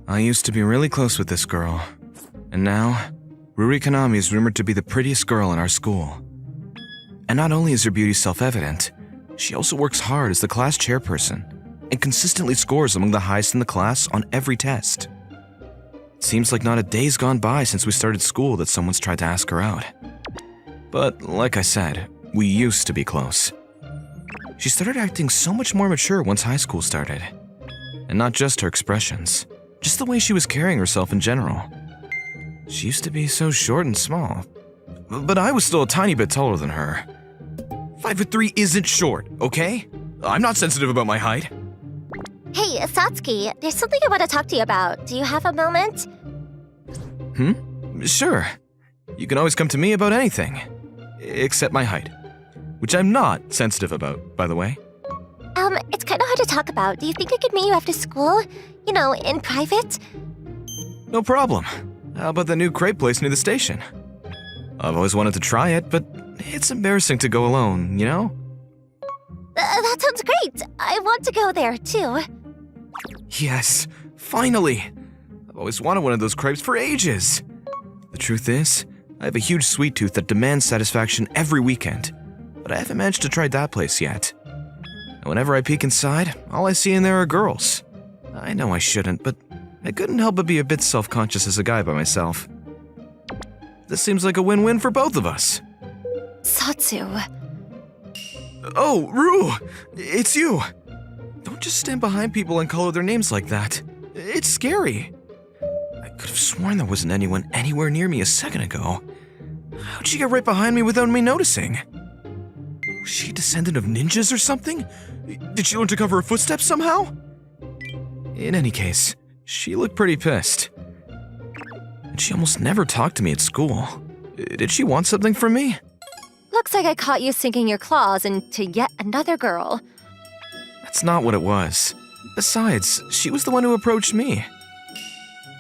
I used to be really close with this girl, and now, Ruri Kanami is rumored to be the prettiest girl in our school. And not only is her beauty self-evident, she also works hard as the class chairperson and consistently scores among the highest in the class on every test. It seems like not a day's gone by since we started school that someone's tried to ask her out. But like I said, we used to be close. She started acting so much more mature once high school started. And not just her expressions, just the way she was carrying herself in general. She used to be so short and small, but I was still a tiny bit taller than her. 5'3" isn't short, okay? I'm not sensitive about my height. Hey, Satsuki, there's something I want to talk to you about. Do you have a moment? Sure. You can always come to me about anything. Except my height. Which I'm not sensitive about, by the way. It's kind of hard to talk about. Do you think I could meet you after school? You know, in private? No problem. How about the new crepe place near the station? I've always wanted to try it, but it's embarrassing to go alone, you know? That sounds great. I want to go there, too. Yes, finally! I've always wanted one of those crepes for ages. The truth is, I have a huge sweet tooth that demands satisfaction every weekend, but I haven't managed to try that place yet. And whenever I peek inside, all I see in there are girls. I know I shouldn't, but I couldn't help but be a bit self-conscious as a guy by myself. This seems like a win-win for both of us. Satsu. Oh, Ru! It's you! Don't just stand behind people and call out their names like that. It's scary. I could have sworn there wasn't anyone anywhere near me a second ago. How'd she get right behind me without me noticing? Was she a descendant of ninjas or something? Did she learn to cover her footsteps somehow? In any case, she looked pretty pissed. And she almost never talked to me at school. Did she want something from me? Looks like I caught you sinking your claws into yet another girl. That's not what it was. Besides, she was the one who approached me.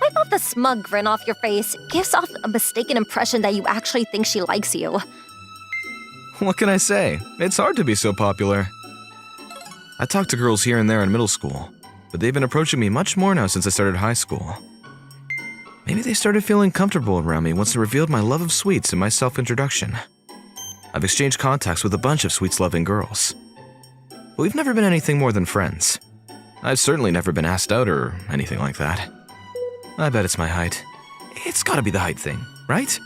Wipe off the smug grin off your face. It gives off a mistaken impression that you actually think she likes you. What can I say? It's hard to be so popular. I talked to girls here and there in middle school, but they've been approaching me much more now since I started high school. Maybe they started feeling comfortable around me once I revealed my love of sweets in my self-introduction. I've exchanged contacts with a bunch of sweets-loving girls. But we've never been anything more than friends. I've certainly never been asked out or anything like that. I bet it's my height. It's gotta be the height thing, right?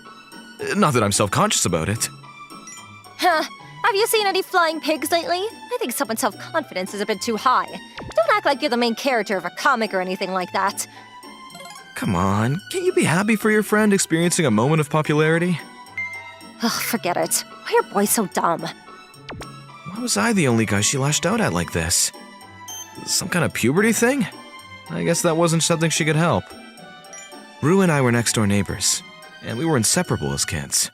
Not that I'm self-conscious about it. Huh. Have you seen any flying pigs lately? I think someone's self-confidence is a bit too high. Don't act like you're the main character of a comic or anything like that. Come on, can't you be happy for your friend experiencing a moment of popularity? Ugh, forget it. Why are boys so dumb? Why was I the only guy she lashed out at like this? Some kind of puberty thing? I guess that wasn't something she could help. Ru and I were next-door neighbors, and we were inseparable as kids.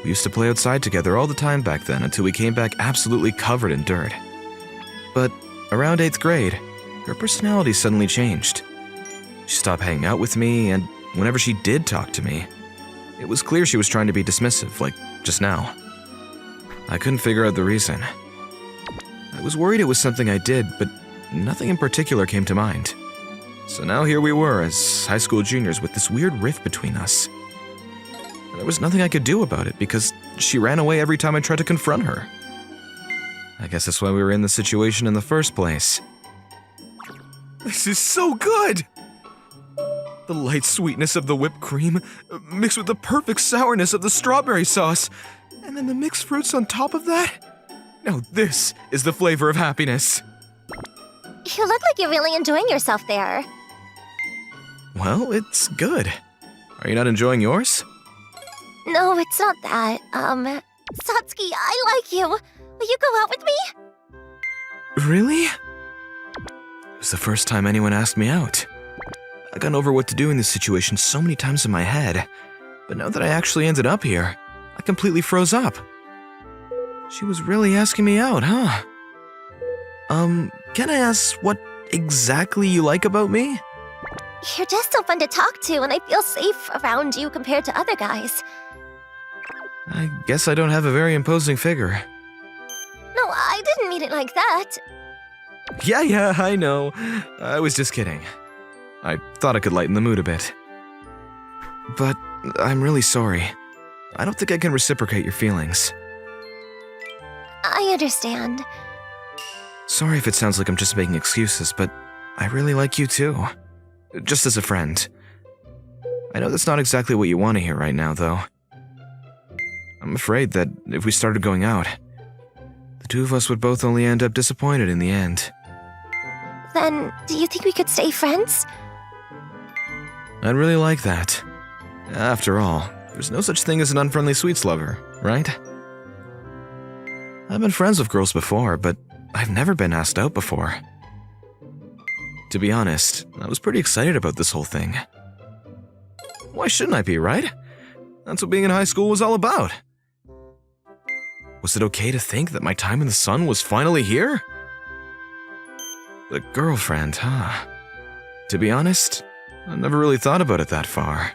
We used to play outside together all the time back then until we came back absolutely covered in dirt. But around 8th grade, her personality suddenly changed. She stopped hanging out with me, and whenever she did talk to me, it was clear she was trying to be dismissive, like just now. I couldn't figure out the reason. I was worried it was something I did, but nothing in particular came to mind. So now here we were as high school juniors with this weird rift between us. There was nothing I could do about it because she ran away every time I tried to confront her. I guess that's why we were in the situation in the first place. This is so good! The light sweetness of the whipped cream mixed with the perfect sourness of the strawberry sauce, and then the mixed fruits on top of that? Now this is the flavor of happiness. You look like you're really enjoying yourself there. Well, it's good. Are you not enjoying yours? No, it's not that. Satsuki, I like you. Will you go out with me? Really? It was the first time anyone asked me out. I've gone over what to do in this situation so many times in my head, but now that I actually ended up here, I completely froze up. She was really asking me out, huh? Can I ask what exactly you like about me? You're just so fun to talk to, and I feel safe around you compared to other guys. I guess I don't have a very imposing figure. No, I didn't mean it like that. Yeah, I know. I was just kidding. I thought I could lighten the mood a bit. But I'm really sorry. I don't think I can reciprocate your feelings. I understand. Sorry if it sounds like I'm just making excuses, but I really like you too. Just as a friend. I know that's not exactly what you want to hear right now, though. I'm afraid that if we started going out, the two of us would both only end up disappointed in the end. Then, do you think we could stay friends? I'd really like that. After all, there's no such thing as an unfriendly sweets lover, right? I've been friends with girls before, but I've never been asked out before. To be honest, I was pretty excited about this whole thing. Why shouldn't I be, right? That's what being in high school was all about. Was it okay to think that my time in the sun was finally here? A girlfriend, huh? To be honest, I've never really thought about it that far.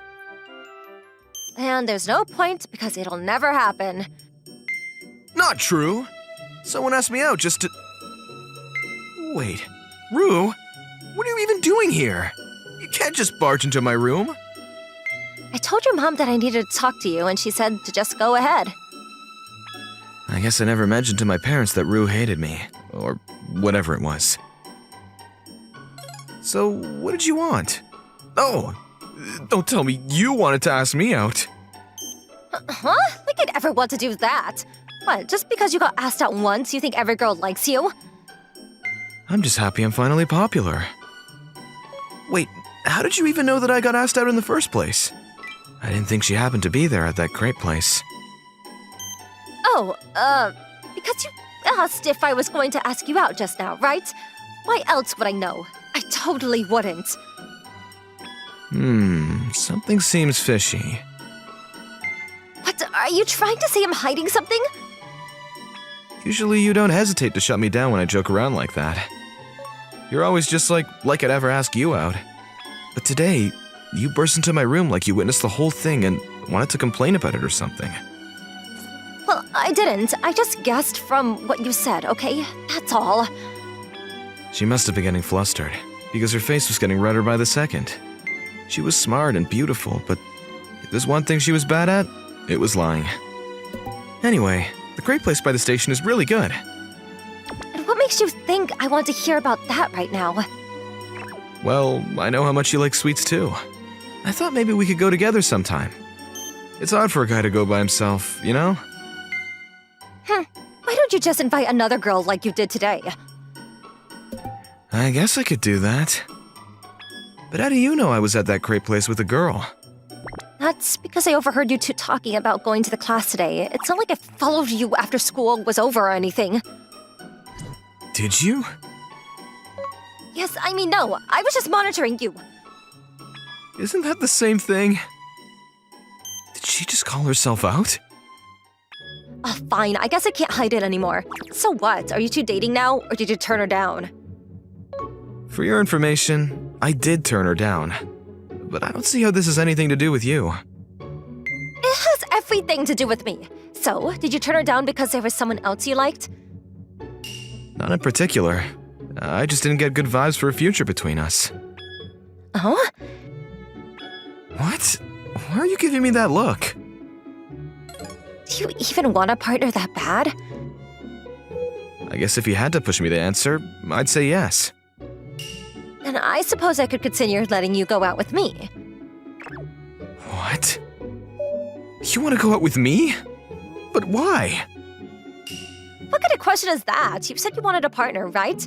And there's no point because it'll never happen. Not true! Someone asked me out just to... Wait, Rue? What are you even doing here? You can't just barge into my room. I told your mom that I needed to talk to you, and she said to just go ahead. I guess I never mentioned to my parents that Rue hated me, or whatever it was. So, what did you want? Oh, don't tell me you wanted to ask me out. Huh? Like I'd ever want to do that. What, just because you got asked out once, you think every girl likes you? I'm just happy I'm finally popular. Wait, how did you even know that I got asked out in the first place? I didn't think she happened to be there at that crepe place. Oh, because you asked if I was going to ask you out just now, right? Why else would I know? I totally wouldn't. Something seems fishy. What, are you trying to say I'm hiding something? Usually you don't hesitate to shut me down when I joke around like that. You're always just like I'd ever ask you out. But today, you burst into my room like you witnessed the whole thing and wanted to complain about it or something. Well, I didn't. I just guessed from what you said, okay? That's all. She must have been getting flustered, because her face was getting redder by the second. She was smart and beautiful, but if there's one thing she was bad at, it was lying. Anyway, the crepe place by the station is really good. And what makes you think I want to hear about that right now? Well, I know how much you like sweets too. I thought maybe we could go together sometime. It's odd for a guy to go by himself, you know? Why don't you just invite another girl like you did today? I guess I could do that. But how do you know I was at that crepe place with a girl? That's because I overheard you two talking about going to the class today. It's not like I followed you after school was over or anything. Did you? Yes, I mean, no. I was just monitoring you. Isn't that the same thing? Did she just call herself out? Oh, fine. I guess I can't hide it anymore. So what? Are you two dating now, or did you turn her down? For your information, I did turn her down. But I don't see how this has anything to do with you. It has everything to do with me. So, did you turn her down because there was someone else you liked? Not in particular. I just didn't get good vibes for a future between us. Oh? What? Why are you giving me that look? Do you even want a partner that bad? I guess if you had to push me to answer, I'd say yes. Then I suppose I could consider letting you go out with me. What? You want to go out with me? But why? What kind of question is that? You said you wanted a partner, right?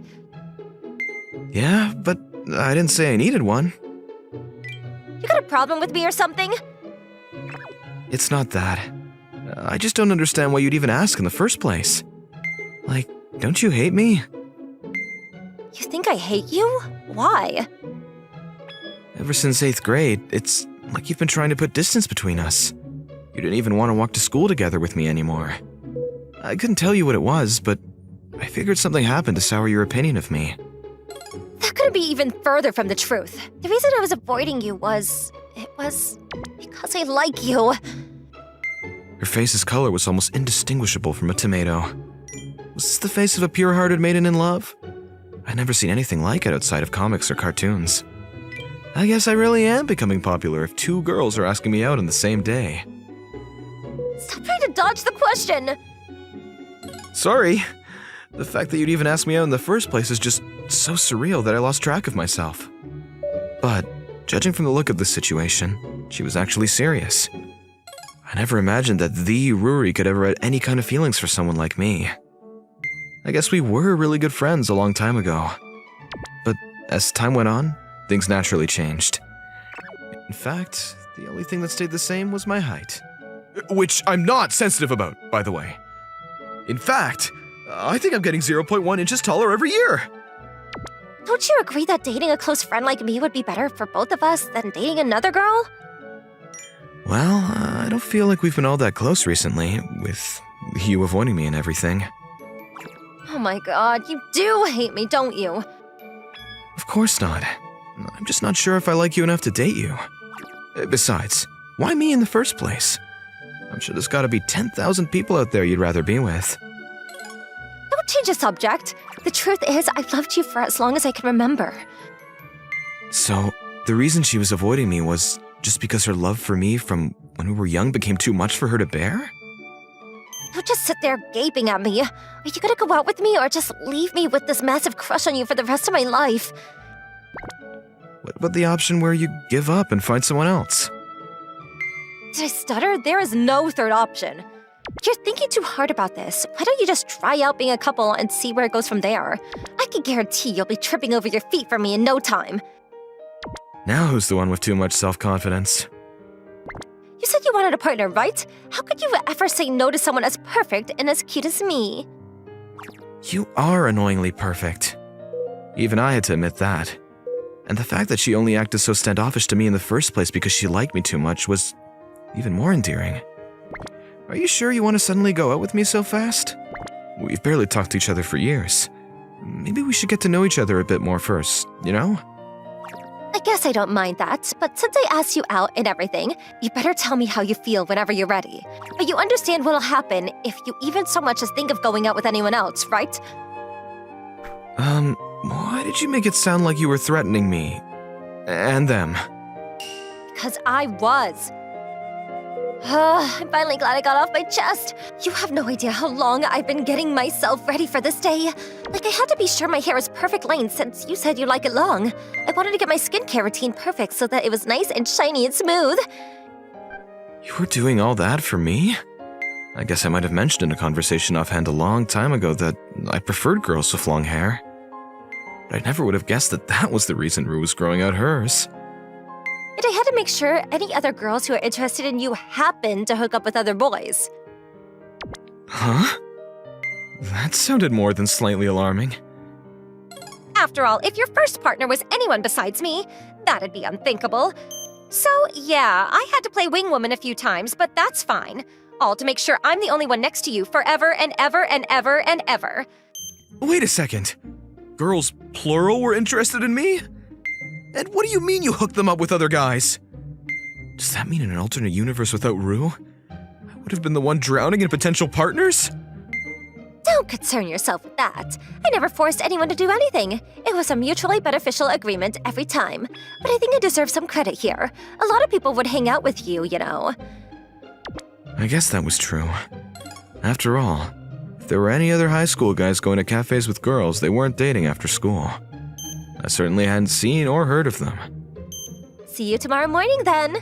Yeah, but I didn't say I needed one. You got a problem with me or something? It's not that. I just don't understand why you'd even ask in the first place. Like, don't you hate me? You think I hate you? Why? Ever since 8th grade, it's like you've been trying to put distance between us. You didn't even want to walk to school together with me anymore. I couldn't tell you what it was, but I figured something happened to sour your opinion of me. That couldn't be even further from the truth. The reason I was avoiding you was... it was... because I like you. Her face's color was almost indistinguishable from a tomato. Was this the face of a pure-hearted maiden in love? I'd never seen anything like it outside of comics or cartoons. I guess I really am becoming popular if 2 girls are asking me out on the same day. Stop trying to dodge the question! Sorry. The fact that you'd even ask me out in the first place is just so surreal that I lost track of myself. But, judging from the look of the situation, she was actually serious. I never imagined that the Ruri could ever have any kind of feelings for someone like me. I guess we were really good friends a long time ago. But as time went on, things naturally changed. In fact, the only thing that stayed the same was my height. Which I'm not sensitive about, by the way. In fact, I think I'm getting 0.1 inches taller every year. Don't you agree that dating a close friend like me would be better for both of us than dating another girl? Well, I don't feel like we've been all that close recently, with you avoiding me and everything. Oh my god, you do hate me, don't you? Of course not. I'm just not sure if I like you enough to date you. Besides, why me in the first place? I'm sure there's gotta be 10,000 people out there you'd rather be with. Don't change the subject. The truth is, I've loved you for as long as I can remember. So, the reason she was avoiding me was just because her love for me from when we were young became too much for her to bear? Don't just sit there gaping at me. Are you gonna go out with me or just leave me with this massive crush on you for the rest of my life? What about the option where you give up and find someone else? Did I stutter? There is no third option. You're thinking too hard about this. Why don't you just try out being a couple and see where it goes from there? I can guarantee you'll be tripping over your feet for me in no time. Now who's the one with too much self-confidence? You said you wanted a partner, right? How could you ever say no to someone as perfect and as cute as me? You are annoyingly perfect. Even I had to admit that. And the fact that she only acted so standoffish to me in the first place because she liked me too much was even more endearing. Are you sure you want to suddenly go out with me so fast? We've barely talked to each other for years. Maybe we should get to know each other a bit more first, you know? I guess I don't mind that, but since I asked you out and everything, you better tell me how you feel whenever you're ready. But you understand what'll happen if you even so much as think of going out with anyone else, right? Why did you make it sound like you were threatening me? And them? Because I was. I'm finally glad I got off my chest. You have no idea how long I've been getting myself ready for this day. Like, I had to be sure my hair is perfect length since you said you like it long. I wanted to get my skincare routine perfect so that it was nice and shiny and smooth. You were doing all that for me? I guess I might have mentioned in a conversation offhand a long time ago that I preferred girls with long hair. But I never would have guessed that that was the reason Rue was growing out hers. And I had to make sure any other girls who are interested in you happen to hook up with other boys. Huh? That sounded more than slightly alarming. After all, if your first partner was anyone besides me, that'd be unthinkable. So, yeah, I had to play wingwoman a few times, but that's fine. All to make sure I'm the only one next to you forever and ever and ever and ever. Wait a second. Girls, plural, were interested in me? And what do you mean you hooked them up with other guys? Does that mean in an alternate universe without Rue, I would have been the one drowning in potential partners? Don't concern yourself with that. I never forced anyone to do anything. It was a mutually beneficial agreement every time. But I think I deserve some credit here. A lot of people would hang out with you, you know. I guess that was true. After all, if there were any other high school guys going to cafes with girls, they weren't dating after school. I certainly hadn't seen or heard of them. See you tomorrow morning, then.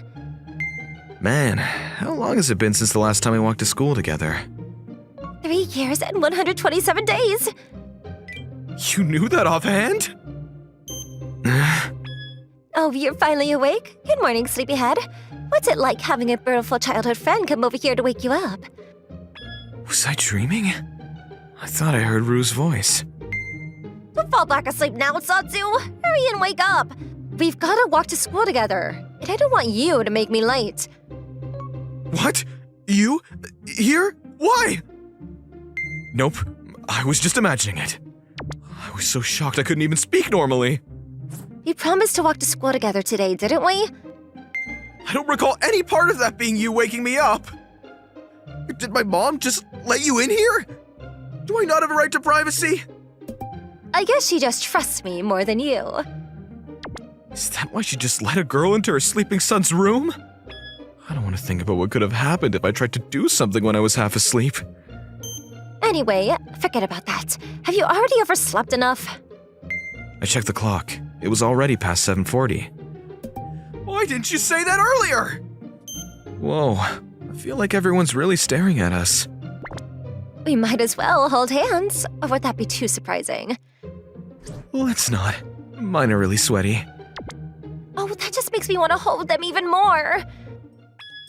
Man, how long has it been since the last time we walked to school together? 3 years and 127 days. You knew that offhand? Oh, you're finally awake? Good morning, sleepyhead. What's it like having a beautiful childhood friend come over here to wake you up? Was I dreaming? I thought I heard Rue's voice. Don't fall back asleep now, Satsu. Hurry and wake up. We've got to walk to school together, and I don't want you to make me late. What? You? Here? Why? Nope. I was just imagining it. I was so shocked I couldn't even speak normally. We promised to walk to school together today, didn't we? I don't recall any part of that being you waking me up. Did my mom just let you in here? Do I not have a right to privacy? I guess she just trusts me more than you. Is that why she just let a girl into her sleeping son's room? I don't want to think about what could have happened if I tried to do something when I was half asleep. Anyway, forget about that. Have you already overslept enough? I checked the clock. It was already past 7:40. Why didn't you say that earlier? Whoa, I feel like everyone's really staring at us. We might as well hold hands, or would that be too surprising? Let's not. Mine are really sweaty. Oh, that just makes me want to hold them even more.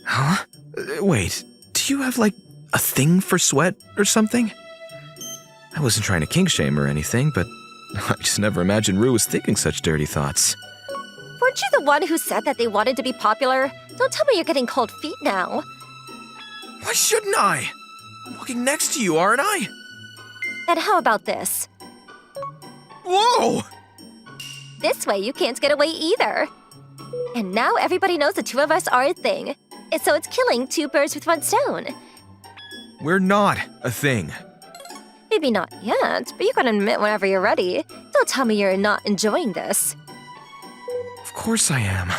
Huh? Wait, do you have, like, a thing for sweat or something? I wasn't trying to kink shame or anything, but I just never imagined Rue was thinking such dirty thoughts. Weren't you the one who said that they wanted to be popular? Don't tell me you're getting cold feet now. Why shouldn't I? I'm walking next to you, aren't I? Then how about this? Whoa! This way you can't get away either. And now everybody knows the two of us are a thing. And so it's killing two birds with one stone. We're not a thing. Maybe not yet, but you can admit whenever you're ready. Don't tell me you're not enjoying this. Of course I am.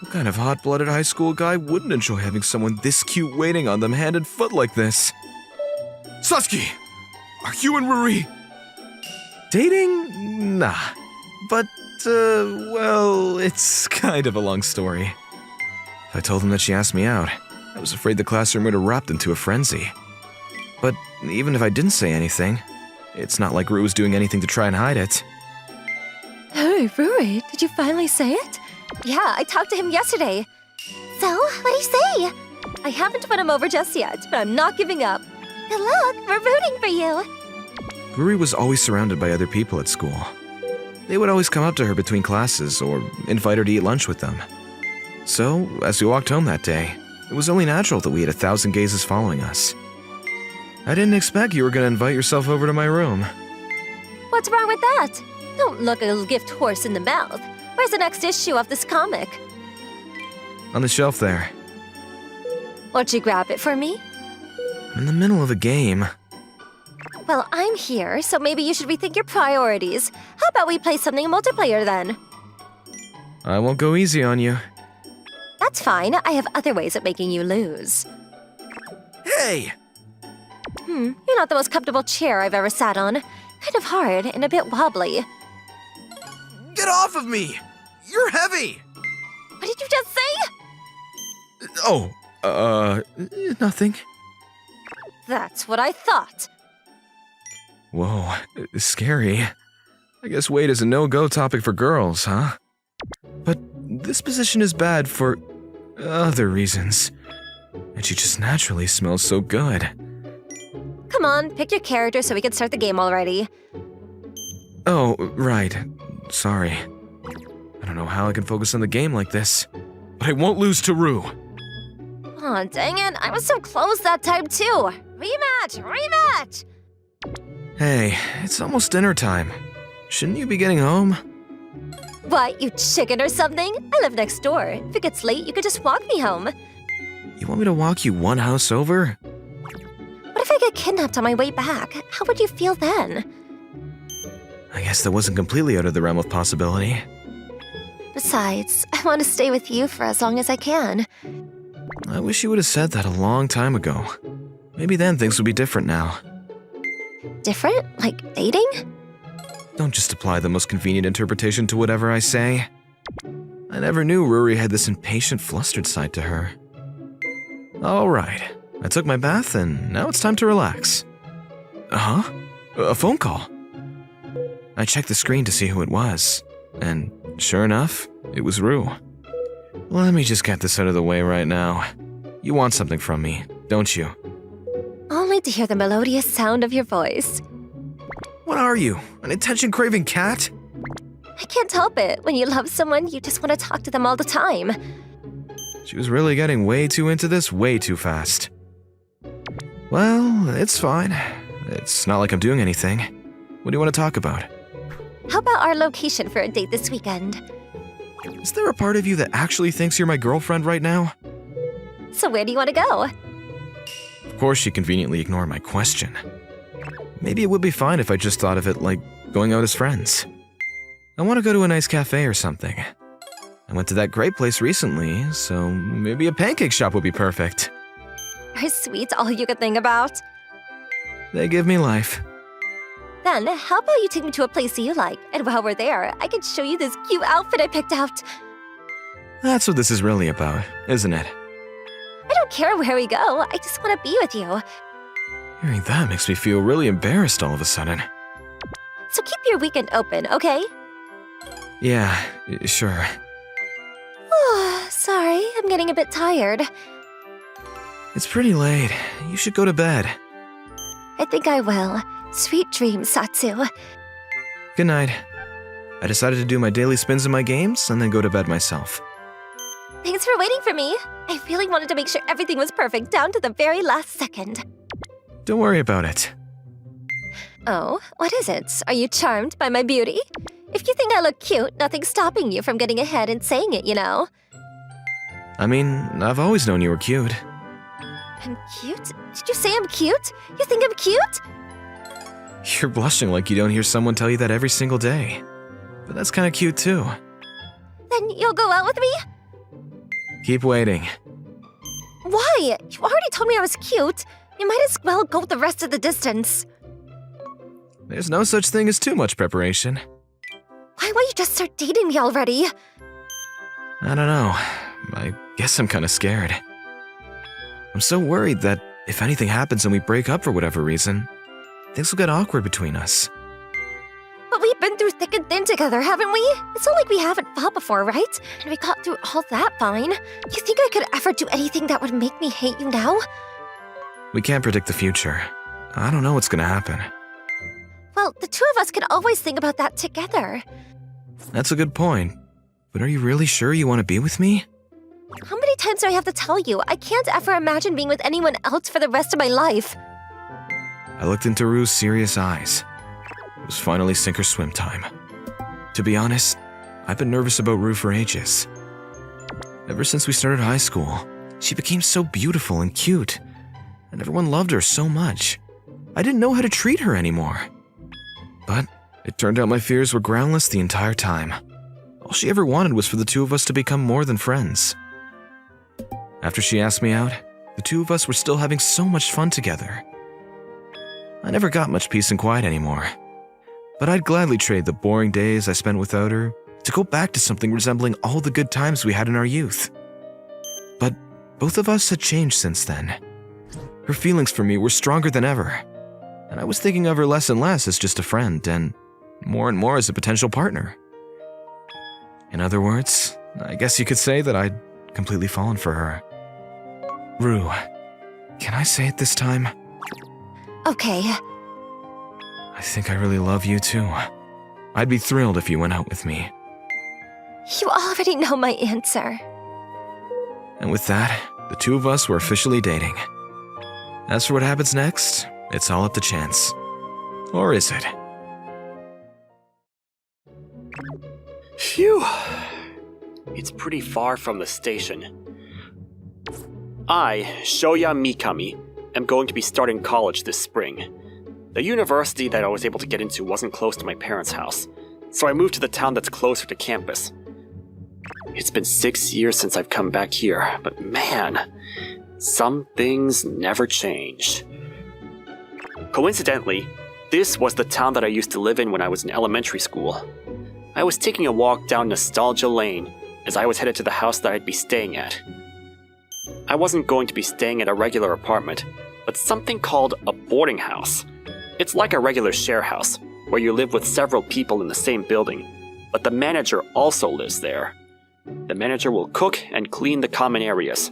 What kind of hot-blooded high school guy wouldn't enjoy having someone this cute waiting on them hand and foot like this? Satsuki! Are you and Ruri dating? Nah. But, well, it's kind of a long story. I told him that she asked me out. I was afraid the classroom would erupt into a frenzy. But even if I didn't say anything, it's not like Rue was doing anything to try and hide it. Hey, Ruri, did you finally say it? Yeah, I talked to him yesterday. So, what do you say? I haven't won him over just yet, but I'm not giving up. Good luck, we're rooting for you. Ruri was always surrounded by other people at school. They would always come up to her between classes or invite her to eat lunch with them. So, as we walked home that day, it was only natural that we had 1,000 gazes following us. I didn't expect you were going to invite yourself over to my room. What's wrong with that? Don't look a gift horse in the mouth. Where's the next issue of this comic? On the shelf there. Won't you grab it for me? I'm in the middle of a game. Well, I'm here, so maybe you should rethink your priorities. How about we play something multiplayer then? I won't go easy on you. That's fine. I have other ways of making you lose. Hey! You're not the most comfortable chair I've ever sat on. Kind of hard and a bit wobbly. Get off of me! You're heavy! What did you just say? Oh, nothing. That's what I thought. Whoa, scary. I guess weight is a no-go topic for girls, huh? But this position is bad for other reasons. And she just naturally smells so good. Come on, pick your character so we can start the game already. Oh, right. Sorry. I don't know how I can focus on the game like this. But I won't lose to Rue. Aw, dang it. I was so close that time too. Rematch! Hey, it's almost dinner time. Shouldn't you be getting home? What, you chicken or something? I live next door. If it gets late, you could just walk me home. You want me to walk you one house over? What if I get kidnapped on my way back? How would you feel then? I guess that wasn't completely out of the realm of possibility. Besides, I want to stay with you for as long as I can. I wish you would have said that a long time ago. Maybe then things would be different now. Different? Like dating? Don't just apply the most convenient interpretation to whatever I say. I never knew Ruri had this impatient, flustered side to her. Alright, I took my bath and now it's time to relax. Huh? A phone call? I checked the screen to see who it was, and sure enough, it was Rue. Let me just get this out of the way right now. You want something from me, don't you? Only to hear the melodious sound of your voice. What are you, an attention-craving cat? I can't help it. When you love someone, you just want to talk to them all the time. She was really getting way too into this way too fast. Well, it's fine. It's not like I'm doing anything. What do you want to talk about? How about our location for a date this weekend? Is there a part of you that actually thinks you're my girlfriend right now? So where do you want to go? Of course she conveniently ignored my question. Maybe it would be fine if I just thought of it like going out as friends. I want to go to a nice cafe or something. I went to that great place recently, so maybe a pancake shop would be perfect. Are sweets all you could think about? They give me life. Then, how about you take me to a place you like, and while we're there, I can show you this cute outfit I picked out. That's what this is really about, isn't it? I don't care where we go, I just want to be with you. Hearing that makes me feel really embarrassed all of a sudden. So keep your weekend open, okay? Yeah, sure. Sorry, I'm getting a bit tired. It's pretty late. You should go to bed. I think I will. Sweet dreams, Satsu. Good night. I decided to do my daily spins in my games and then go to bed myself. Thanks for waiting for me. I really wanted to make sure everything was perfect down to the very last second. Don't worry about it. Oh, what is it? Are you charmed by my beauty? If you think I look cute, nothing's stopping you from getting ahead and saying it, you know? I mean, I've always known you were cute. I'm cute? Did you say I'm cute? You think I'm cute? You're blushing like you don't hear someone tell you that every single day. But that's kind of cute too. Then you'll go out with me? Keep waiting. Why? You already told me I was cute. You might as well go the rest of the distance. There's no such thing as too much preparation. Why won't you just start dating me already? I don't know. I guess I'm kind of scared. I'm so worried that if anything happens and we break up for whatever reason, things will get awkward between us. But we've been through thick and thin together, haven't we? It's not like we haven't fought before, right? And we got through all that fine. You think I could ever do anything that would make me hate you now? We can't predict the future. I don't know what's gonna happen. Well, the two of us can always think about that together. That's a good point. But are you really sure you want to be with me? How many times do I have to tell you? I can't ever imagine being with anyone else for the rest of my life. I looked into Rue's serious eyes. It was finally sink or swim time. To be honest, I've been nervous about Rue for ages. Ever since we started high school, she became so beautiful and cute, and everyone loved her so much. I didn't know how to treat her anymore. But it turned out my fears were groundless the entire time. All she ever wanted was for the two of us to become more than friends. After she asked me out, the two of us were still having so much fun together. I never got much peace and quiet anymore. But I'd gladly trade the boring days I spent without her to go back to something resembling all the good times we had in our youth. But both of us had changed since then. Her feelings for me were stronger than ever, and I was thinking of her less and less as just a friend and more as a potential partner. In other words, I guess you could say that I'd completely fallen for her. Rue, can I say it this time? Okay. I think I really love you too. I'd be thrilled if you went out with me. You already know my answer. And with that, the two of us were officially dating. As for what happens next, it's all up to chance. Or is it? Phew. It's pretty far from the station. I, Shoya Mikami, am going to be starting college this spring. The university that I was able to get into wasn't close to my parents' house, so I moved to the town that's closer to campus. It's been 6 years since I've come back here, but man, some things never change. Coincidentally, this was the town that I used to live in when I was in elementary school. I was taking a walk down Nostalgia Lane as I was headed to the house that I'd be staying at. I wasn't going to be staying at a regular apartment, but something called a boarding house. It's like a regular share house, where you live with several people in the same building, but the manager also lives there. The manager will cook and clean the common areas.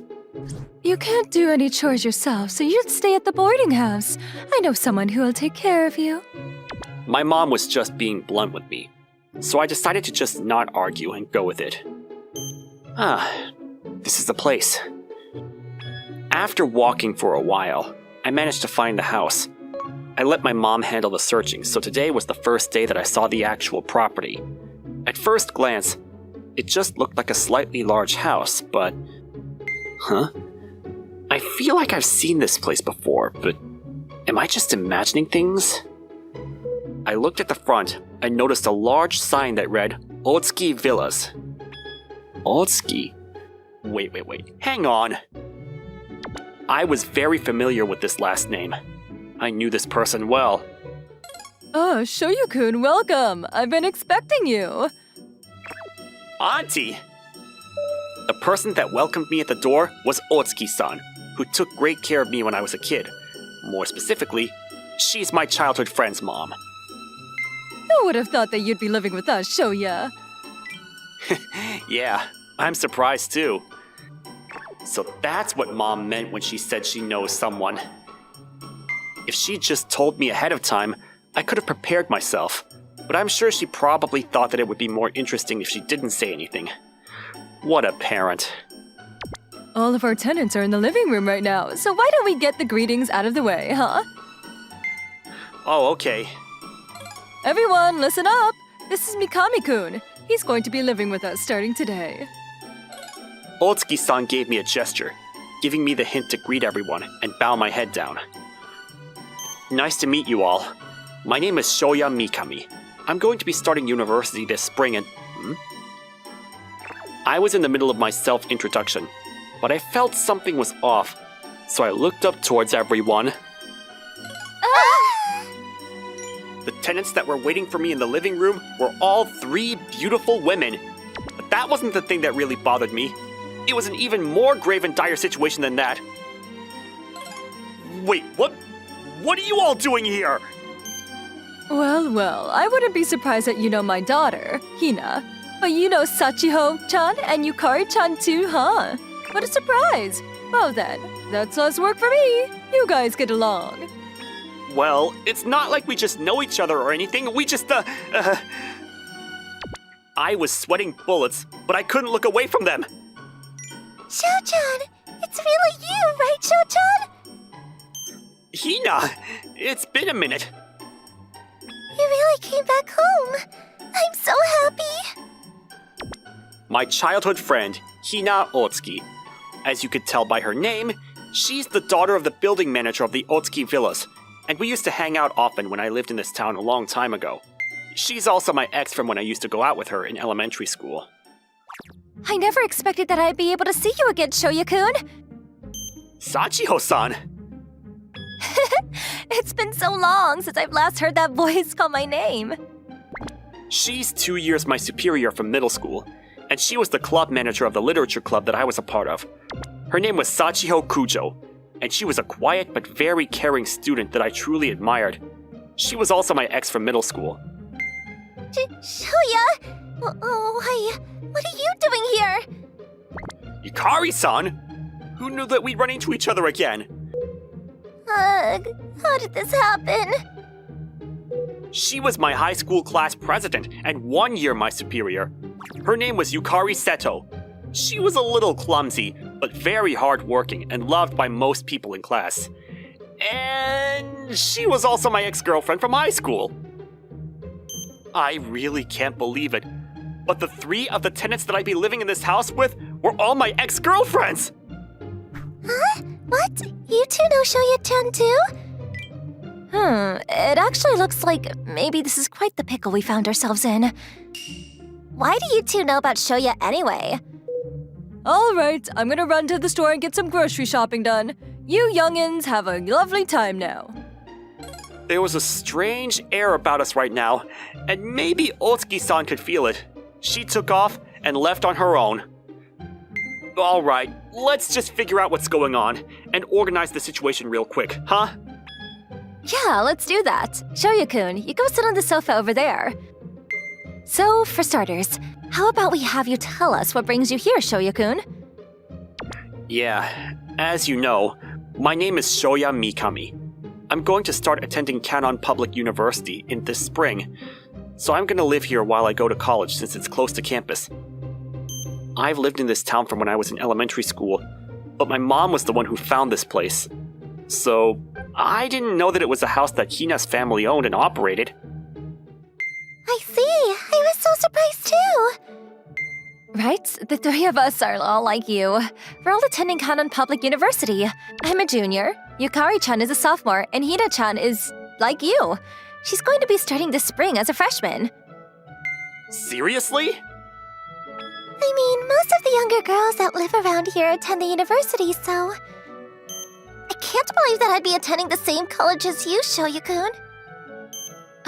You can't do any chores yourself, so you'd stay at the boarding house. I know someone who will take care of you. My mom was just being blunt with me, so I decided to just not argue and go with it. This is the place. After walking for a while, I managed to find the house. I let my mom handle the searching, so today was the first day that I saw the actual property. At first glance, it just looked like a slightly large house, but... I feel like I've seen this place before, but am I just imagining things? I looked at the front and noticed a large sign that read Otsuki Villas. Otsuki. Wait. Hang on. I was very familiar with this last name. I knew this person well. Oh, Shoyukun, welcome. I've been expecting you. Auntie! The person that welcomed me at the door was Otsuki-san, who took great care of me when I was a kid. More specifically, she's my childhood friend's mom. Who would have thought that you'd be living with us, Shoya? Yeah, I'm surprised too. So that's what Mom meant when she said she knows someone. If she'd just told me ahead of time, I could have prepared myself. But I'm sure she probably thought that it would be more interesting if she didn't say anything. What a parent. All of our tenants are in the living room right now, so why don't we get the greetings out of the way, huh? Oh, okay. Everyone, listen up! This is Mikami-kun. He's going to be living with us starting today. Otsuki-san gave me a gesture, giving me the hint to greet everyone and bow my head down. Nice to meet you all. My name is Shoya Mikami. I'm going to be starting university this spring and... I was in the middle of my self-introduction, but I felt something was off, so I looked up towards everyone. The tenants that were waiting for me in the living room were all 3 beautiful women. But that wasn't the thing that really bothered me. It was an even more grave and dire situation than that. Wait, what are you all doing here? Well, I wouldn't be surprised that you know my daughter, Hina. But you know Sachiho-chan and Yukari-chan too, huh? What a surprise! Well then, that's less work for me. You guys get along. Well, it's not like we just know each other or anything. We just, I was sweating bullets, but I couldn't look away from them. Sho-chan, it's really you, right, Sho-chan? Hina, it's been a minute. You really came back home. I'm so happy. My childhood friend, Hina Otsuki. As you could tell by her name, she's the daughter of the building manager of the Otsuki Villas, and we used to hang out often when I lived in this town a long time ago. She's also my ex from when I used to go out with her in elementary school. I never expected that I'd be able to see you again, Shoya-kun. Sachiho-san! It's been so long since I've last heard that voice call my name. She's 2 years my superior from middle school, and she was the club manager of the literature club that I was a part of. Her name was Sachiho Kujo, and she was a quiet but very caring student that I truly admired. She was also my ex from middle school. Shoya! Why? What are you doing here? Yukari-san! Who knew that we'd run into each other again? Ugh, how did this happen? She was my high school class president and 1 year my superior. Her name was Yukari Seto. She was a little clumsy, but very hardworking and loved by most people in class. And she was also my ex-girlfriend from high school. I really can't believe it, but the 3 of the tenants that I'd be living in this house with were all my ex-girlfriends! Huh? What? You two know Shoya-chan too? It actually looks like maybe this is quite the pickle we found ourselves in. Why do you two know about Shoya anyway? All right, I'm gonna run to the store and get some grocery shopping done. You youngins have a lovely time now. There was a strange air about us right now, and maybe Otsuki-san could feel it. She took off and left on her own. All right, let's just figure out what's going on and organize the situation real quick, huh? Yeah, let's do that. Shoya-kun, you go sit on the sofa over there. So, for starters, how about we have you tell us what brings you here, Shoya-kun? Yeah, as you know, my name is Shoya Mikami. I'm going to start attending Kanon Public University in this spring, so I'm going to live here while I go to college since it's close to campus. I've lived in this town from when I was in elementary school, but my mom was the one who found this place. So, I didn't know that it was a house that Hina's family owned and operated. I see. I was so surprised too. Right? The 3 of us are all like you. We're all attending Kanon Public University. I'm a junior, Yukari-chan is a sophomore, and Hina-chan is like you. She's going to be starting this spring as a freshman. Seriously? I mean, most of the younger girls that live around here attend the university, so... I can't believe that I'd be attending the same college as you, Shoya-kun.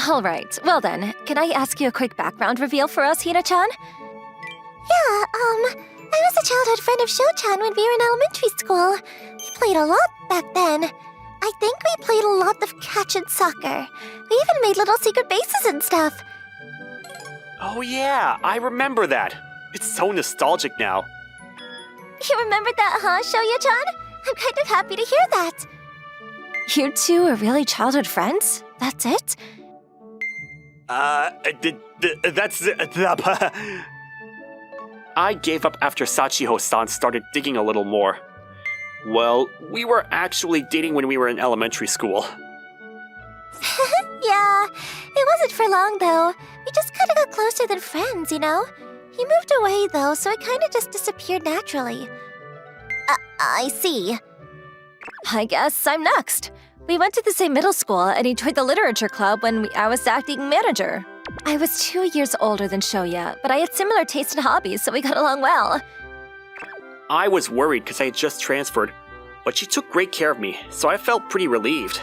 All right, well then, can I ask you a quick background reveal for us, Hina-chan? Yeah, I was a childhood friend of Sho-chan when we were in elementary school. We played a lot back then. I think we played a lot of catch and soccer. We even made little secret bases and stuff. Oh yeah, I remember that. It's so nostalgic now. You remembered that, huh, Shoya-chan? I'm kind of happy to hear that. You two are really childhood friends? That's it? That's... I gave up after Sachiho-san started digging a little more. Well, we were actually dating when we were in elementary school. Yeah, it wasn't for long, though. We just kind of got closer than friends, you know? He moved away, though, so it kind of just disappeared naturally. I see. I guess I'm next. We went to the same middle school and he joined the literature club when I was acting manager. I was 2 years older than Shoya, but I had similar tastes and hobbies, so we got along well. I was worried because I had just transferred, but she took great care of me, so I felt pretty relieved.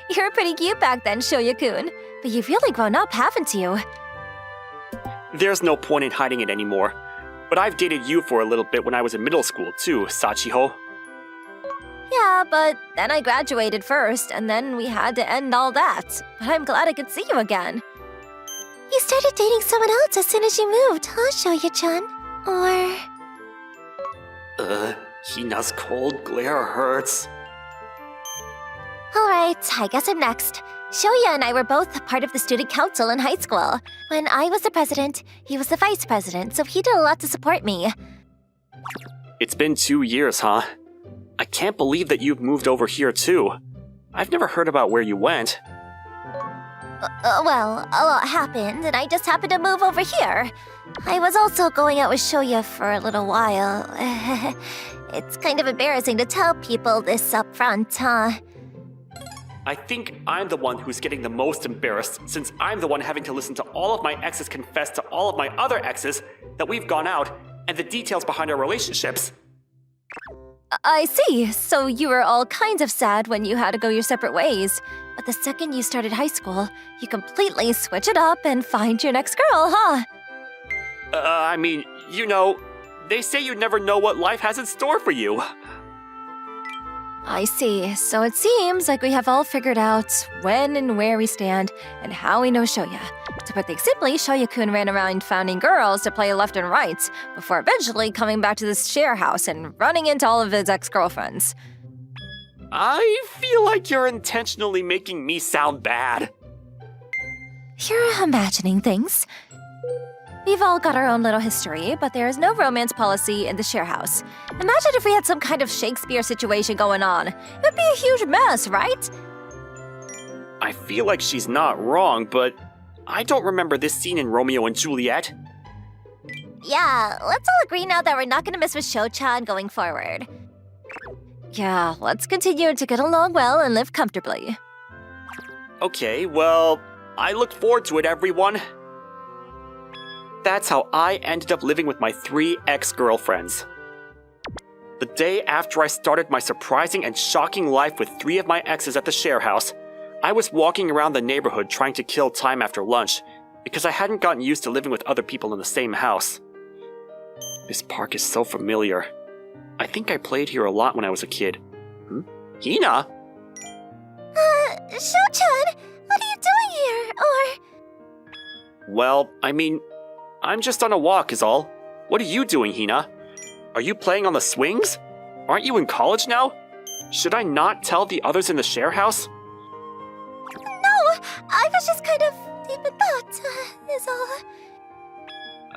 You were pretty cute back then, Shoya-kun, but you've really grown up, haven't you? There's no point in hiding it anymore. But I've dated you for a little bit when I was in middle school too, Sachiho. Yeah, but then I graduated first, and then we had to end all that. But I'm glad I could see you again. You started dating someone else as soon as you moved, huh, Shoya-chan? Or... Hina's cold glare hurts. Alright, I guess I'm next. Shoya and I were both part of the student council in high school. When I was the president, he was the vice president, so he did a lot to support me. It's been 2 years, huh? I can't believe that you've moved over here too. I've never heard about where you went. Well, a lot happened, and I just happened to move over here. I was also going out with Shoya for a little while. It's kind of embarrassing to tell people this up front, huh? I think I'm the one who's getting the most embarrassed, since I'm the one having to listen to all of my exes confess to all of my other exes that we've gone out, and the details behind our relationships. I see. So you were all kinds of sad when you had to go your separate ways. But the second you started high school, you completely switch it up and find your next girl, huh? I mean, you know, they say you never know what life has in store for you. I see. So it seems like we have all figured out when and where we stand and how we know Shoya. To put things simply, Shoya-kun ran around finding girls to play left and right before eventually coming back to this share house and running into all of his ex-girlfriends. I feel like you're intentionally making me sound bad. You're imagining things. We've all got our own little history, but there is no romance policy in the share house. Imagine if we had some kind of Shakespeare situation going on. It would be a huge mess, right? I feel like she's not wrong, but I don't remember this scene in Romeo and Juliet. Yeah, let's all agree now that we're not gonna mess with Sho-chan going forward. Yeah, let's continue to get along well and live comfortably. Okay, well, I look forward to it, everyone. That's how I ended up living with my 3 ex-girlfriends. The day after I started my surprising and shocking life with 3 of my exes at the share house, I was walking around the neighborhood trying to kill time after lunch because I hadn't gotten used to living with other people in the same house. This park is so familiar. I think I played here a lot when I was a kid. Hina? Sho-chan, what are you doing here? Or... Well, I mean, I'm just on a walk is all. What are you doing, Hina? Are you playing on the swings? Aren't you in college now? Should I not tell the others in the share house? No, I was just kind of deep in thought, is all.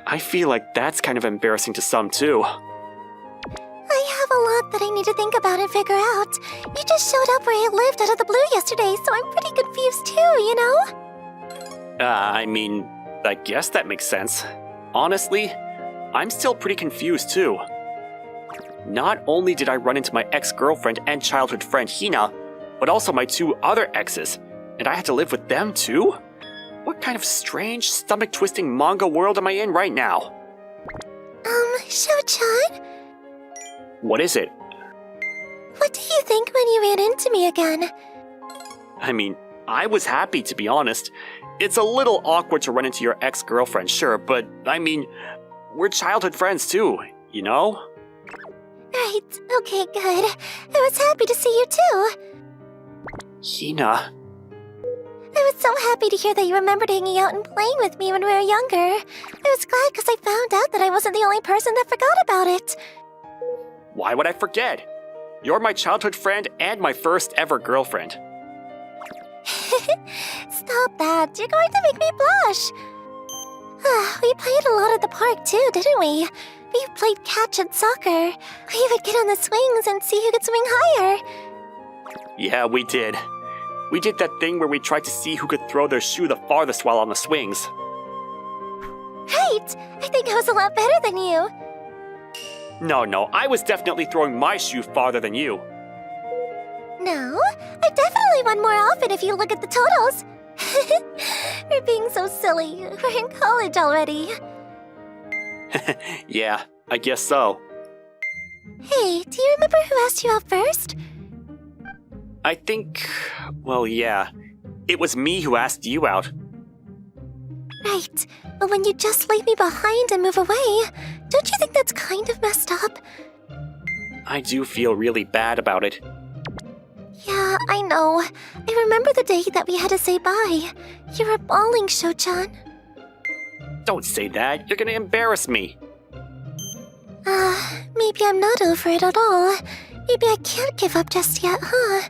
I feel like that's kind of embarrassing to some too. I have a lot that I need to think about and figure out. You just showed up where I lived out of the blue yesterday, so I'm pretty confused too, you know? I mean, I guess that makes sense. Honestly, I'm still pretty confused too. Not only did I run into my ex-girlfriend and childhood friend Hina, but also my 2 other exes, and I had to live with them too? What kind of strange, stomach-twisting manga world am I in right now? Sho-chan? What is it? What do you think when you ran into me again? I mean, I was happy, to be honest. It's a little awkward to run into your ex-girlfriend, sure, but, I mean, we're childhood friends too, you know? Right, okay, good. I was happy to see you too. Hina. I was so happy to hear that you remembered hanging out and playing with me when we were younger. I was glad because I found out that I wasn't the only person that forgot about it. Why would I forget? You're my childhood friend and my first ever girlfriend. Stop that. You're going to make me blush. We played a lot at the park too, didn't we? We played catch and soccer. We would get on the swings and see who could swing higher. Yeah, we did. We did that thing where we tried to see who could throw their shoe the farthest while on the swings. Right. I think I was a lot better than you. No, I was definitely throwing my shoe farther than you. No, I definitely won more often if you look at the totals. We're being so silly. We're in college already. Yeah, I guess so. Hey, do you remember who asked you out first? I think, well, yeah. It was me who asked you out. Right, but when you just leave me behind and move away, don't you think that's kind of messed up? I do feel really bad about it. Yeah, I know. I remember the day that we had to say bye. You were bawling, Sho-chan. Don't say that, you're gonna embarrass me. Maybe I'm not over it at all. Maybe I can't give up just yet, huh?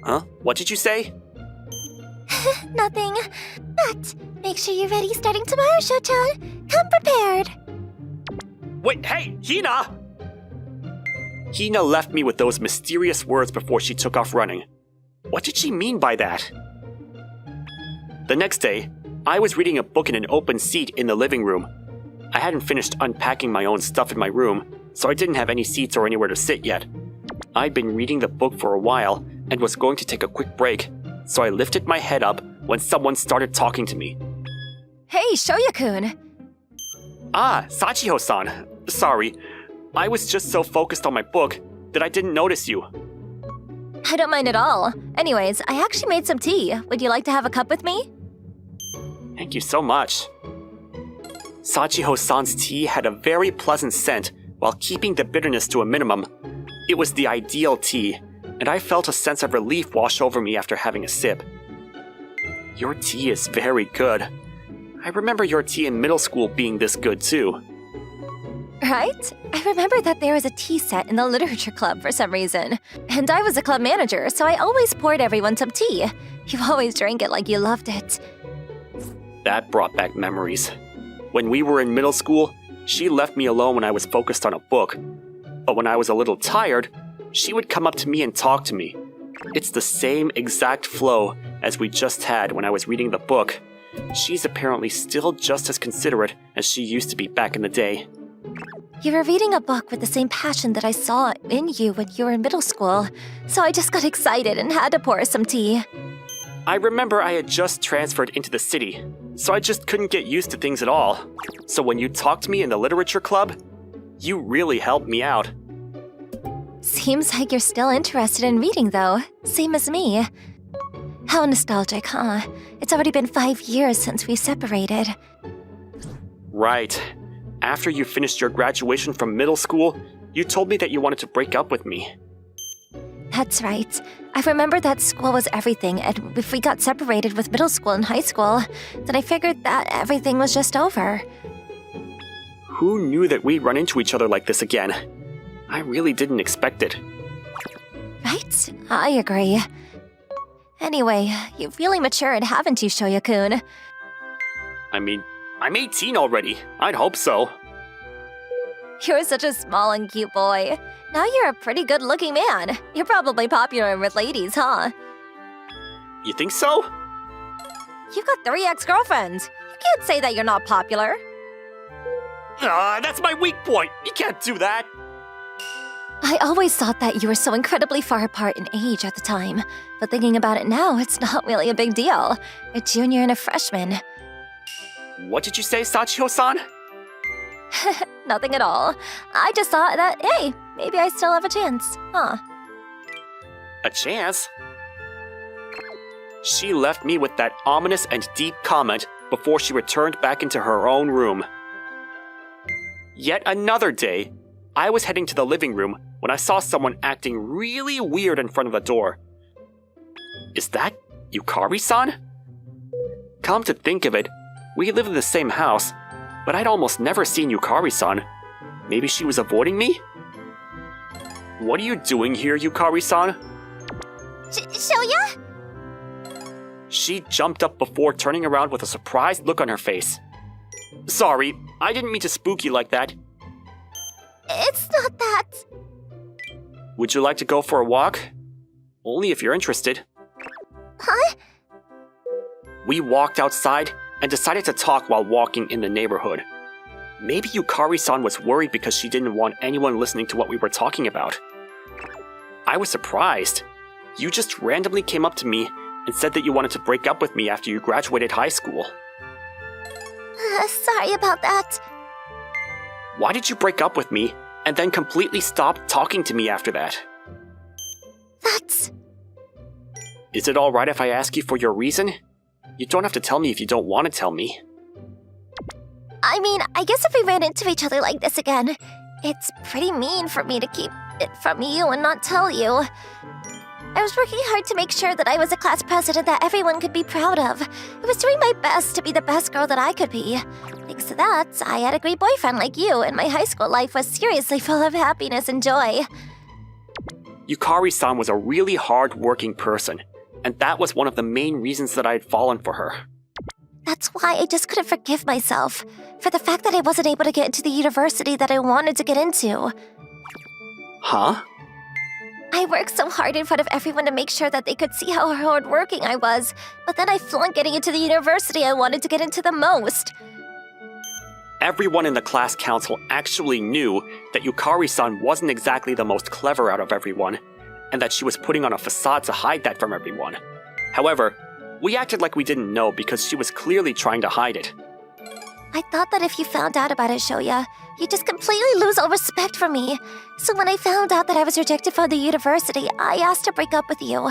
Huh? What did you say? Nothing. But make sure you're ready starting tomorrow, Sho-chan. Come prepared. Wait, hey, Hina! Hina left me with those mysterious words before she took off running. What did she mean by that? The next day, I was reading a book in an open seat in the living room. I hadn't finished unpacking my own stuff in my room, so I didn't have any seats or anywhere to sit yet. I'd been reading the book for a while and was going to take a quick break, so I lifted my head up when someone started talking to me. Hey, Shoya-kun! Ah, Sachiho-san. Sorry, I was just so focused on my book that I didn't notice you. I don't mind at all. Anyways, I actually made some tea. Would you like to have a cup with me? Thank you so much. Sachiho-san's tea had a very pleasant scent while keeping the bitterness to a minimum. It was the ideal tea, and I felt a sense of relief wash over me after having a sip. Your tea is very good. I remember your tea in middle school being this good too. Right? I remember that there was a tea set in the literature club for some reason. And I was a club manager, so I always poured everyone some tea. You always drank it like you loved it. That brought back memories. When we were in middle school, she left me alone when I was focused on a book. But when I was a little tired, she would come up to me and talk to me. It's the same exact flow as we just had when I was reading the book. She's apparently still just as considerate as she used to be back in the day. You were reading a book with the same passion that I saw in you when you were in middle school, so I just got excited and had to pour some tea. I remember I had just transferred into the city, so I just couldn't get used to things at all. So when you talked to me in the literature club, you really helped me out. Seems like you're still interested in reading, though. Same as me. How nostalgic, huh? It's already been 5 years since we separated. Right. After you finished your graduation from middle school, you told me that you wanted to break up with me. That's right. I remember that school was everything, and if we got separated with middle school and high school, then I figured that everything was just over. Who knew that we'd run into each other like this again? I really didn't expect it. Right? I agree. Anyway, you've really matured, haven't you, Shoya-kun? I mean, I'm 18 already. I'd hope so. You're such a small and cute boy. Now you're a pretty good-looking man. You're probably popular with ladies, huh? You think so? You've got 3 ex-girlfriends. You can't say that you're not popular. That's my weak point. You can't do that. I always thought that you were so incredibly far apart in age at the time, but thinking about it now, it's not really a big deal. A junior and a freshman. What did you say, Sachio-san? Nothing at all. I just thought that, hey, maybe I still have a chance, huh? A chance? She left me with that ominous and deep comment before she returned back into her own room. Yet another day, I was heading to the living room when I saw someone acting really weird in front of the door. Is that Yukari-san? Come to think of it, we live in the same house, but I'd almost never seen Yukari-san. Maybe she was avoiding me? What are you doing here, Yukari-san? Shoya? She jumped up before turning around with a surprised look on her face. Sorry, I didn't mean to spook you like that. It's not that. Would you like to go for a walk? Only if you're interested. Huh? We walked outside and decided to talk while walking in the neighborhood. Maybe Yukari-san was worried because she didn't want anyone listening to what we were talking about. I was surprised. You just randomly came up to me and said that you wanted to break up with me after you graduated high school. Sorry about that. Why did you break up with me and then completely stop talking to me after that? That's... Is it alright if I ask you for your reason? You don't have to tell me if you don't want to tell me. I mean, I guess if we ran into each other like this again, it's pretty mean for me to keep it from you and not tell you. I was working hard to make sure that I was a class president that everyone could be proud of. I was doing my best to be the best girl that I could be. Thanks to that, I had a great boyfriend like you, and my high school life was seriously full of happiness and joy. Yukari-san was a really hard-working person, and that was one of the main reasons that I had fallen for her. That's why I just couldn't forgive myself for the fact that I wasn't able to get into the university that I wanted to get into. Huh? I worked so hard in front of everyone to make sure that they could see how hardworking I was, but then I flunked getting into the university I wanted to get into the most. Everyone in the class council actually knew that Yukari-san wasn't exactly the most clever out of everyone, and that she was putting on a facade to hide that from everyone. However, we acted like we didn't know because she was clearly trying to hide it. I thought that if you found out about it, Shoya, you'd just completely lose all respect for me. So when I found out that I was rejected from the university, I asked to break up with you.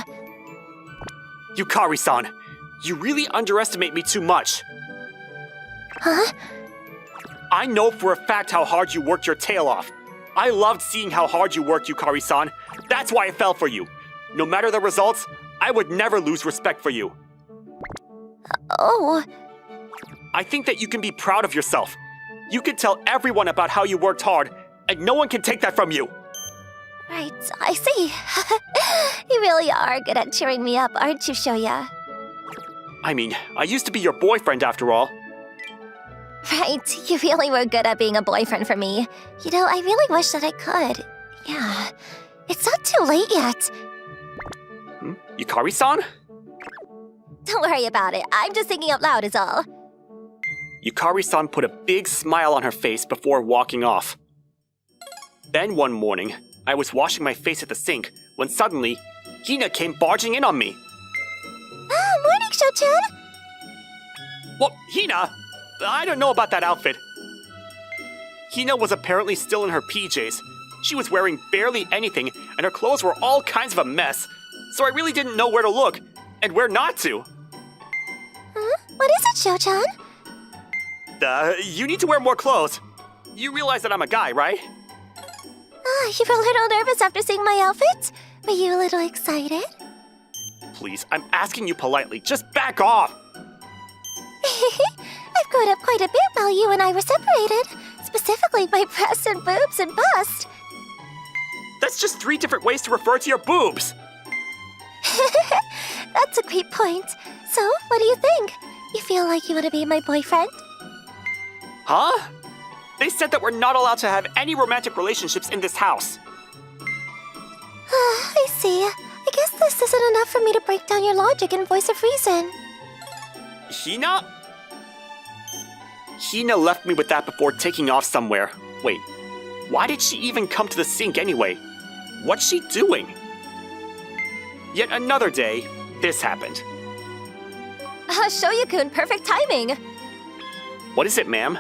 Yukari-san, you really underestimate me too much. Huh? I know for a fact how hard you worked your tail off. I loved seeing how hard you worked, Yukari-san. That's why I fell for you. No matter the results, I would never lose respect for you. Oh. I think that you can be proud of yourself. You can tell everyone about how you worked hard, and no one can take that from you. Right, I see. You really are good at cheering me up, aren't you, Shoya? I mean, I used to be your boyfriend after all. Right, you really were good at being a boyfriend for me. You know, I really wish that I could. Yeah, it's not too late yet. Yukari-san? Don't worry about it. I'm just thinking out loud is all. Yukari-san put a big smile on her face before walking off. Then one morning, I was washing my face at the sink when suddenly, Hina came barging in on me. Ah, morning, Sho-chan! What, Hina? I don't know about that outfit. Hina was apparently still in her PJs. She was wearing barely anything, and her clothes were all kinds of a mess. So I really didn't know where to look, and where not to. Huh? What is it, Sho-chan? You need to wear more clothes. You realize that I'm a guy, right? Ah, you were a little nervous after seeing my outfit? Were you a little excited? Please, I'm asking you politely. Just back off! I've grown up quite a bit while you and I were separated. Specifically, my breasts and boobs and bust. That's just 3 different ways to refer to your boobs. That's a great point. So, what do you think? You feel like you want to be my boyfriend? Huh? They said that we're not allowed to have any romantic relationships in this house. I see. I guess this isn't enough for me to break down your logic and voice of reason. Hina? Hina left me with that before taking off somewhere. Wait, why did she even come to the sink anyway? What's she doing? Yet another day, this happened. Shoya-kun, perfect timing. What is it, ma'am?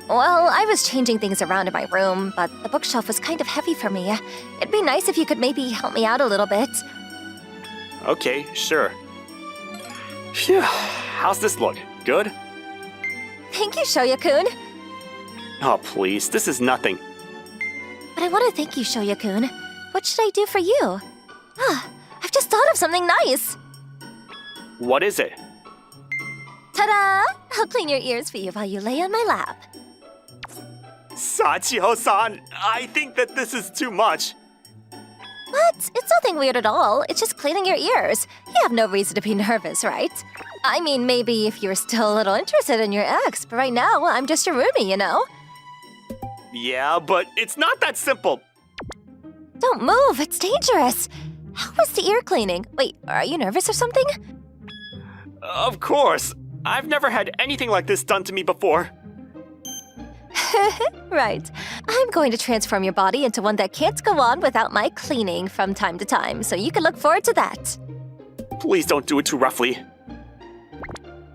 Well, I was changing things around in my room, but the bookshelf was kind of heavy for me. It'd be nice if you could maybe help me out a little bit. Okay, sure. Phew, how's this look? Good? Thank you, Shoya-kun. Oh, please, this is nothing. But I want to thank you, Shoya-kun. What should I do for you? I've just thought of something nice. What is it? Ta-da! I'll clean your ears for you while you lay on my lap. Sachiho-san, I think that this is too much. What? It's nothing weird at all. It's just cleaning your ears. You have no reason to be nervous, right? I mean, maybe if you're still a little interested in your ex, but right now, I'm just your roomie, you know? Yeah, but it's not that simple. Don't move, it's dangerous. How was the ear cleaning? Wait, are you nervous or something? Of course. I've never had anything like this done to me before. Right. I'm going to transform your body into one that can't go on without my cleaning from time to time, so you can look forward to that. Please don't do it too roughly.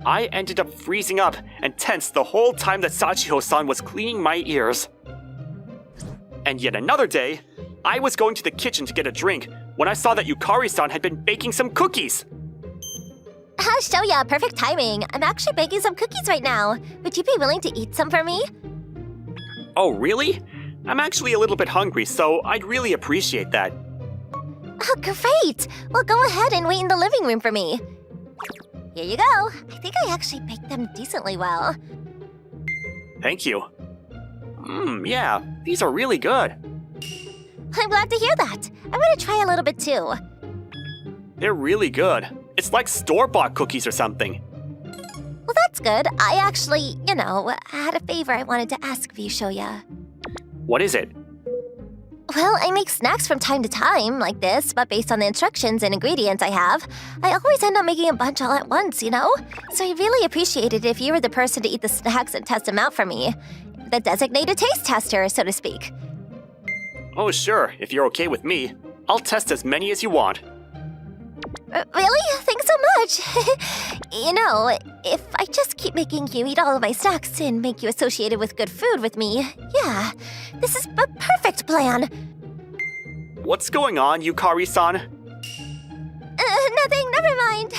I ended up freezing up and tense the whole time that Sachiho-san was cleaning my ears. And yet another day, I was going to the kitchen to get a drink when I saw that Yukari-san had been baking some cookies. Shoya, perfect timing. I'm actually baking some cookies right now. Would you be willing to eat some for me? Oh, really? I'm actually a little bit hungry, so I'd really appreciate that. Oh, great! Well, go ahead and wait in the living room for me. Here you go. I think I actually baked them decently well. Thank you. Yeah, these are really good. I'm glad to hear that. I'm gonna try a little bit too. They're really good. It's like store-bought cookies or something. Well, that's good. I actually, had a favor I wanted to ask of you, Shoya. What is it? Well, I make snacks from time to time, like this, but based on the instructions and ingredients I have, I always end up making a bunch all at once, you know? So I really appreciate it if you were the person to eat the snacks and test them out for me. The designated taste tester, so to speak. Oh, sure, if you're okay with me. I'll test as many as you want. Really? Thanks so much. If I just keep making you eat all of my snacks and make you associated with good food with me, yeah, this is a perfect plan. What's going on, Yukari-san? Nothing, never mind.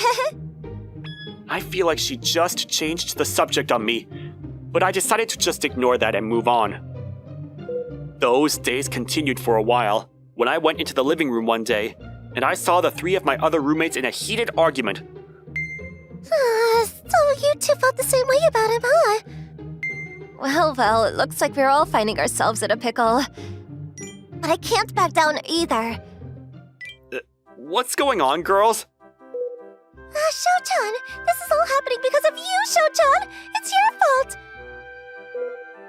I feel like she just changed the subject on me, but I decided to just ignore that and move on. Those days continued for a while, when I went into the living room one day, and I saw the three of my other roommates in a heated argument. So you two felt the same way about him, huh? Well, it looks like we're all finding ourselves in a pickle. But I can't back down either. What's going on, girls? Sho-chan, this is all happening because of you, Sho-chan! It's your fault!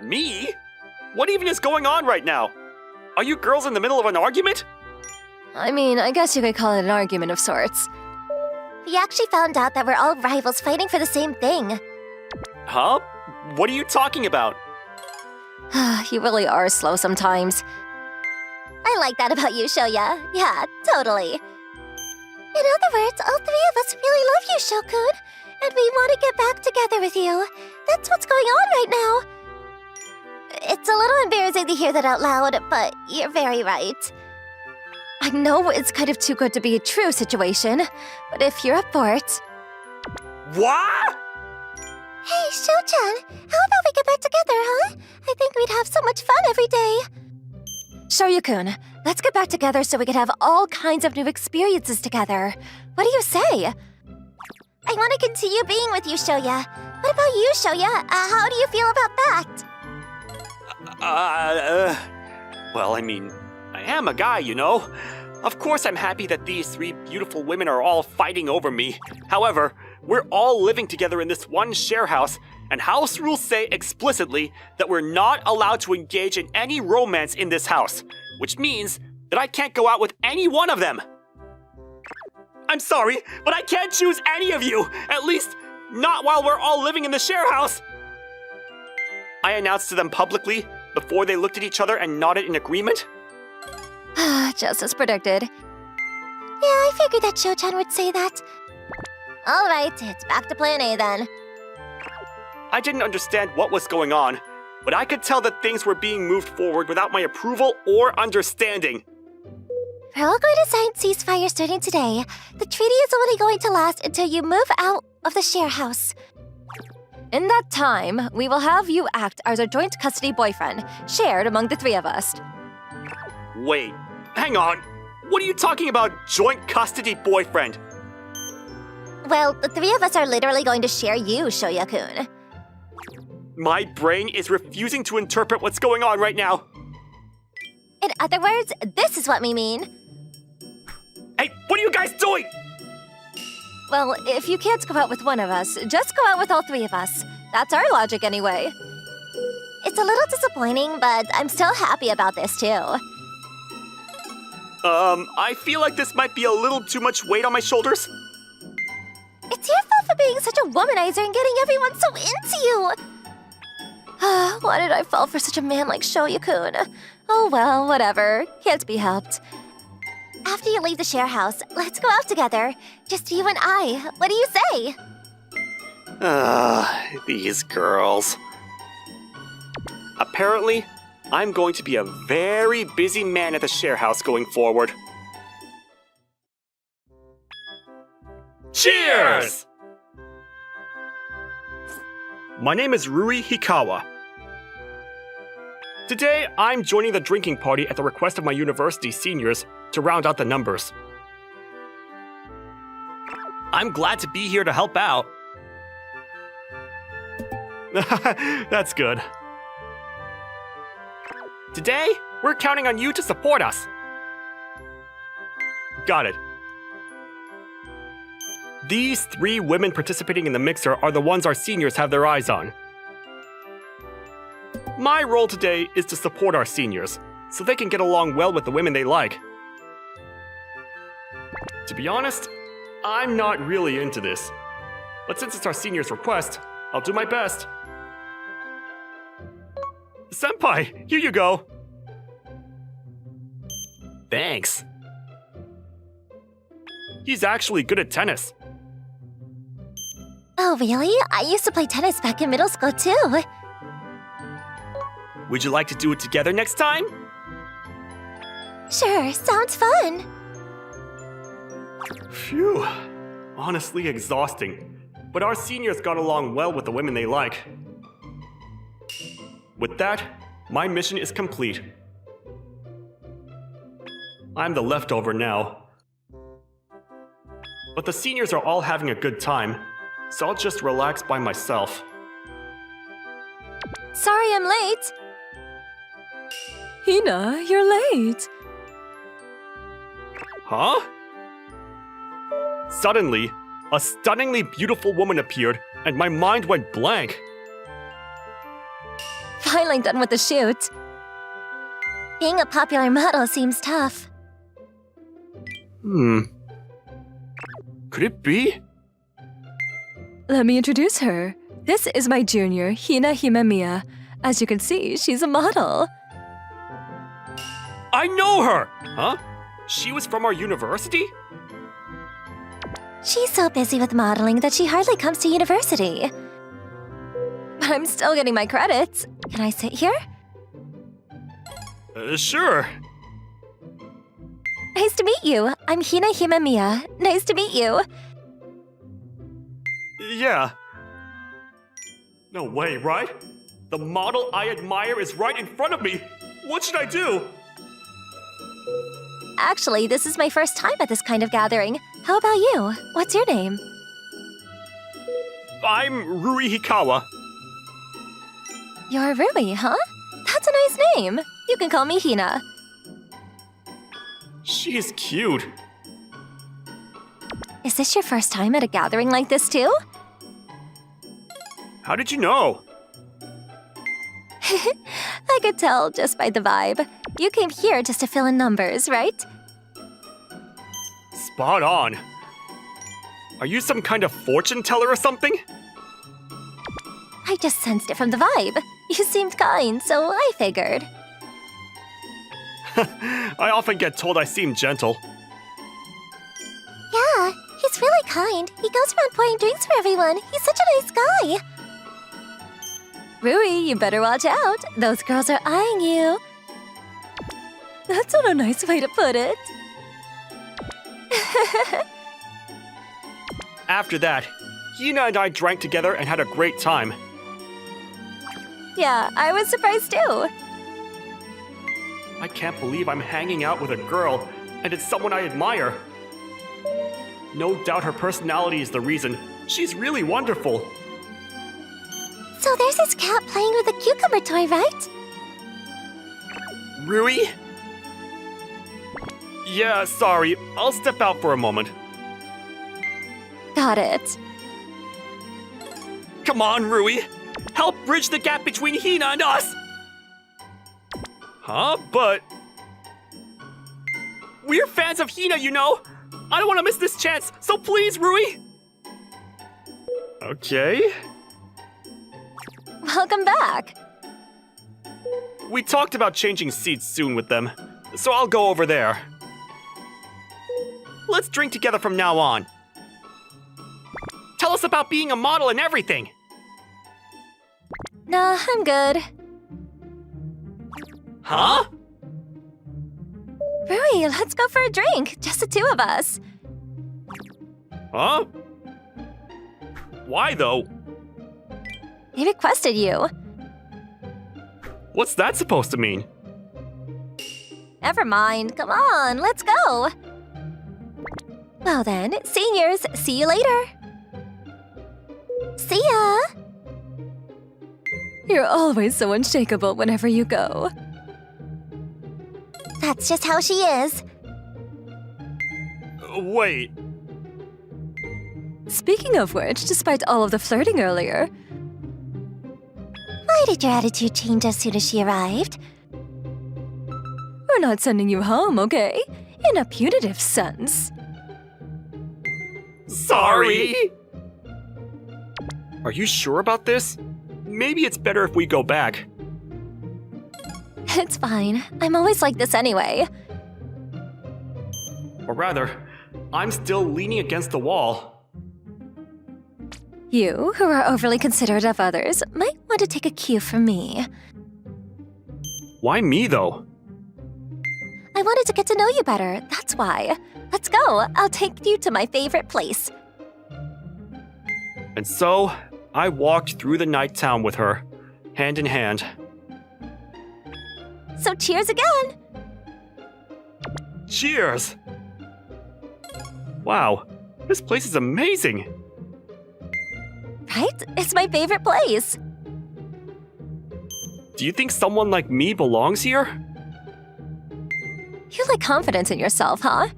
Me? What even is going on right now? Are you girls in the middle of an argument? I mean, I guess you could call it an argument of sorts. We actually found out that we're all rivals fighting for the same thing. Huh? What are you talking about? You really are slow sometimes. I like that about you, Shoya. Yeah, totally. In other words, all three of us really love you, Shokun, and we want to get back together with you. That's what's going on right now. It's a little embarrassing to hear that out loud, but you're very right. I know it's kind of too good to be a true situation, but if you're up for it... What? Hey, Sho-chan, how about we get back together, huh? I think we'd have so much fun every day. Shoya-kun, let's get back together so we can have all kinds of new experiences together. What do you say? I want to continue being with you, Shoya. What about you, Shoya? How do you feel about that? Well, I mean, I am a guy, you know? Of course I'm happy that these three beautiful women are all fighting over me. However, we're all living together in this one share house, and house rules say explicitly that we're not allowed to engage in any romance in this house, which means that I can't go out with any one of them. I'm sorry, but I can't choose any of you, at least not while we're all living in the share house. I announced to them publicly before they looked at each other and nodded in agreement. Just as predicted. Yeah, I figured that Cho-chan would say that. All right, it's back to plan A then. I didn't understand what was going on, but I could tell that things were being moved forward without my approval or understanding. We're all going to sign ceasefire starting today. The treaty is only going to last until you move out of the share house. In that time, we will have you act as a joint custody boyfriend, shared among the three of us. Wait, hang on. What are you talking about, joint custody boyfriend? Well, the three of us are literally going to share you, Shoya-kun. My brain is refusing to interpret what's going on right now. In other words, this is what we mean. Hey, what are you guys doing? Well, if you can't go out with one of us, just go out with all three of us. That's our logic anyway. It's a little disappointing, but I'm still happy about this too. I feel like this might be a little too much weight on my shoulders. It's your fault for being such a womanizer and getting everyone so into you. Why did I fall for such a man like Shoya-kun? Oh well, whatever. Can't be helped. After you leave the share house, let's go out together. Just you and I. What do you say? These girls. Apparently, I'm going to be a very busy man at the share house going forward. Cheers! My name is Rui Hikawa. Today, I'm joining the drinking party at the request of my university seniors to round out the numbers. I'm glad to be here to help out. That's good. Today, we're counting on you to support us. Got it. These 3 women participating in the mixer are the ones our seniors have their eyes on. My role today is to support our seniors, so they can get along well with the women they like. To be honest, I'm not really into this. But since it's our seniors' request, I'll do my best. Senpai, here you go. Thanks. He's actually good at tennis. Oh, really? I used to play tennis back in middle school too. Would you like to do it together next time? Sure, sounds fun. Phew. Honestly exhausting. But our seniors got along well with the women they like. With that, my mission is complete. I'm the leftover now. But the seniors are all having a good time, so I'll just relax by myself. Sorry I'm late. Hina, you're late. Huh? Suddenly, a stunningly beautiful woman appeared, and my mind went blank. Finally done with the shoot. Being a popular model seems tough. Could it be? Let me introduce her. This is my junior, Hina Himemiya. As you can see, she's a model. I know her! Huh? She was from our university? She's so busy with modeling that she hardly comes to university. But I'm still getting my credits. Can I sit here? Sure. Nice to meet you. I'm Hina Himemiya. Nice to meet you. Yeah. No way, right? The model I admire is right in front of me. What should I do? Actually, this is my first time at this kind of gathering. How about you? What's your name? I'm Rui Hikawa. You're Rui, huh? That's a nice name. You can call me Hina. She's cute. Is this your first time at a gathering like this too? How did you know? I could tell just by the vibe. You came here just to fill in numbers, right? Spot on. Are you some kind of fortune teller or something? I just sensed it from the vibe. You seemed kind, so I figured. I often get told I seem gentle. Yeah, he's really kind. He goes around pouring drinks for everyone. He's such a nice guy. Rui, you better watch out. Those girls are eyeing you. That's not a nice way to put it. After that, Hina and I drank together and had a great time. Yeah, I was surprised too. I can't believe I'm hanging out with a girl, and it's someone I admire. No doubt her personality is the reason. She's really wonderful. So there's this cat playing with a cucumber toy, right? Rui? Yeah, sorry. I'll step out for a moment. Got it. Come on, Rui! Help bridge the gap between Hina and us! Huh? But... we're fans of Hina, you know! I don't want to miss this chance, so please, Rui! Okay... Welcome back. We talked about changing seats soon with them, so I'll go over there. Let's drink together from now on. Tell us about being a model and everything! Nah, I'm good. Huh? Rui, let's go for a drink. Just the two of us. Huh? Why though? He requested you. What's that supposed to mean? Never mind. Come on, let's go. Well then, seniors, see you later. See ya! You're always so unshakable whenever you go. That's just how she is. Wait. Speaking of which, despite all of the flirting earlier, Why did your attitude change as soon as she arrived? we're not sending you home, okay? In a punitive sense. Sorry! Are you sure about this? Maybe it's better if we go back. It's fine. I'm always like this anyway. Or rather, I'm still leaning against the wall. You, who are overly considerate of others, might want to take a cue from me. Why me, though? I wanted to get to know you better, that's why. Let's go. I'll take you to my favorite place. And so, I walked through the night town with her, hand in hand. So cheers again! Cheers! Wow, this place is amazing! Right? It's my favorite place. Do you think someone like me belongs here? You lack confidence in yourself, huh?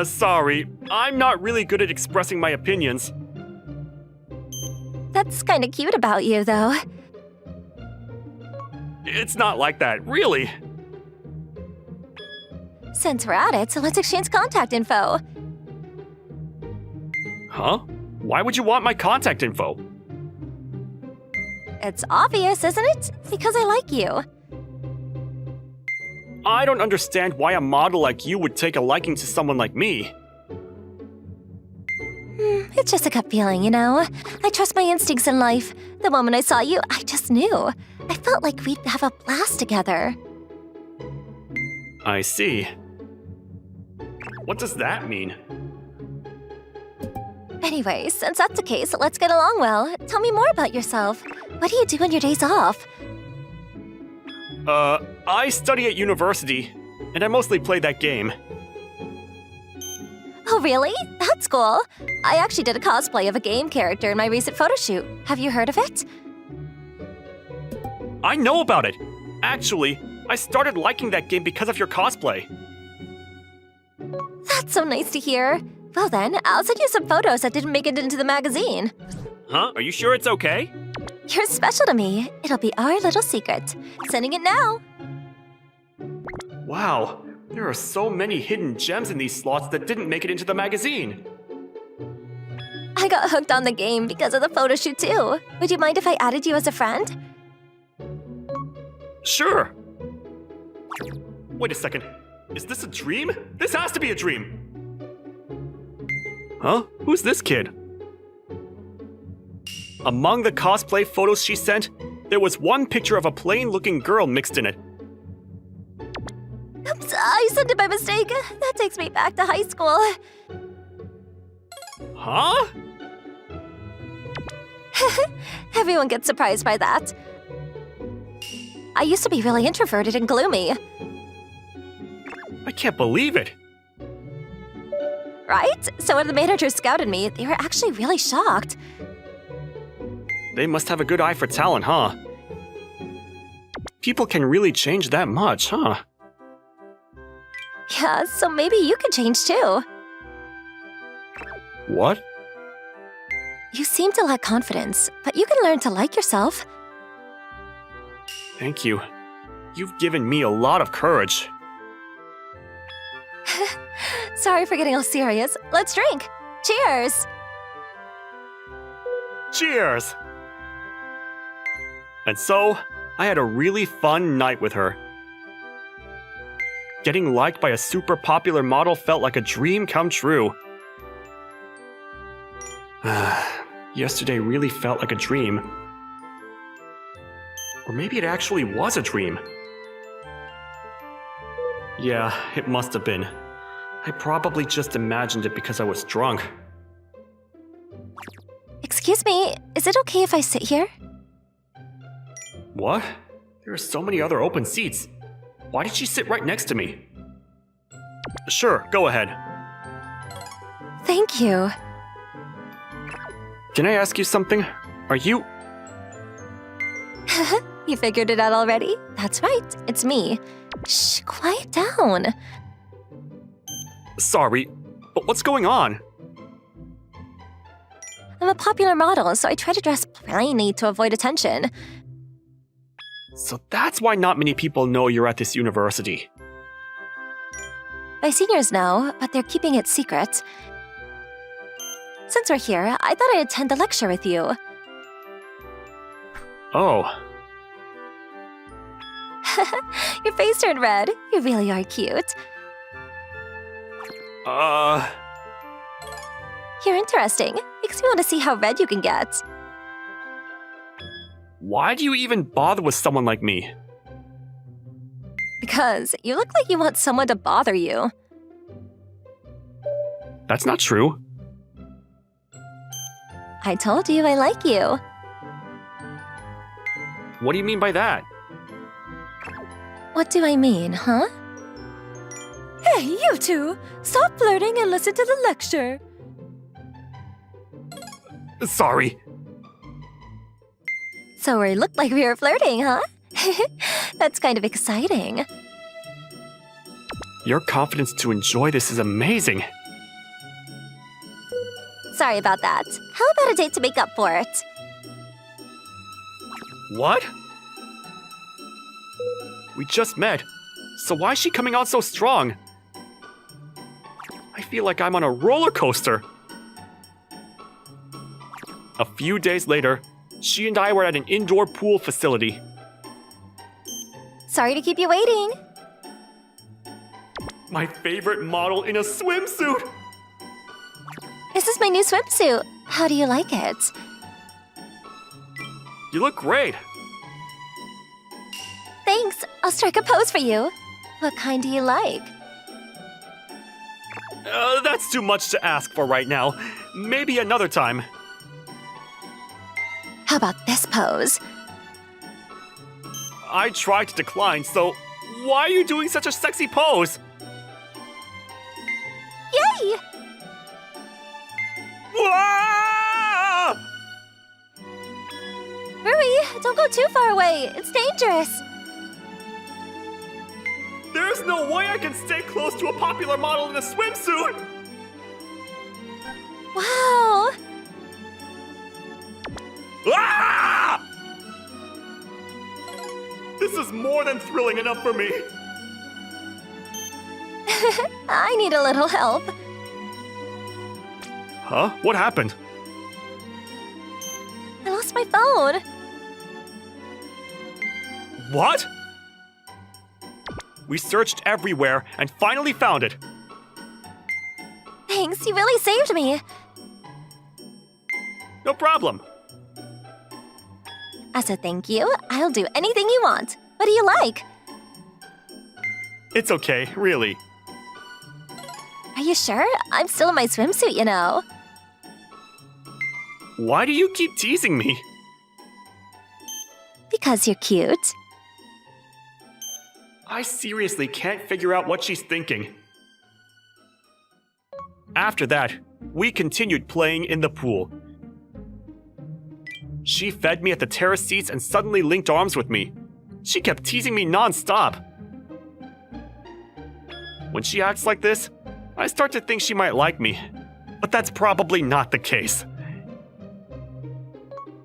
Sorry. I'm not really good at expressing my opinions. That's kind of cute about you, though. It's not like that, really. Since we're at it, so let's exchange contact info. Huh? Why would you want my contact info? It's obvious, isn't it? Because I like you. I don't understand why a model like you would take a liking to someone like me. It's just a gut feeling, you know? I trust my instincts in life. The moment I saw you, I just knew. I felt like we'd have a blast together. I see. What does that mean? Anyway, since that's the case, let's get along well. Tell me more about yourself. What do you do on your days off? I study at university, and I mostly play that game. Oh, really? That's cool. I actually did a cosplay of a game character in my recent photo shoot. Have you heard of it? I know about it! Actually, I started liking that game because of your cosplay. That's so nice to hear. Well then, I'll send you some photos that didn't make it into the magazine. Huh? Are you sure it's okay? You're special to me. It'll be our little secret. Sending it now. Wow, there are so many hidden gems in these slots that didn't make it into the magazine. I got hooked on the game because of the photo shoot too. Would you mind if I added you as a friend? Sure. Wait a second. Is this a dream? This has to be a dream! Huh? Who's this kid? Among the cosplay photos she sent, there was one picture of a plain-looking girl mixed in it. Oops, I sent it by mistake. That takes me back to high school. Huh? Everyone gets surprised by that. I used to be really introverted and gloomy, I can't believe it. right? So when the managers scouted me, they were actually really shocked. They must have a good eye for talent, huh? People can really change that much, huh? Yeah, so maybe you could change too. What? You seem to lack confidence, but you can learn to like yourself. Thank you. You've given me a lot of courage. Sorry for getting all serious. Let's drink. Cheers! Cheers! And so, I had a really fun night with her. Getting liked by a super popular model felt like a dream come true. Yesterday really felt like a dream. Or maybe it actually was a dream. Yeah, it must have been. I probably just imagined it because I was drunk. Excuse me, is it okay if I sit here? What? There are so many other open seats. Why did she sit right next to me? Sure, go ahead. Thank you. Can I ask you something? Are you... You figured it out already? That's right, it's me. Shh, quiet down. Sorry, but what's going on? I'm a popular model, so I try to dress plainly to avoid attention. So that's why not many people know you're at this university. My seniors know, but they're keeping it secret. Since we're here, I thought I'd attend the lecture with you. Oh, Your face turned red. You really are cute. You're interesting. Makes me want to see how red you can get. why do you even bother with someone like me? Because you look like you want someone to bother you. That's not true. I told you I like you. What do you mean by that? What do I mean, huh? Hey, you two! Stop flirting and listen to the lecture. Sorry. So we looked like we were flirting, huh? That's kind of exciting. Your confidence to enjoy this is amazing. Sorry about that. How about a date to make up for it? What? We just met, so why is she coming on so strong? I feel like I'm on a roller coaster. A few days later, she and I were at an indoor pool facility. Sorry to keep you waiting. My favorite model in a swimsuit! This is my new swimsuit. How do you like it? You look great! Thanks. I'll strike a pose for you. What kind do you like? That's too much to ask for right now. Maybe another time. How about this pose? I tried to decline, so why are you doing such a sexy pose? Yay! Wah! Hurry! Don't go too far away. It's dangerous. There's no way I can stay close to a popular model in a swimsuit! Wow! Ah! This is more than thrilling enough for me. I need a little help. Huh? What happened? I lost my phone. What? We searched everywhere and finally found it. Thanks, you really saved me. No problem. As a thank you, I'll do anything you want. What do you like? It's okay, really. Are you sure? I'm still in my swimsuit, you know. Why do you keep teasing me? Because you're cute. I seriously can't figure out what she's thinking. After that, we continued playing in the pool. She fed me at the terrace seats and suddenly linked arms with me. She kept teasing me non-stop. When she acts like this, I start to think she might like me, but that's probably not the case.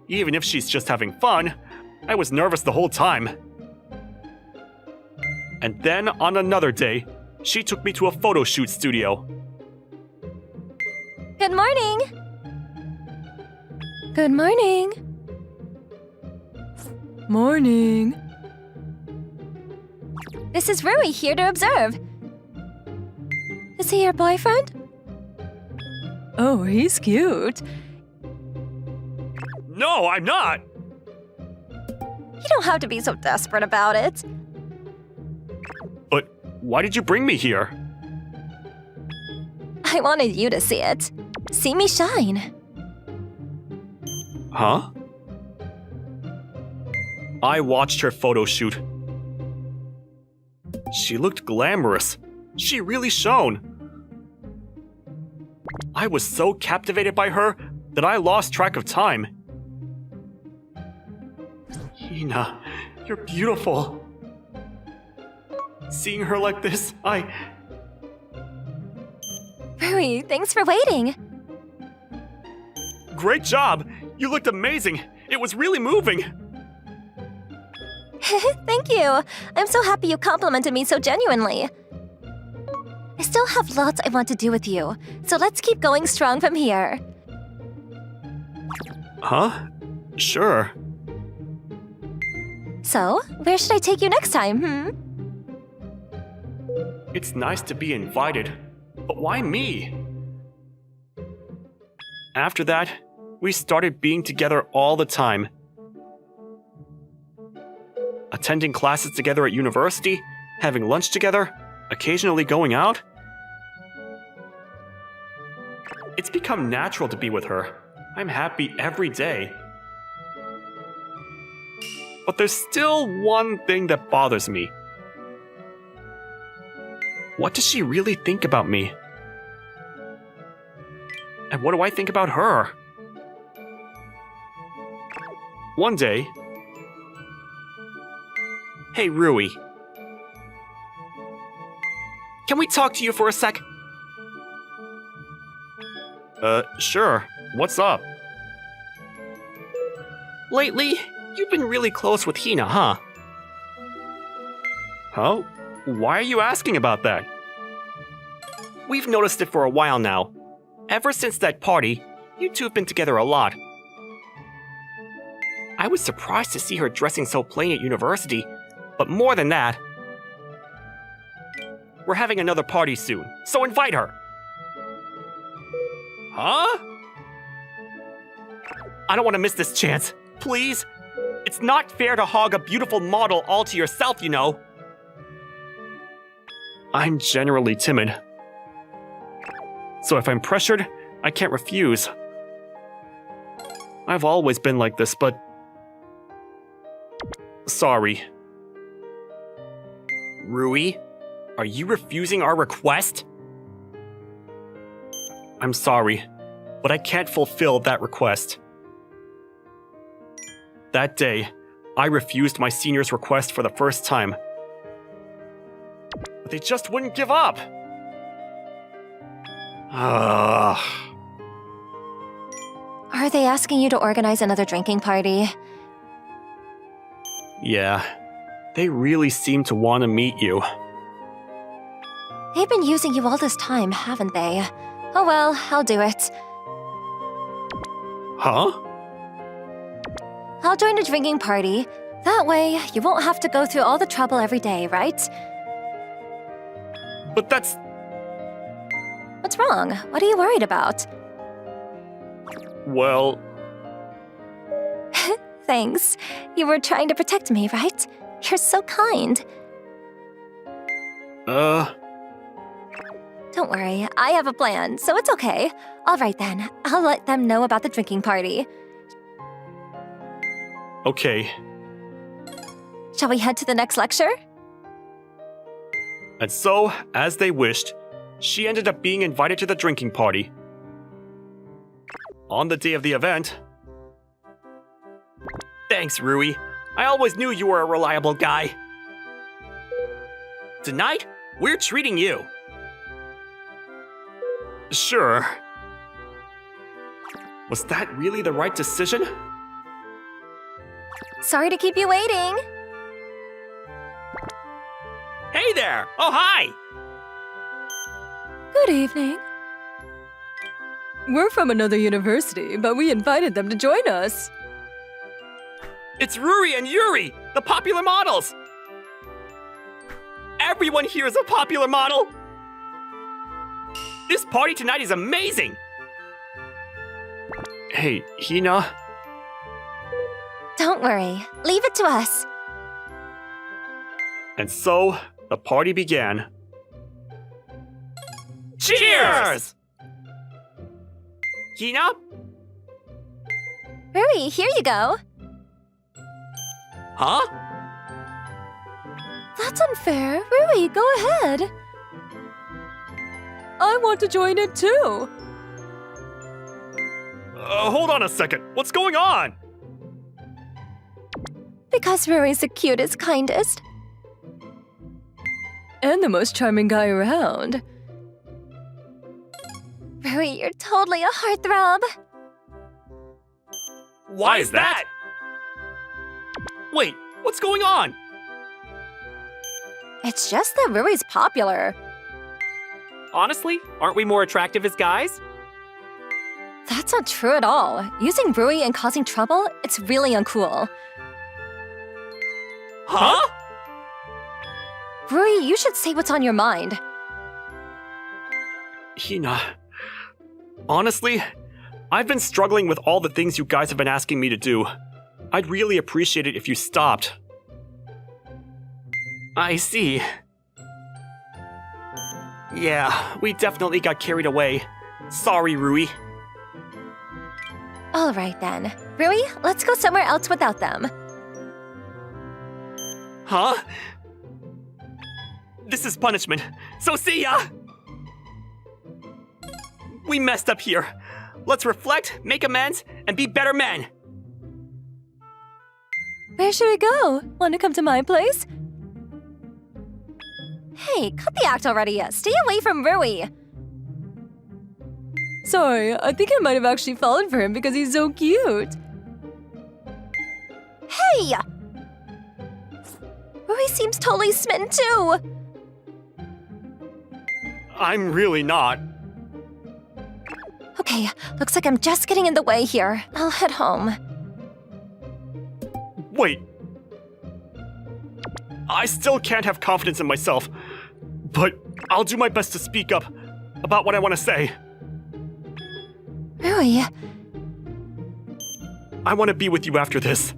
Even if she's just having fun, I was nervous the whole time. And then on another day, she took me to a photo shoot studio. Good morning. Good morning. Morning. This is Rui here to observe. Is he your boyfriend? Oh, he's cute. No, I'm not! You don't have to be so desperate about it. But why did you bring me here? I wanted you to see it. See me shine. Huh? I watched her photo shoot. She looked glamorous. She really shone. I was so captivated by her that I lost track of time. Hina, you're beautiful. Seeing her like this, Rui, thanks for waiting. Great job! You looked amazing! It was really moving! Thank you. I'm so happy you complimented me so genuinely. I still have lots I want to do with you, so let's keep going strong from here. Huh? Sure. So, where should I take you next time, It's nice to be invited, but why me? After that, we started being together all the time. Attending classes together at university, having lunch together, occasionally going out. It's become natural to be with her. I'm happy every day. But there's still one thing that bothers me. What does she really think about me? And what do I think about her? One day... Hey, Rui. Can we talk to you for a sec? Sure. What's up? Lately, you've been really close with Hina, huh? Huh? Why are you asking about that? We've noticed it for a while now. Ever since that party, you two have been together a lot. I was surprised to see her dressing so plain at university, but more than that, we're having another party soon, so invite her! Huh? I don't want to miss this chance. Please? It's not fair to hog a beautiful model all to yourself, you know. I'm generally timid. So if I'm pressured, I can't refuse. I've always been like this, but... Sorry. Rui, are you refusing our request? I'm sorry, but I can't fulfill that request. That day, I refused my senior's request for the first time. But they just wouldn't give up! Are they asking you to organize another drinking party? Yeah, they really seem to want to meet you. They've been using you all this time, haven't they? Oh well, I'll do it. Huh? I'll join a drinking party. That way, you won't have to go through all the trouble every day, right? But that's... What's wrong? What are you worried about? well... Thanks. You were trying to protect me, right? You're so kind. Don't worry, I have a plan, so it's okay. All right then, I'll let them know about the drinking party. Okay. Shall we head to the next lecture? And so, as they wished, she ended up being invited to the drinking party. On the day of the event... Thanks, Rui. I always knew you were a reliable guy. Tonight, we're treating you. Sure. Was that really the right decision? Sorry to keep you waiting. Hey there! Oh, hi! Good evening. We're from another university, but we invited them to join us. It's Ruri and Yuri, the popular models! Everyone here is a popular model! This party tonight is amazing! Hey, Hina? Don't worry, leave it to us. And so, the party began. Cheers! Hina? Rui, here you go. Huh? That's unfair. Rui, go ahead. I want to join it too. Hold on a second. What's going on? Because Rui's the cutest, kindest. And the most charming guy around. Rui, you're totally a heartthrob. Why is that? Wait, what's going on? It's just that Rui's popular. Honestly, aren't we more attractive as guys? That's not true at all. Using Rui and causing trouble, it's really uncool. Huh? Rui, you should say what's on your mind. Hina, honestly, I've been struggling with all the things you guys have been asking me to do. I'd really appreciate it if you stopped. I see. Yeah, we definitely got carried away. Sorry, Rui. All right then. Rui, let's go somewhere else without them. Huh? This is punishment, so see ya! We messed up here. Let's reflect, make amends, and be better men. Where should we go? Want to come to my place? Hey, cut the act already. Stay away from Rui. Sorry, I think I might have actually fallen for him because he's so cute. Hey! Rui seems totally smitten too. I'm really not. Okay, looks like I'm just getting in the way here. I'll head home. Wait. I still can't have confidence in myself, but I'll do my best to speak up about what I want to say. Rui, I want to be with you after this.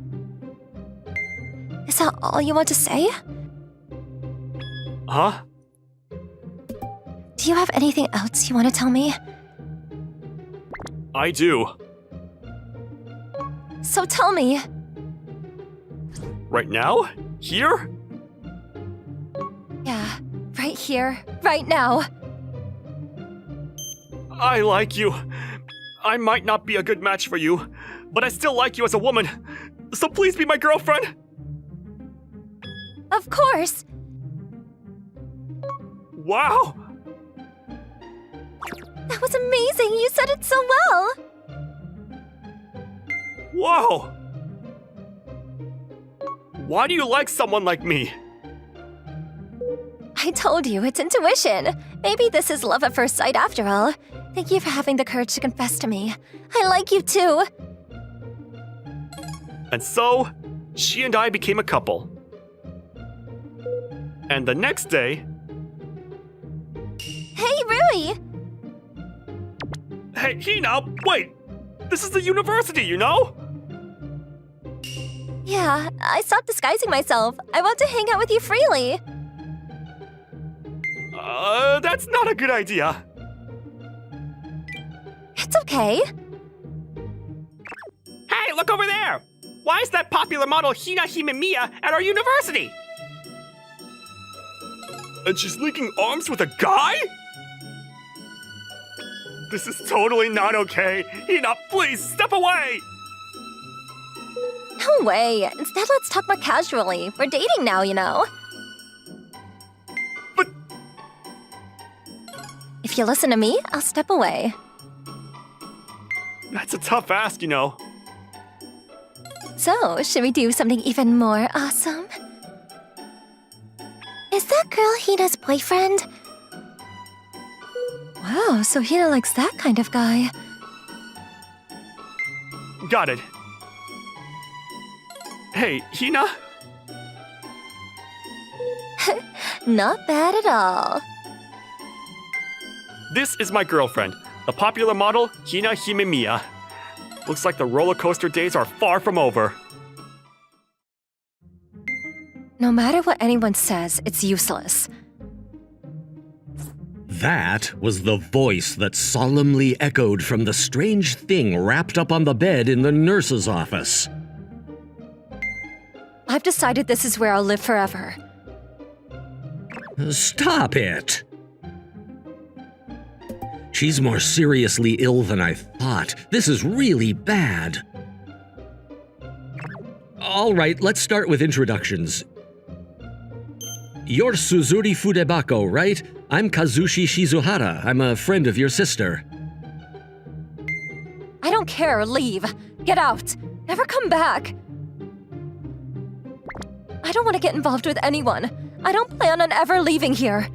is that all you want to say? Huh? Do you have anything else you want to tell me? I do. So tell me. Right now? Here? Yeah, right here, right now. I like you. I might not be a good match for you, but I still like you as a woman. So please be my girlfriend. Of course. Wow. That was amazing. You said it so well. Whoa. Why do you like someone like me? I told you, it's intuition. Maybe this is love at first sight after all. Thank you for having the courage to confess to me. I like you too. And so, she and I became a couple. And the next day, Hey, Rui! Hey, Hina, wait! This is the university, you know? Yeah, I stopped disguising myself. I want to hang out with you freely. That's not a good idea. It's okay. Hey, look over there! Why is that popular model Hina Himemiya at our university? And she's linking arms with a guy? This is totally not okay. Hina, please, step away! No way. Instead, let's talk more casually. We're dating now, you know. But... If you listen to me, I'll step away. That's a tough ask, you know. So, should we do something even more awesome? Is that girl Hina's boyfriend? Wow, so Hina likes that kind of guy. Got it. Hey, Hina? Not bad at all. This is my girlfriend, the popular model Hina Himemiya. Looks like the roller coaster days are far from over. No matter what anyone says, it's useless. That was the voice that solemnly echoed from the strange thing wrapped up on the bed in the nurse's office. I've decided this is where I'll live forever. Stop it! She's more seriously ill than I thought. This is really bad. All right, let's start with introductions. You're Suzuri Fudebako, right? I'm Kazushi Shizuhara. I'm a friend of your sister. I don't care, leave. Get out. Never come back. I don't want to get involved with anyone. I don't plan on ever leaving here.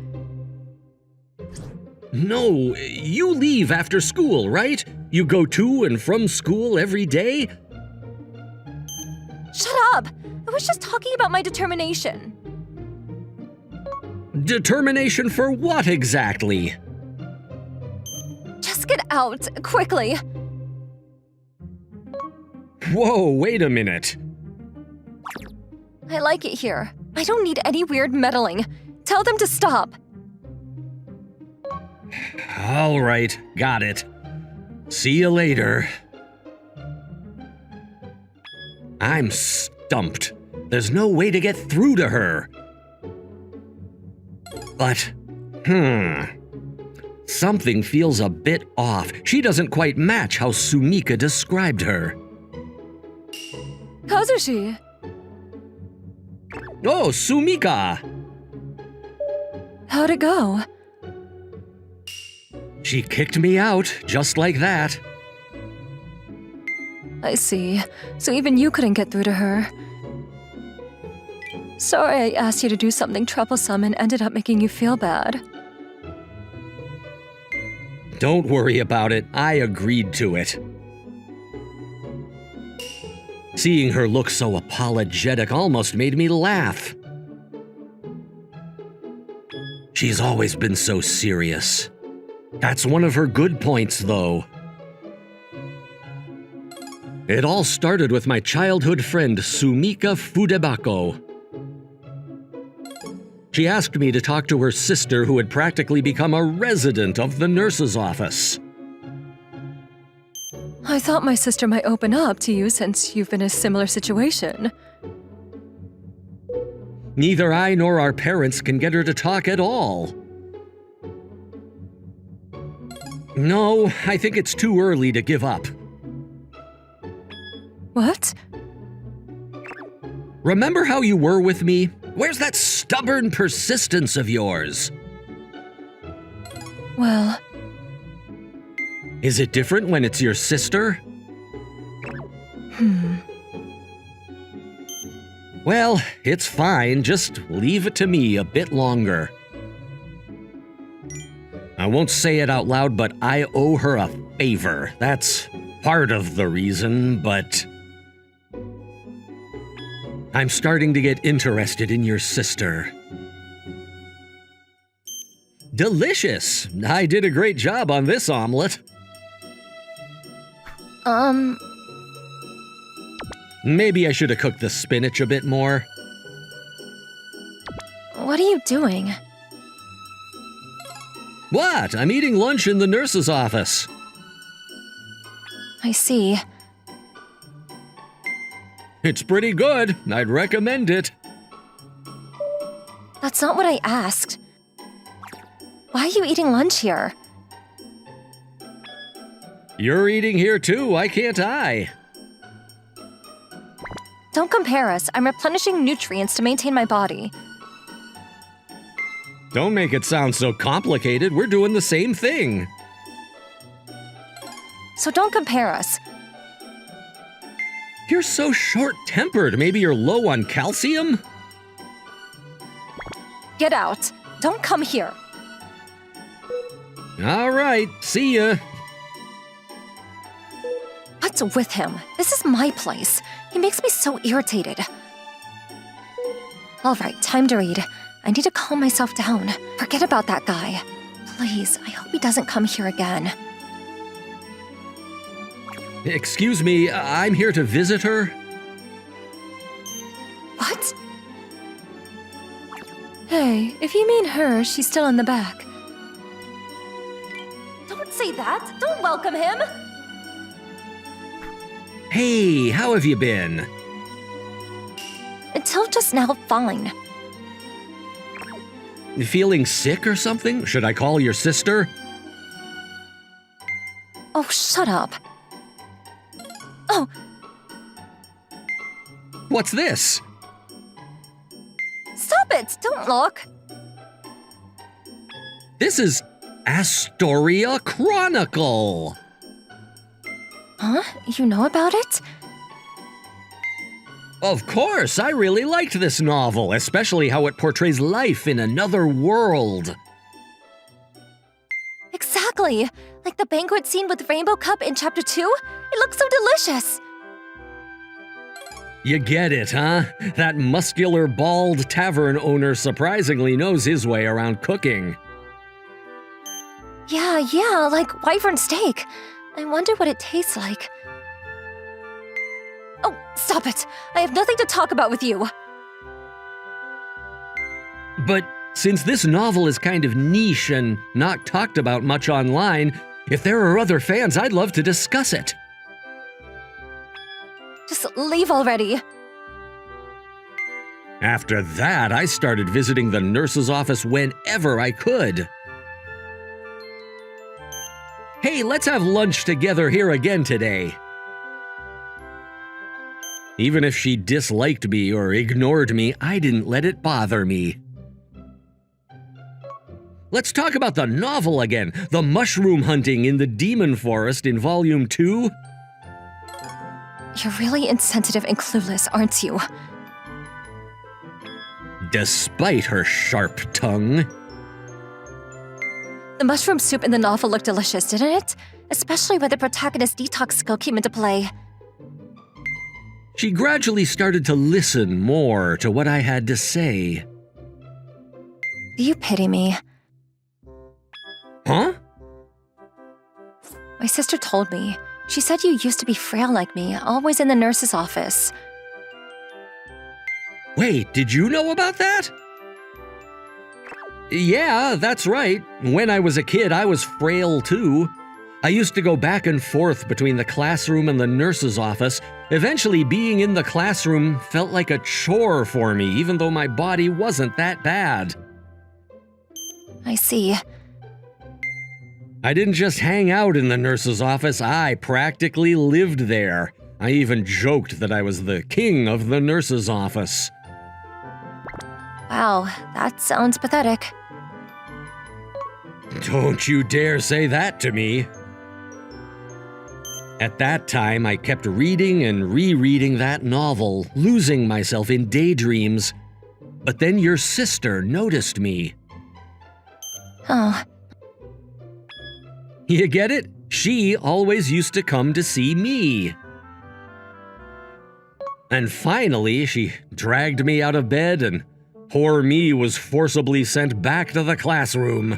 No, you leave after school, right? You go to and from school every day? Shut up! I was just talking about my determination. Determination for what exactly? Just get out, quickly. Whoa, wait a minute. I like it here. I don't need any weird meddling. Tell them to stop. All right, got it. See you later. I'm stumped. There's no way to get through to her. But, something feels a bit off. She doesn't quite match how Sumika described her. Kazushi, Oh, Sumika! how'd it go? She kicked me out, just like that. I see. So even you couldn't get through to her. Sorry I asked you to do something troublesome and ended up making you feel bad. Don't worry about it, I agreed to it. Seeing her look so apologetic almost made me laugh. She's always been so serious. That's one of her good points, though. It all started with my childhood friend, Sumika Fudebako. She asked me to talk to her sister, who had practically become a resident of the nurse's office. I thought my sister might open up to you since you've been in a similar situation. Neither I nor our parents can get her to talk at all. No, I think it's too early to give up. What? Remember how you were with me? Where's that stubborn persistence of yours? Well, Is it different when it's your sister? Well, it's fine. Just leave it to me a bit longer. I won't say it out loud, but I owe her a favor. That's part of the reason, but I'm starting to get interested in your sister. Delicious. I did a great job on this omelet. Maybe I should have cooked the spinach a bit more. What are you doing? What? I'm eating lunch in the nurse's office. I see. It's pretty good. I'd recommend it. That's not what I asked. Why are you eating lunch here? You're eating here too, why can't I? Don't compare us. I'm replenishing nutrients to maintain my body. Don't make it sound so complicated. We're doing the same thing. So don't compare us. You're so short-tempered. Maybe you're low on calcium? Get out. Don't come here. All right, see ya. What's with him? This is my place. He makes me so irritated. All right, time to read. I need to calm myself down. Forget about that guy. Please, I hope he doesn't come here again. Excuse me, I'm here to visit her. What? Hey, if you mean her, she's still in the back. Don't say that. Don't welcome him. Hey, how have you been? Until just now, fine. Feeling sick or something? Should I call your sister? Oh, shut up. Oh, What's this? stop it. Don't look. This is Astoria Chronicle. Huh? You know about it? Of course, I really liked this novel, especially how it portrays life in another world. Exactly. Like the banquet scene with Rainbow Cup in Chapter 2? It looks so delicious. You get it, huh? That muscular, bald tavern owner surprisingly knows his way around cooking. Yeah, like wyvern steak. I wonder what it tastes like. Oh, stop it. I have nothing to talk about with you. But since this novel is kind of niche and not talked about much online, if there are other fans, I'd love to discuss it. Just leave already. After that, I started visiting the nurse's office whenever I could. Hey, let's have lunch together here again today. Even if she disliked me or ignored me, I didn't let it bother me. Let's talk about the novel again, The Mushroom Hunting in the Demon Forest in Volume 2. You're really insensitive and clueless, aren't you? Despite her sharp tongue. The mushroom soup in the novel looked delicious, didn't it? Especially when the protagonist's detox skill came into play. She gradually started to listen more to what I had to say. Do you pity me? Huh? My sister told me. She said you used to be frail like me, always in the nurse's office. Wait, did you know about that? Yeah, that's right. When I was a kid, I was frail too. I used to go back and forth between the classroom and the nurse's office. Eventually, being in the classroom felt like a chore for me, even though my body wasn't that bad. I see. I didn't just hang out in the nurse's office, I practically lived there. I even joked that I was the king of the nurse's office. Wow, that sounds pathetic. Don't you dare say that to me. At that time, I kept reading and rereading that novel, losing myself in daydreams. But then your sister noticed me. Oh, You get it? She always used to come to see me. And finally, she dragged me out of bed and poor me was forcibly sent back to the classroom.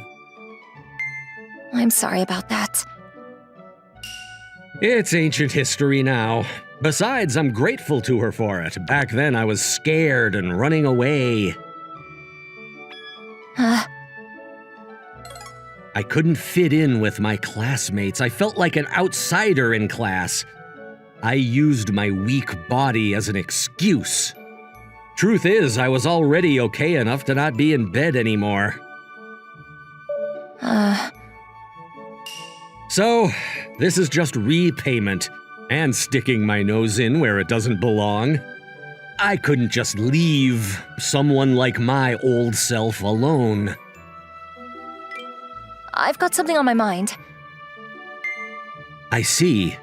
I'm sorry about that. It's ancient history now. Besides, I'm grateful to her for it. Back then, I was scared and running away. I couldn't fit in with my classmates. I felt like an outsider in class. I used my weak body as an excuse. Truth is, I was already okay enough to not be in bed anymore. So, this is just repayment, and sticking my nose in where it doesn't belong. I couldn't just leave someone like my old self alone. I've got something on my mind. I see.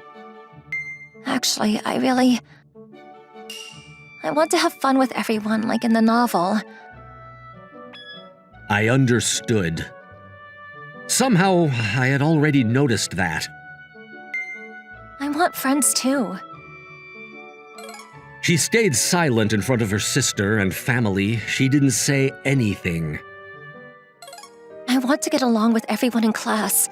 Actually, I want to have fun with everyone, like in the novel. I understood. Somehow, I had already noticed that. I want friends too. She stayed silent in front of her sister and family. She didn't say anything. I want to get along with everyone in class.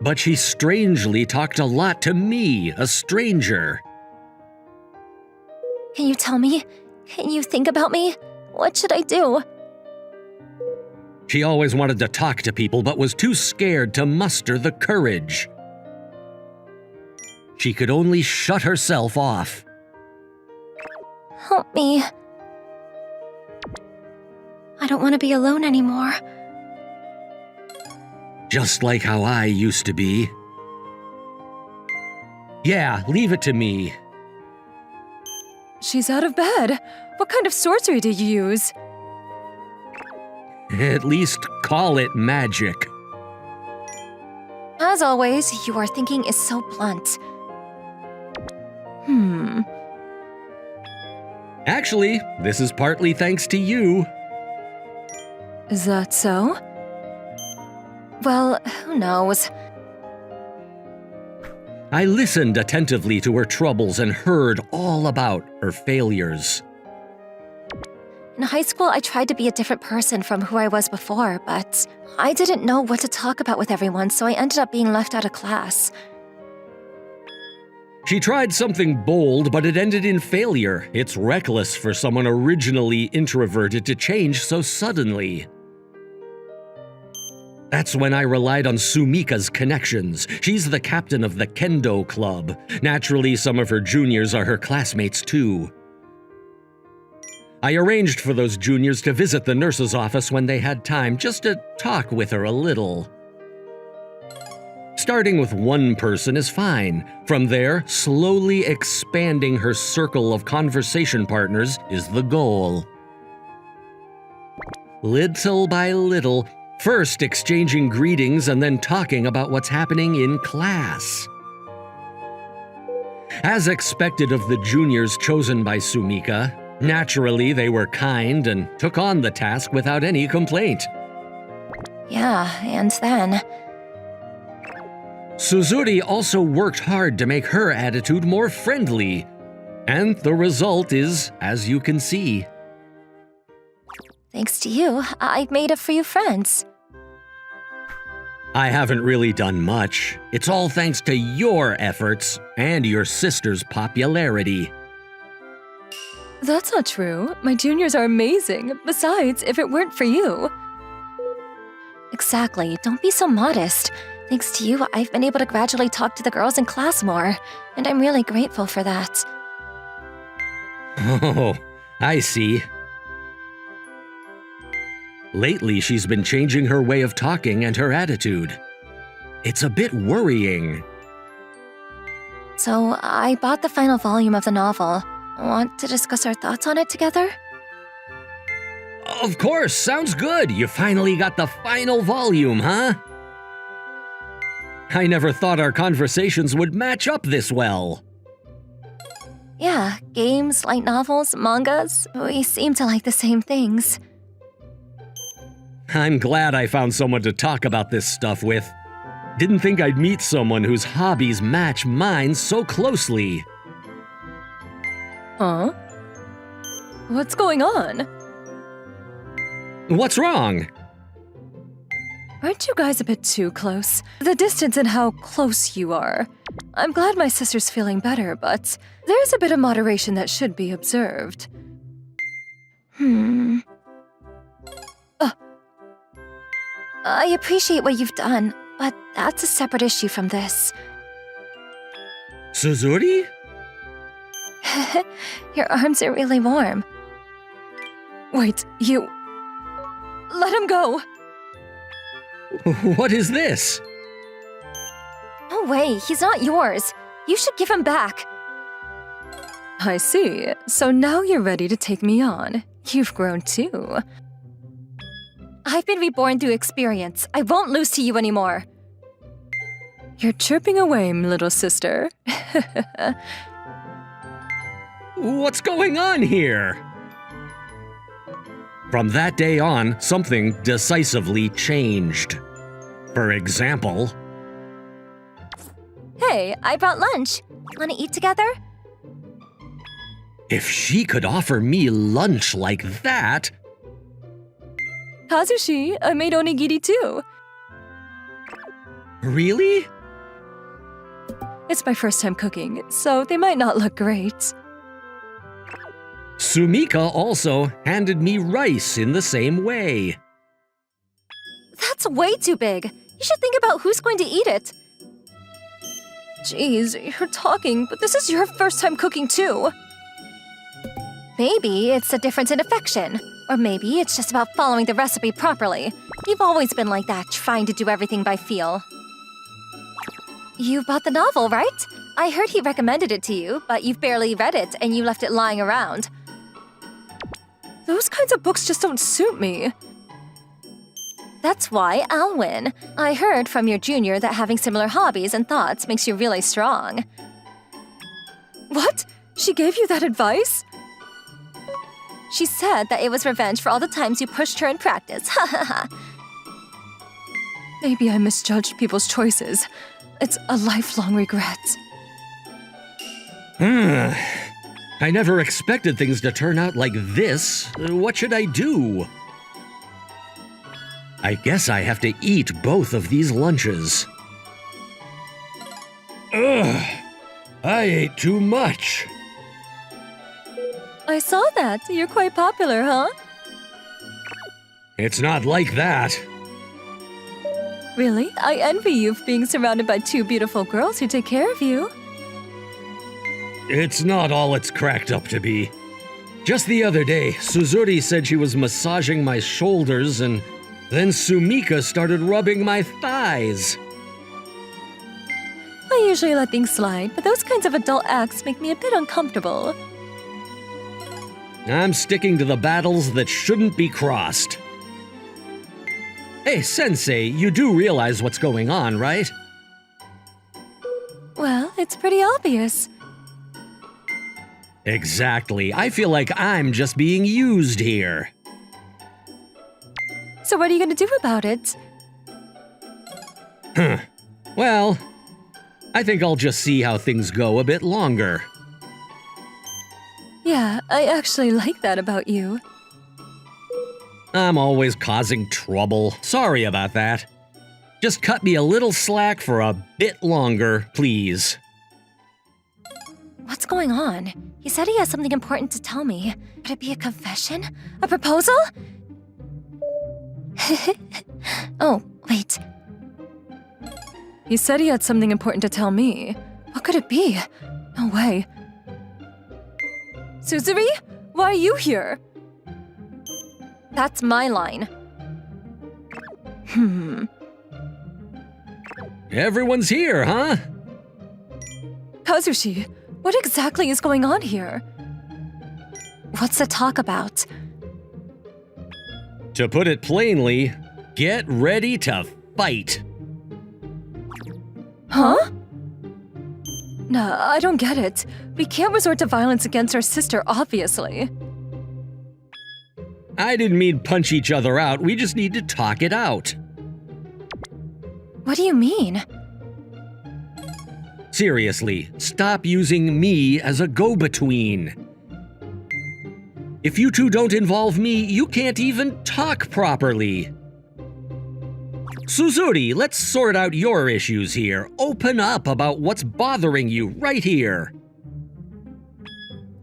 But she strangely talked a lot to me, a stranger. Can you tell me? Can you think about me? What should I do? She always wanted to talk to people, but was too scared to muster the courage. She could only shut herself off. Help me. I don't want to be alone anymore. Just like how I used to be. Yeah, leave it to me. She's out of bed. What kind of sorcery did you use? At least call it magic. As always, your thinking is so blunt. Actually, this is partly thanks to you. Is that so? Well, who knows? I listened attentively to her troubles and heard all about her failures. In high school, I tried to be a different person from who I was before, but I didn't know what to talk about with everyone, so I ended up being left out of class. She tried something bold, but it ended in failure. It's reckless for someone originally introverted to change so suddenly. That's when I relied on Sumika's connections. She's the captain of the Kendo Club. Naturally, some of her juniors are her classmates too. I arranged for those juniors to visit the nurse's office when they had time, just to talk with her a little. Starting with one person is fine. From there, slowly expanding her circle of conversation partners is the goal. Little by little, first exchanging greetings and then talking about what's happening in class. As expected of the juniors chosen by Sumika, naturally they were kind and took on the task without any complaint. Yeah, and then... Suzuri also worked hard to make her attitude more friendly, and the result is, as you can see. Thanks to you, I've made a few friends. I haven't really done much. It's all thanks to your efforts and your sister's popularity. That's not true. My juniors are amazing. Besides, if it weren't for you... Exactly, don't be so modest. Thanks to you, I've been able to gradually talk to the girls in class more, and I'm really grateful for that. Oh, I see. Lately, she's been changing her way of talking and her attitude. It's a bit worrying. So, I bought the final volume of the novel. Want to discuss our thoughts on it together? Of course, sounds good. You finally got the final volume, huh? I never thought our conversations would match up this well. Yeah, games, light novels, mangas, we seem to like the same things. I'm glad I found someone to talk about this stuff with. Didn't think I'd meet someone whose hobbies match mine so closely. Huh? What's going on? What's wrong? Aren't you guys a bit too close? The distance and how close you are. I'm glad my sister's feeling better, but there's a bit of moderation that should be observed. I appreciate what you've done, but that's a separate issue from this. Suzuri? Your arms are really warm. Wait, you... Let him go! What is this? No way, he's not yours. You should give him back. I see. So now you're ready to take me on. You've grown too. I've been reborn through experience. I won't lose to you anymore. You're chirping away, little sister. What's going on here? From that day on, something decisively changed. For example... Hey, I brought lunch. Wanna eat together? If she could offer me lunch like that... Kazushi, I made onigiri too. Really? It's my first time cooking, so they might not look great. Sumika also handed me rice in the same way. That's way too big. You should think about who's going to eat it. Jeez, you're talking, but this is your first time cooking too. Maybe it's a difference in affection. Or maybe it's just about following the recipe properly. You've always been like that, trying to do everything by feel. You bought the novel, right? I heard he recommended it to you, but you've barely read it and you left it lying around. Those kinds of books just don't suit me. That's why I'll win. I heard from your junior that having similar hobbies and thoughts makes you really strong. What? She gave you that advice? She said that it was revenge for all the times you pushed her in practice. Ha ha ha. Maybe I misjudged people's choices. It's a lifelong regret. I never expected things to turn out like this. What should I do? I guess I have to eat both of these lunches. Ugh, I ate too much. I saw that. You're quite popular, huh? It's not like that. Really? I envy you for being surrounded by two beautiful girls who take care of you. It's not all it's cracked up to be. Just the other day, Suzuri said she was massaging my shoulders, and then Sumika started rubbing my thighs. I usually let things slide, but those kinds of adult acts make me a bit uncomfortable. I'm sticking to the battles that shouldn't be crossed. Hey, Sensei, you do realize what's going on, right? Well, it's pretty obvious. Exactly. I feel like I'm just being used here. So what are you gonna do about it? Well, I think I'll just see how things go a bit longer. Yeah, I actually like that about you. I'm always causing trouble. Sorry about that. Just cut me a little slack for a bit longer, please. What's going on? He said he has something important to tell me. Could it be a confession? A proposal? Oh, wait. He said he had something important to tell me. What could it be? No way. Suzuri? Why are you here? That's my line. Everyone's here, huh? Kazushi, what exactly is going on here? What's the talk about? To put it plainly, get ready to fight. Huh? Nah, I don't get it. We can't resort to violence against our sister, obviously. I didn't mean punch each other out, we just need to talk it out. What do you mean? Seriously, stop using me as a go-between. If you two don't involve me, you can't even talk properly. Suzuri, let's sort out your issues here. Open up about what's bothering you right here.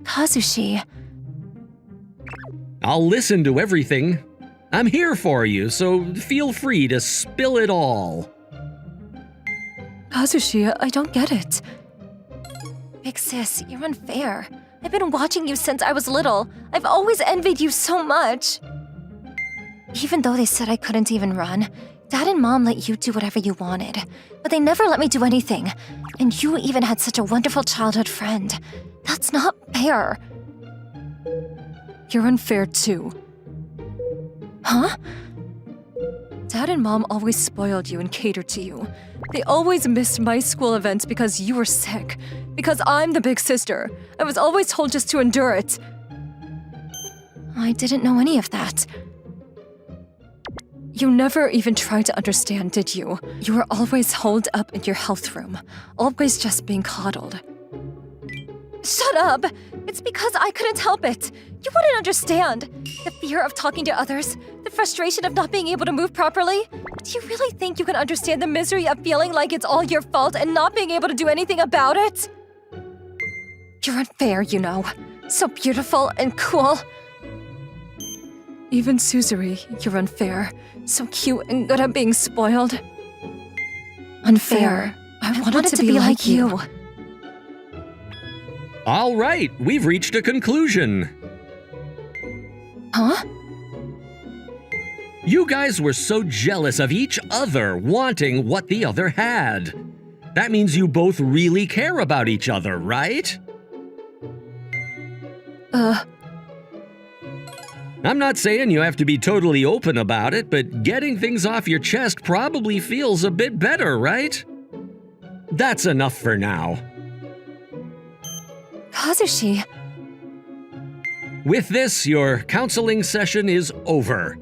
Kazushi, I'll listen to everything. I'm here for you, so feel free to spill it all. Kazushi, I don't get it. big sis, you're unfair. I've been watching you since I was little. I've always envied you so much. Even though they said I couldn't even run, Dad and Mom let you do whatever you wanted. But they never let me do anything. And you even had such a wonderful childhood friend. That's not fair. You're unfair too. Huh? Dad and Mom always spoiled you and catered to you. They always missed my school events because you were sick. Because I'm the big sister. I was always told just to endure it. I didn't know any of that. You never even tried to understand, did you? You were always holed up in your health room, always just being coddled. Shut up! It's because I couldn't help it. You wouldn't understand. The fear of talking to others, the frustration of not being able to move properly. Do you really think you can understand the misery of feeling like it's all your fault and not being able to do anything about it? You're unfair, you know. So beautiful and cool. Even Suzuri, you're unfair. So cute and good at being spoiled. Unfair. I wanted to be like you. All right, we've reached a conclusion. Huh? You guys were so jealous of each other wanting what the other had. That means you both really care about each other, right? I'm not saying you have to be totally open about it, but getting things off your chest probably feels a bit better, right? That's enough for now. Kazushi. With this, your counseling session is over.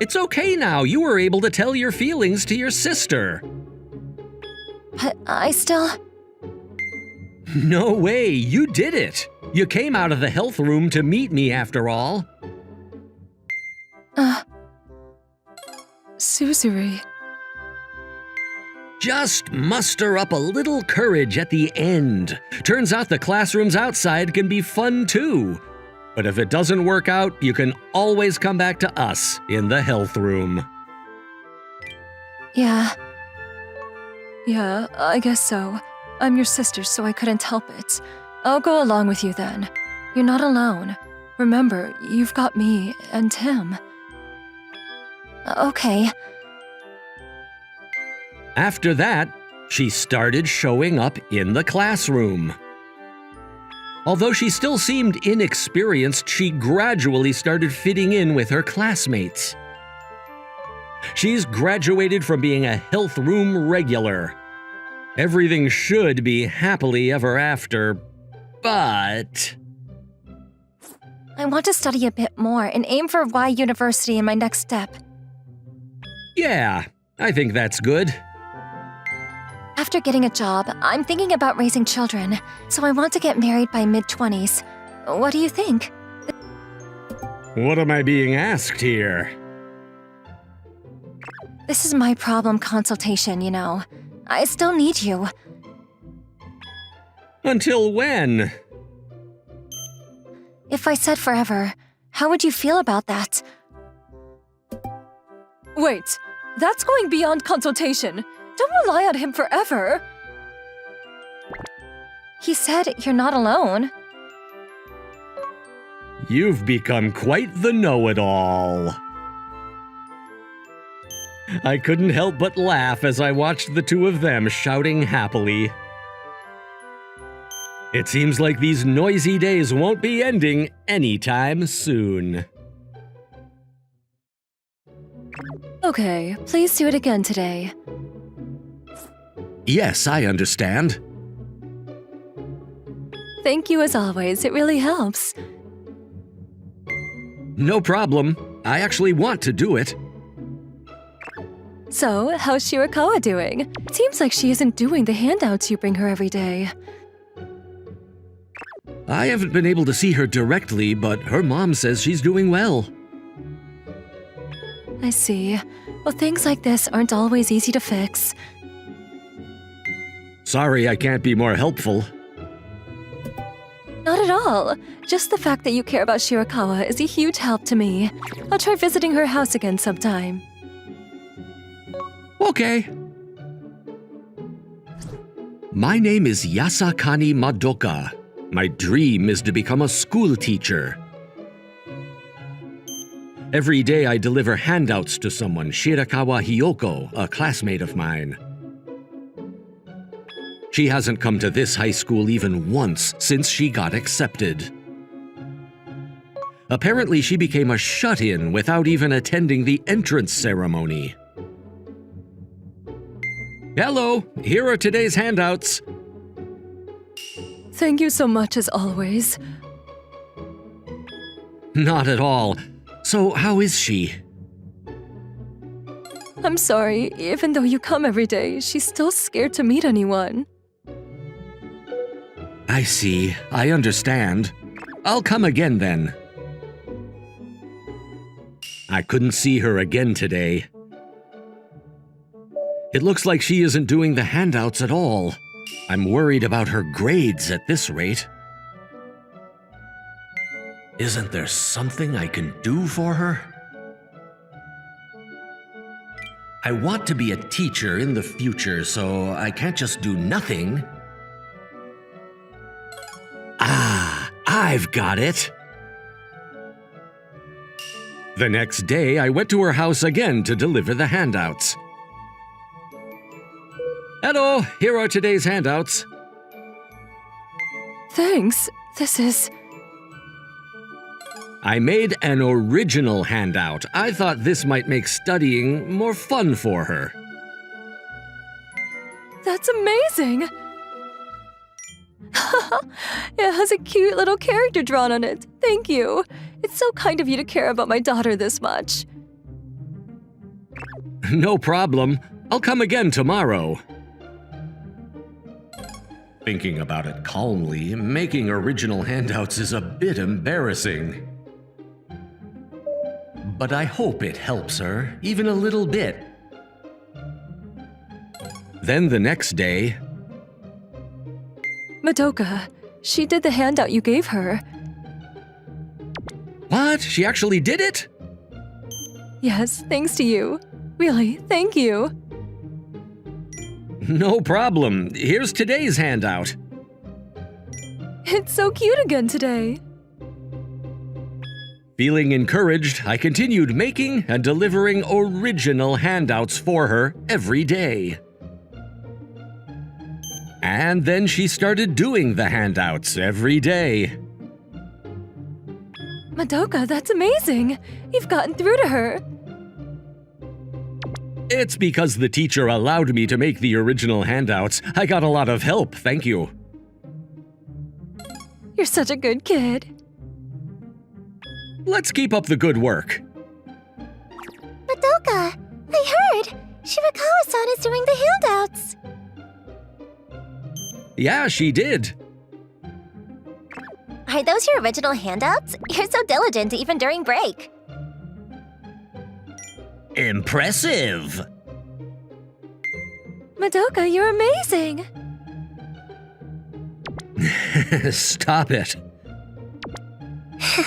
It's okay now. You were able to tell your feelings to your sister. But I still... No way, you did it. You came out of the health room to meet me after all. Suzuri. Just muster up a little courage at the end. Turns out the classrooms outside can be fun too. But if it doesn't work out, you can always come back to us in the health room. Yeah. Yeah, I guess so. I'm your sister, so I couldn't help it. I'll go along with you then. You're not alone. Remember, you've got me and Tim. Okay. After that, she started showing up in the classroom. Although she still seemed inexperienced, she gradually started fitting in with her classmates. She's graduated from being a health room regular. Everything should be happily ever after, but... I want to study a bit more and aim for Y University in my next step. Yeah, I think that's good. After getting a job, I'm thinking about raising children, so I want to get married by mid-20s. What do you think? What am I being asked here? This is my problem consultation, you know. I still need you. Until when? If I said forever, how would you feel about that? Wait, that's going beyond consultation. Don't rely on him forever. He said you're not alone. You've become quite the know-it-all. I couldn't help but laugh as I watched the two of them shouting happily. It seems like these noisy days won't be ending anytime soon. Okay, please do it again today. Yes, I understand. Thank you as always, it really helps. No problem. I actually want to do it. So, how's Shirakawa doing? Seems like she isn't doing the handouts you bring her every day. I haven't been able to see her directly, but her mom says she's doing well. I see. Well, things like this aren't always easy to fix. Sorry I can't be more helpful. Not at all. Just the fact that you care about Shirakawa is a huge help to me. I'll try visiting her house again sometime. Okay. My name is Yasakani Madoka. My dream is to become a school teacher. Every day I deliver handouts to someone, Shirakawa Hiyoko, a classmate of mine. She hasn't come to this high school even once since she got accepted. Apparently, she became a shut-in without even attending the entrance ceremony. Hello, here are today's handouts. Thank you so much as always. Not at all. So, how is she? I'm sorry, even though you come every day, she's still scared to meet anyone. I see. I understand. I'll come again then. I couldn't see her again today. It looks like she isn't doing the handouts at all. I'm worried about her grades at this rate. Isn't there something I can do for her? I want to be a teacher in the future, so I can't just do nothing. Ah, I've got it! The next day, I went to her house again to deliver the handouts. Hello, here are today's handouts. Thanks. This is... I made an original handout. I thought this might make studying more fun for her. That's amazing! It has a cute little character drawn on it. Thank you. It's so kind of you to care about my daughter this much. No problem. I'll come again tomorrow. Thinking about it calmly, making original handouts is a bit embarrassing. But I hope it helps her, even a little bit. Then the next day... Madoka, she did the handout you gave her. What? She actually did it? Yes, thanks to you. Really, thank you. No problem. Here's today's handout. It's so cute again today. Feeling encouraged, I continued making and delivering original handouts for her every day. And then she started doing the handouts every day. Madoka, that's amazing. You've gotten through to her. It's because the teacher allowed me to make the original handouts. I got a lot of help, thank you. You're such a good kid. Let's keep up the good work. Madoka, I heard! Shirakawa-san is doing the handouts! Yeah, she did. Are those your original handouts? You're so diligent even during break. Impressive. Madoka, you're amazing. Stop it.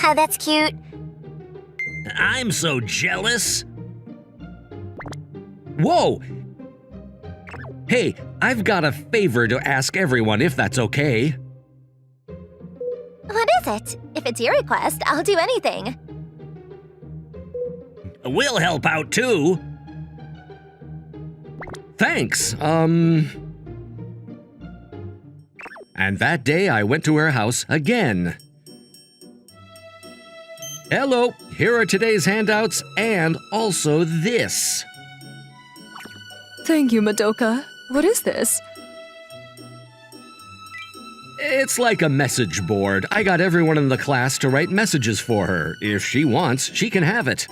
That's cute. I'm so jealous. Whoa! Hey, I've got a favor to ask everyone if that's okay. What is it? If it's your request, I'll do anything. We'll help out too. Thanks, And that day I went to her house again. Hello, here are today's handouts and also this. Thank you, Madoka. What is this? It's like a message board. I got everyone in the class to write messages for her. If she wants, she can have it.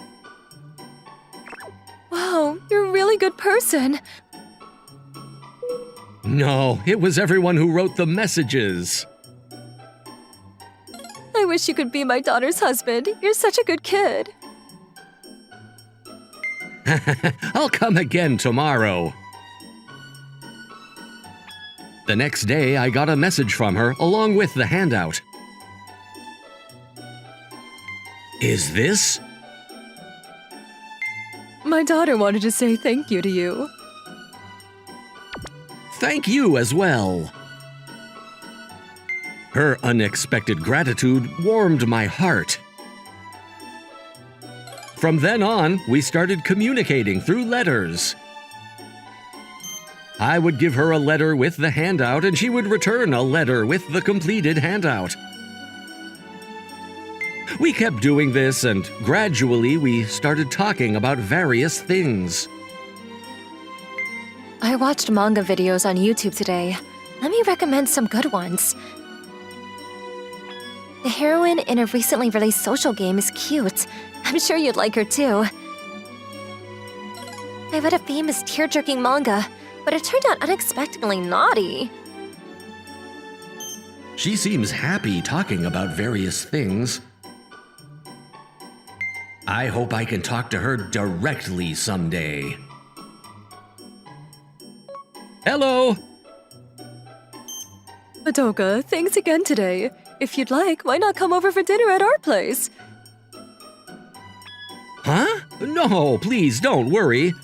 Wow, you're a really good person. No, it was everyone who wrote the messages. I wish you could be my daughter's husband. You're such a good kid. I'll come again tomorrow. The next day, I got a message from her along with the handout. Is this? My daughter wanted to say thank you to you. Thank you as well. Her unexpected gratitude warmed my heart. From then on, we started communicating through letters. I would give her a letter with the handout, and she would return a letter with the completed handout. We kept doing this, and gradually we started talking about various things. I watched manga videos on YouTube today. Let me recommend some good ones. The heroine in a recently released social game is cute. I'm sure you'd like her too. I read a famous tear-jerking manga, but it turned out unexpectedly naughty. She seems happy talking about various things. I hope I can talk to her directly someday. Hello! Madoka, thanks again today. If you'd like, why not come over for dinner at our place? Huh? No, please don't worry.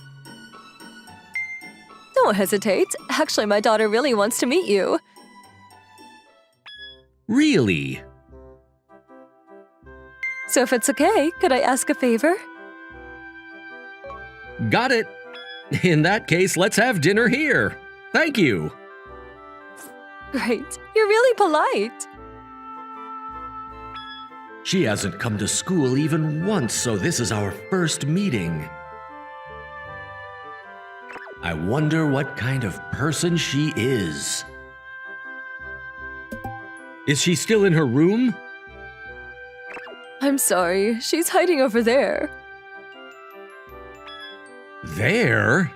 Don't hesitate. Actually, my daughter really wants to meet you. Really? So if it's okay, could I ask a favor? Got it. In that case, let's have dinner here. Thank you. Great. You're really polite. She hasn't come to school even once, so this is our first meeting. I wonder what kind of person she is. Is she still in her room? I'm sorry. She's hiding over there. There?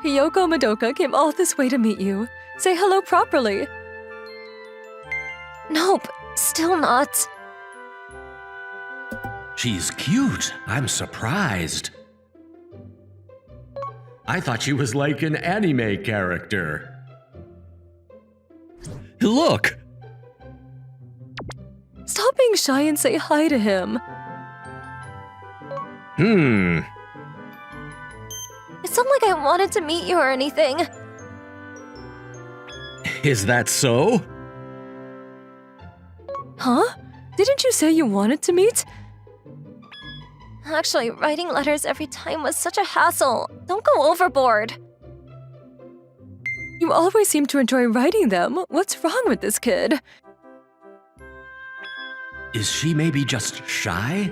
Hiyoko Madoka came all this way to meet you. Say hello properly. Nope, still not. She's cute. I'm surprised. I thought she was like an anime character. Look! Stop being shy and say hi to him. It's not like I wanted to meet you or anything. Is that so? Huh? Didn't you say you wanted to meet? Actually, writing letters every time was such a hassle. Don't go overboard. You always seem to enjoy writing them. What's wrong with this kid? Is she maybe just shy?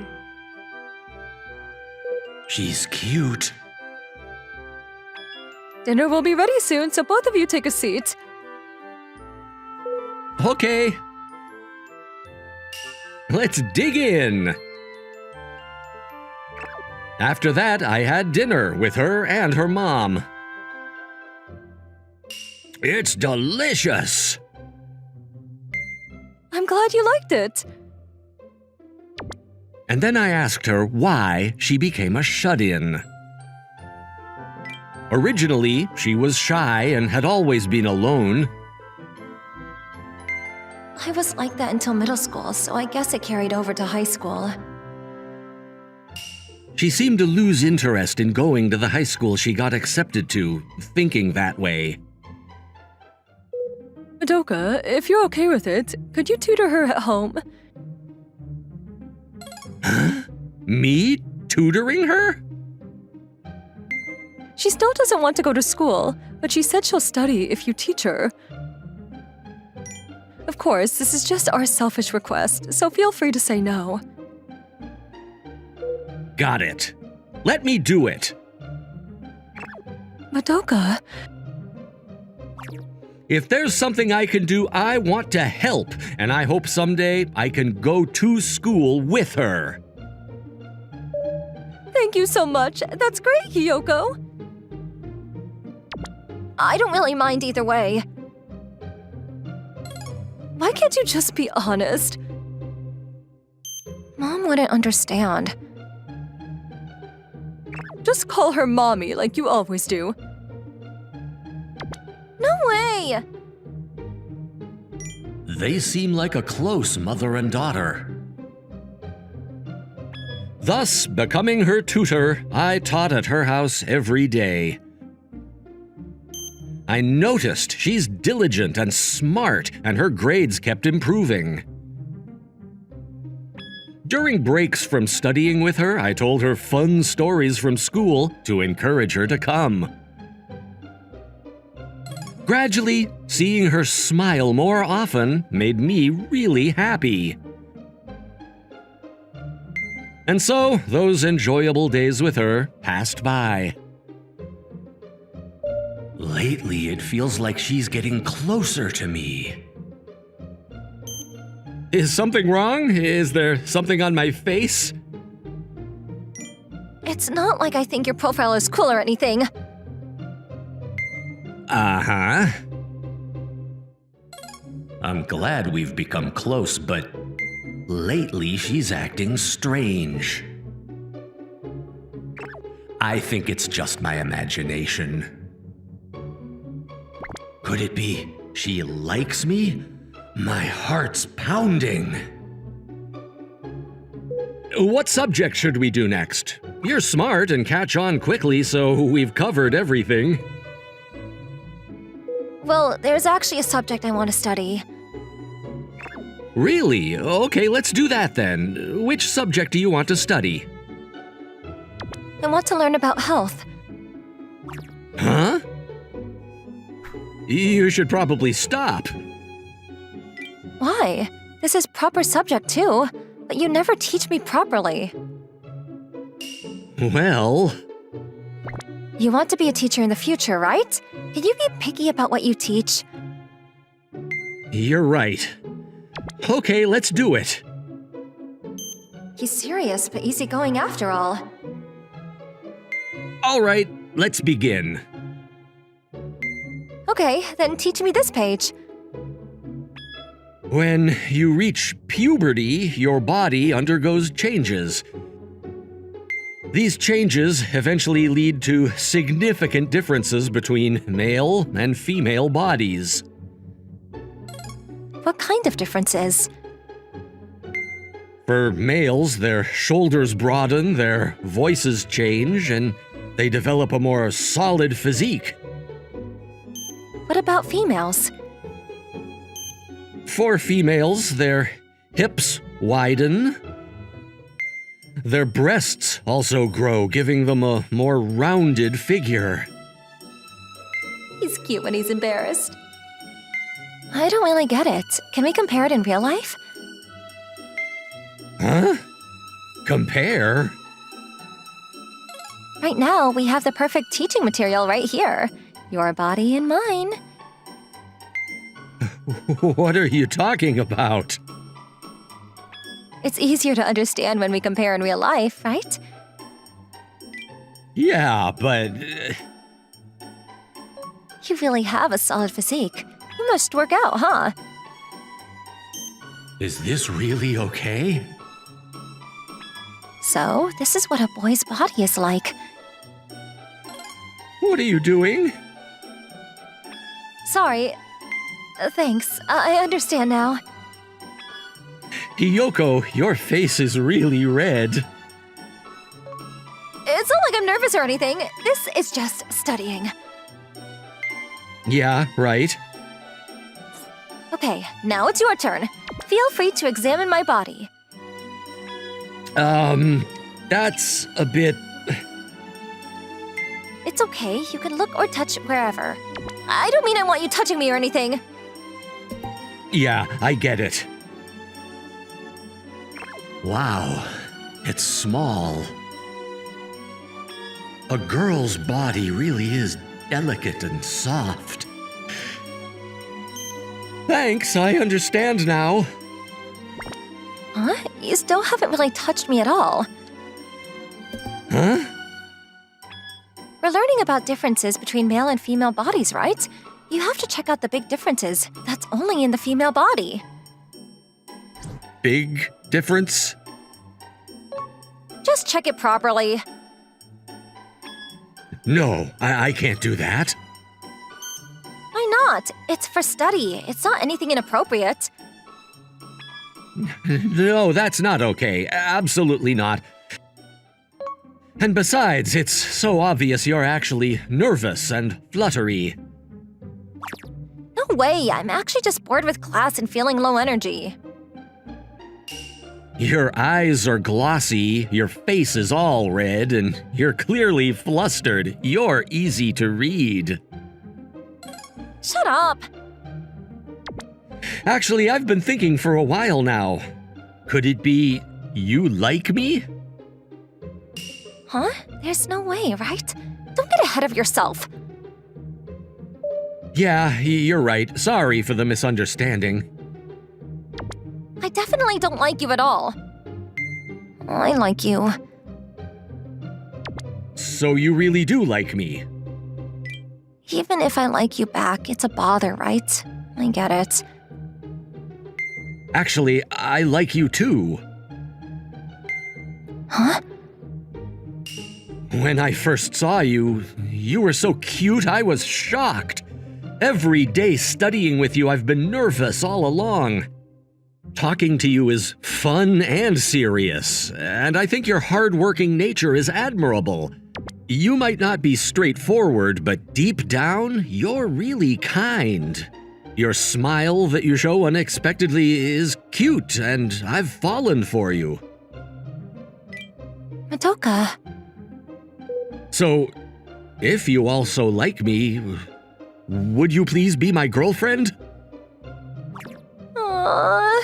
She's cute. Dinner will be ready soon, so both of you take a seat. Okay. Let's dig in. After that, I had dinner with her and her mom. It's delicious. I'm glad you liked it. And then I asked her why she became a shut-in. Originally, she was shy and had always been alone. I was like that until middle school, so I guess it carried over to high school. She seemed to lose interest in going to the high school she got accepted to, thinking that way. Madoka, if you're okay with it, could you tutor her at home? Huh? Me tutoring her? She still doesn't want to go to school, but she said she'll study if you teach her. Of course, this is just our selfish request, so feel free to say no. Got it. Let me do it. Madoka, If there's something I can do, I want to help, and I hope someday I can go to school with her. thank you so much. That's great, Hiyoko. I don't really mind either way. Why can't you just be honest? Mom wouldn't understand. Just call her mommy like you always do. No way! They seem like a close mother and daughter. Thus, becoming her tutor, I taught at her house every day. I noticed she's diligent and smart, and her grades kept improving. During breaks from studying with her, I told her fun stories from school to encourage her to come. Gradually, seeing her smile more often made me really happy. And so, those enjoyable days with her passed by. Lately, it feels like she's getting closer to me. Is something wrong? Is there something on my face? It's not like I think your profile is cool or anything. Uh-huh. I'm glad we've become close, but lately she's acting strange. I think it's just my imagination. Could it be she likes me? My heart's pounding. What subject should we do next? You're smart and catch on quickly, so we've covered everything. Well, there's actually a subject I want to study. Really? Okay, let's do that then. Which subject do you want to study? I want to learn about health. Huh? You should probably stop. Why? This is proper subject too, but you never teach me properly. Well... You want to be a teacher in the future, right? Can you be picky about what you teach? You're right. Okay, let's do it. He's serious, but easygoing after all. All right, let's begin. Okay, then teach me this page. When you reach puberty, your body undergoes changes. These changes eventually lead to significant differences between male and female bodies. What kind of differences? For males, their shoulders broaden, their voices change, and they develop a more solid physique. What about females? For females, their hips widen. Their breasts also grow, giving them a more rounded figure. He's cute when he's embarrassed. I don't really get it. Can we compare it in real life? Huh? Compare? Right now, we have the perfect teaching material right here. Your body and mine. What are you talking about? It's easier to understand when we compare in real life, right? Yeah, but... You really have a solid physique. You must work out, huh? Is this really okay? So, this is what a boy's body is like. What are you doing? Sorry. Thanks. I understand now. Hiyoko, your face is really red. It's not like I'm nervous or anything. This is just studying. Yeah, right. Okay, now it's your turn. Feel free to examine my body. That's a bit... It's okay, you can look or touch wherever. I don't mean I want you touching me or anything. Yeah, I get it. Wow, it's small. A girl's body really is delicate and soft. Thanks, I understand now. Huh? You still haven't really touched me at all. Huh? We're learning about differences between male and female bodies, right? You have to check out the big differences. That's only in the female body. Big difference? Just check it properly. No, I can't do that. Why not? It's for study. It's not anything inappropriate. No, that's not okay. Absolutely not. And besides, it's so obvious you're actually nervous and fluttery. No way. I'm actually just bored with class and feeling low energy. Your eyes are glossy, your face is all red, and you're clearly flustered. You're easy to read. Shut up. Actually, I've been thinking for a while now. Could it be you like me? Huh? There's no way, right? Don't get ahead of yourself. Yeah, you're right. Sorry for the misunderstanding. I definitely don't like you at all. I like you. So you really do like me? Even if I like you back, it's a bother, right? I get it. Actually, I like you too. Huh? When I first saw you, you were so cute, I was shocked. Every day studying with you, I've been nervous all along. Talking to you is fun and serious, and I think your hard-working nature is admirable. You might not be straightforward, but deep down, you're really kind. Your smile that you show unexpectedly is cute, and I've fallen for you. Madoka. So, if you also like me, would you please be my girlfriend? Aww.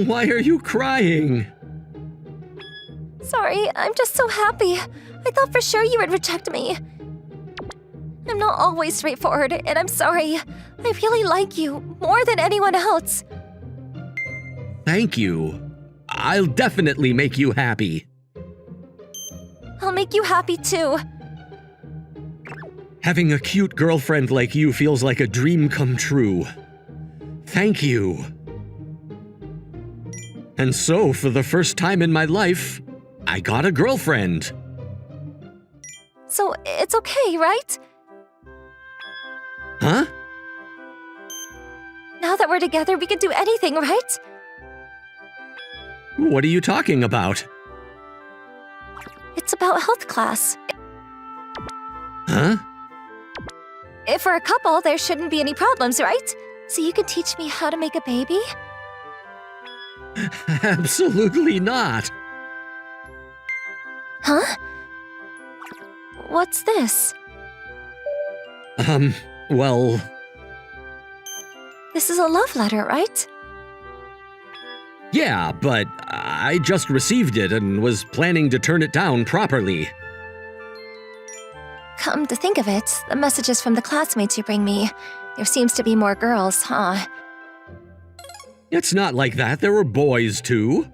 Why are you crying? Sorry, I'm just so happy. I thought for sure you would reject me. I'm not always straightforward, and I'm sorry. I really like you, more than anyone else. Thank you. I'll definitely make you happy. I'll make you happy too. Having a cute girlfriend like you feels like a dream come true. Thank you. And so, for the first time in my life, I got a girlfriend. So, it's okay, right? Huh? Now that we're together, we can do anything, right? What are you talking about? It's about health class. Huh? If we're a couple, there shouldn't be any problems, right? So you can teach me how to make a baby? Absolutely not. Huh? What's this? Well... This is a love letter, right? Yeah, but I just received it and was planning to turn it down properly. Come to think of it, the messages from the classmates you bring me. There seems to be more girls, huh? It's not like that. There were boys, too.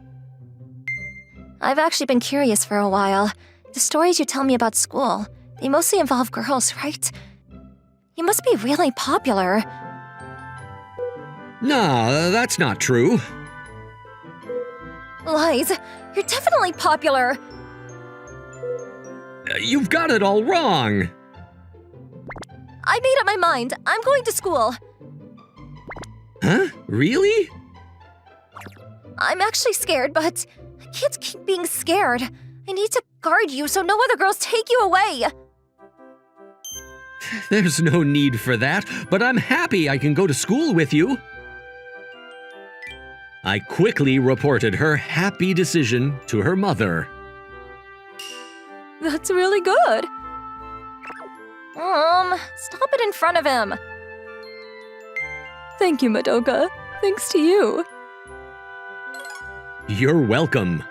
I've actually been curious for a while. The stories you tell me about school, they mostly involve girls, right? You must be really popular. Nah, that's not true. Lies. You're definitely popular. You've got it all wrong. I made up my mind. I'm going to school. Huh? Really? I'm actually scared, but I can't keep being scared. I need to guard you so no other girls take you away. There's no need for that, but I'm happy I can go to school with you. I quickly reported her happy decision to her mother. That's really good. Stop it in front of him. Thank you, Madoka. Thanks to you. You're welcome.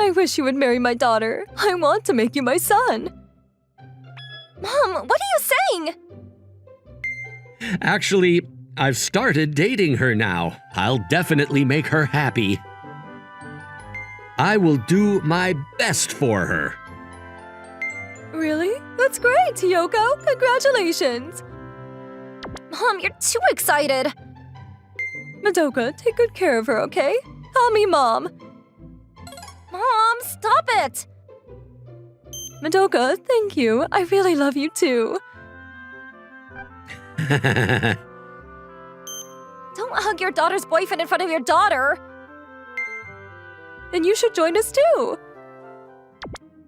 I wish you would marry my daughter. I want to make you my son. Mom, what are you saying? Actually, I've started dating her now. I'll definitely make her happy. I will do my best for her. Really? That's great, Yoko. Congratulations. Mom, you're too excited. Madoka, take good care of her, okay? Call me Mom. Mom, stop it. Madoka, thank you. I really love you too. Don't hug your daughter's boyfriend in front of your daughter! Then you should join us too.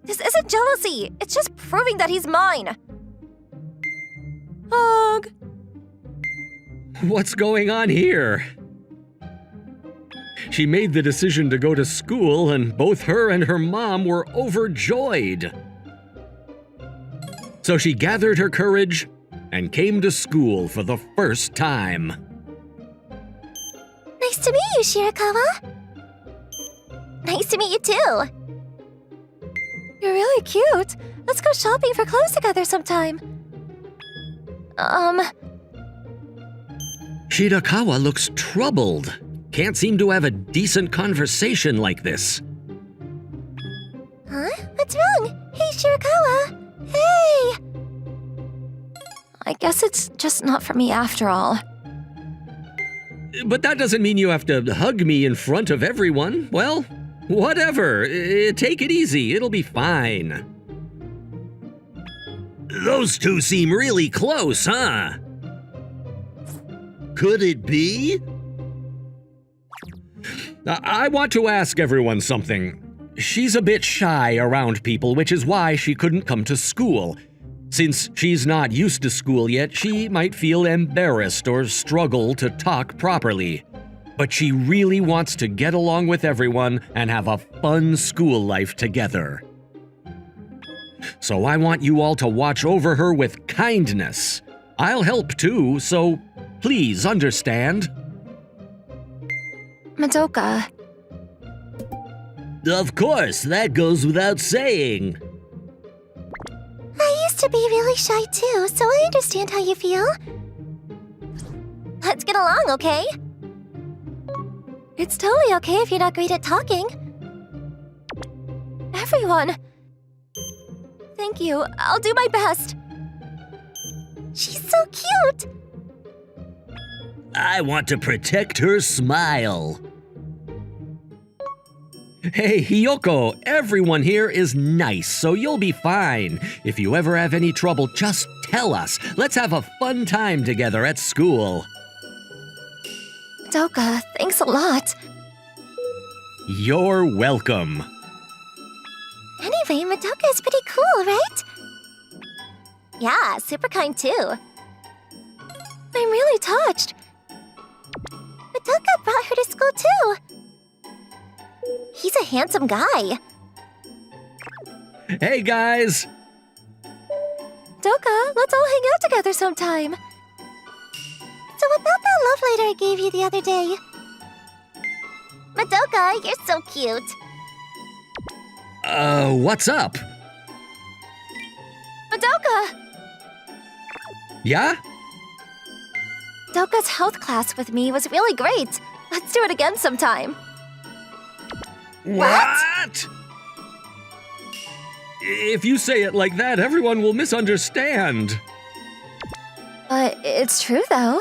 This isn't jealousy, it's just proving that he's mine! Hug. What's going on here? She made the decision to go to school, and both her and her mom were overjoyed. So she gathered her courage and came to school for the first time. Nice to meet you, Shirakawa! Nice to meet you too! You're really cute. Let's go shopping for clothes together sometime. Shirakawa looks troubled. Can't seem to have a decent conversation like this. Huh? What's wrong? Hey, Shirakawa! Hey! I guess it's just not for me after all. But that doesn't mean you have to hug me in front of everyone. Well, whatever. Take it easy. It'll be fine. Those two seem really close, huh? Could it be? I want to ask everyone something. She's a bit shy around people, which is why she couldn't come to school. Since she's not used to school yet, she might feel embarrassed or struggle to talk properly. But she really wants to get along with everyone and have a fun school life together. So I want you all to watch over her with kindness. I'll help too, so please understand. Madoka. Of course, that goes without saying. I used to be really shy too, so I understand how you feel. Let's get along, okay? It's totally okay if you're not great at talking. Everyone. Thank you. I'll do my best. She's so cute. I want to protect her smile. Hey, Hiyoko, everyone here is nice, so you'll be fine. If you ever have any trouble, just tell us. Let's have a fun time together at school. Madoka, thanks a lot. You're welcome. Anyway, Madoka is pretty cool, right? Yeah, super kind too. I'm really touched. Madoka brought her to school too. He's a handsome guy. Hey, guys. Madoka, let's all hang out together sometime. So about that love letter I gave you the other day. Madoka, you're so cute. What's up? Madoka! Yeah? Madoka's health class with me was really great. Let's do it again sometime. What? If you say it like that, everyone will misunderstand. But it's true, though.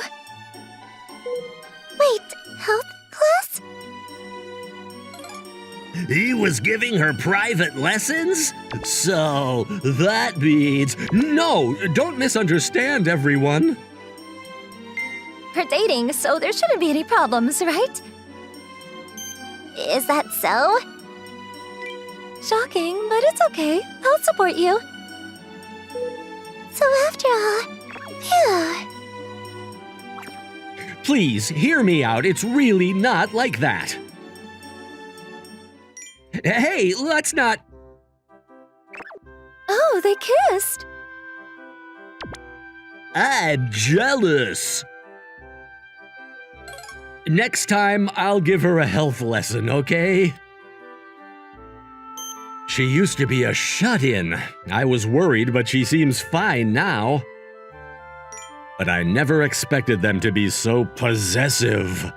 Wait, health class? He was giving her private lessons? So that means... No, don't misunderstand, everyone. We're dating, so there shouldn't be any problems, right? Is that so? Shocking, but it's okay. I'll support you. So after all, phew. Please, hear me out. It's really not like that. Hey, let's not... Oh, they kissed. I'm jealous. Next time, I'll give her a health lesson, okay? She used to be a shut-in. I was worried, but she seems fine now. But I never expected them to be so possessive.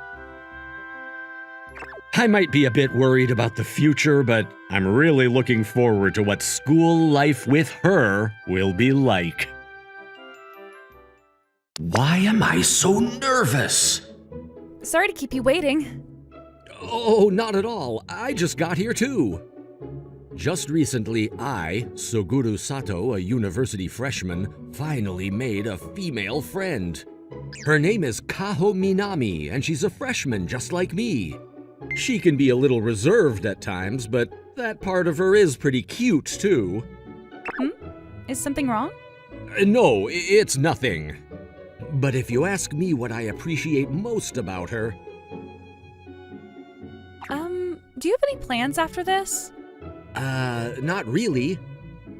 I might be a bit worried about the future, but I'm really looking forward to what school life with her will be like. Why am I so nervous? Sorry to keep you waiting. Oh, not at all. I just got here too. Just recently, I, Suguru Sato, a university freshman, finally made a female friend. Her name is Kaho Minami, and she's a freshman just like me. She can be a little reserved at times, but that part of her is pretty cute, too. Is something wrong? No, it's nothing. But if you ask me what I appreciate most about her... Do you have any plans after this? Not really.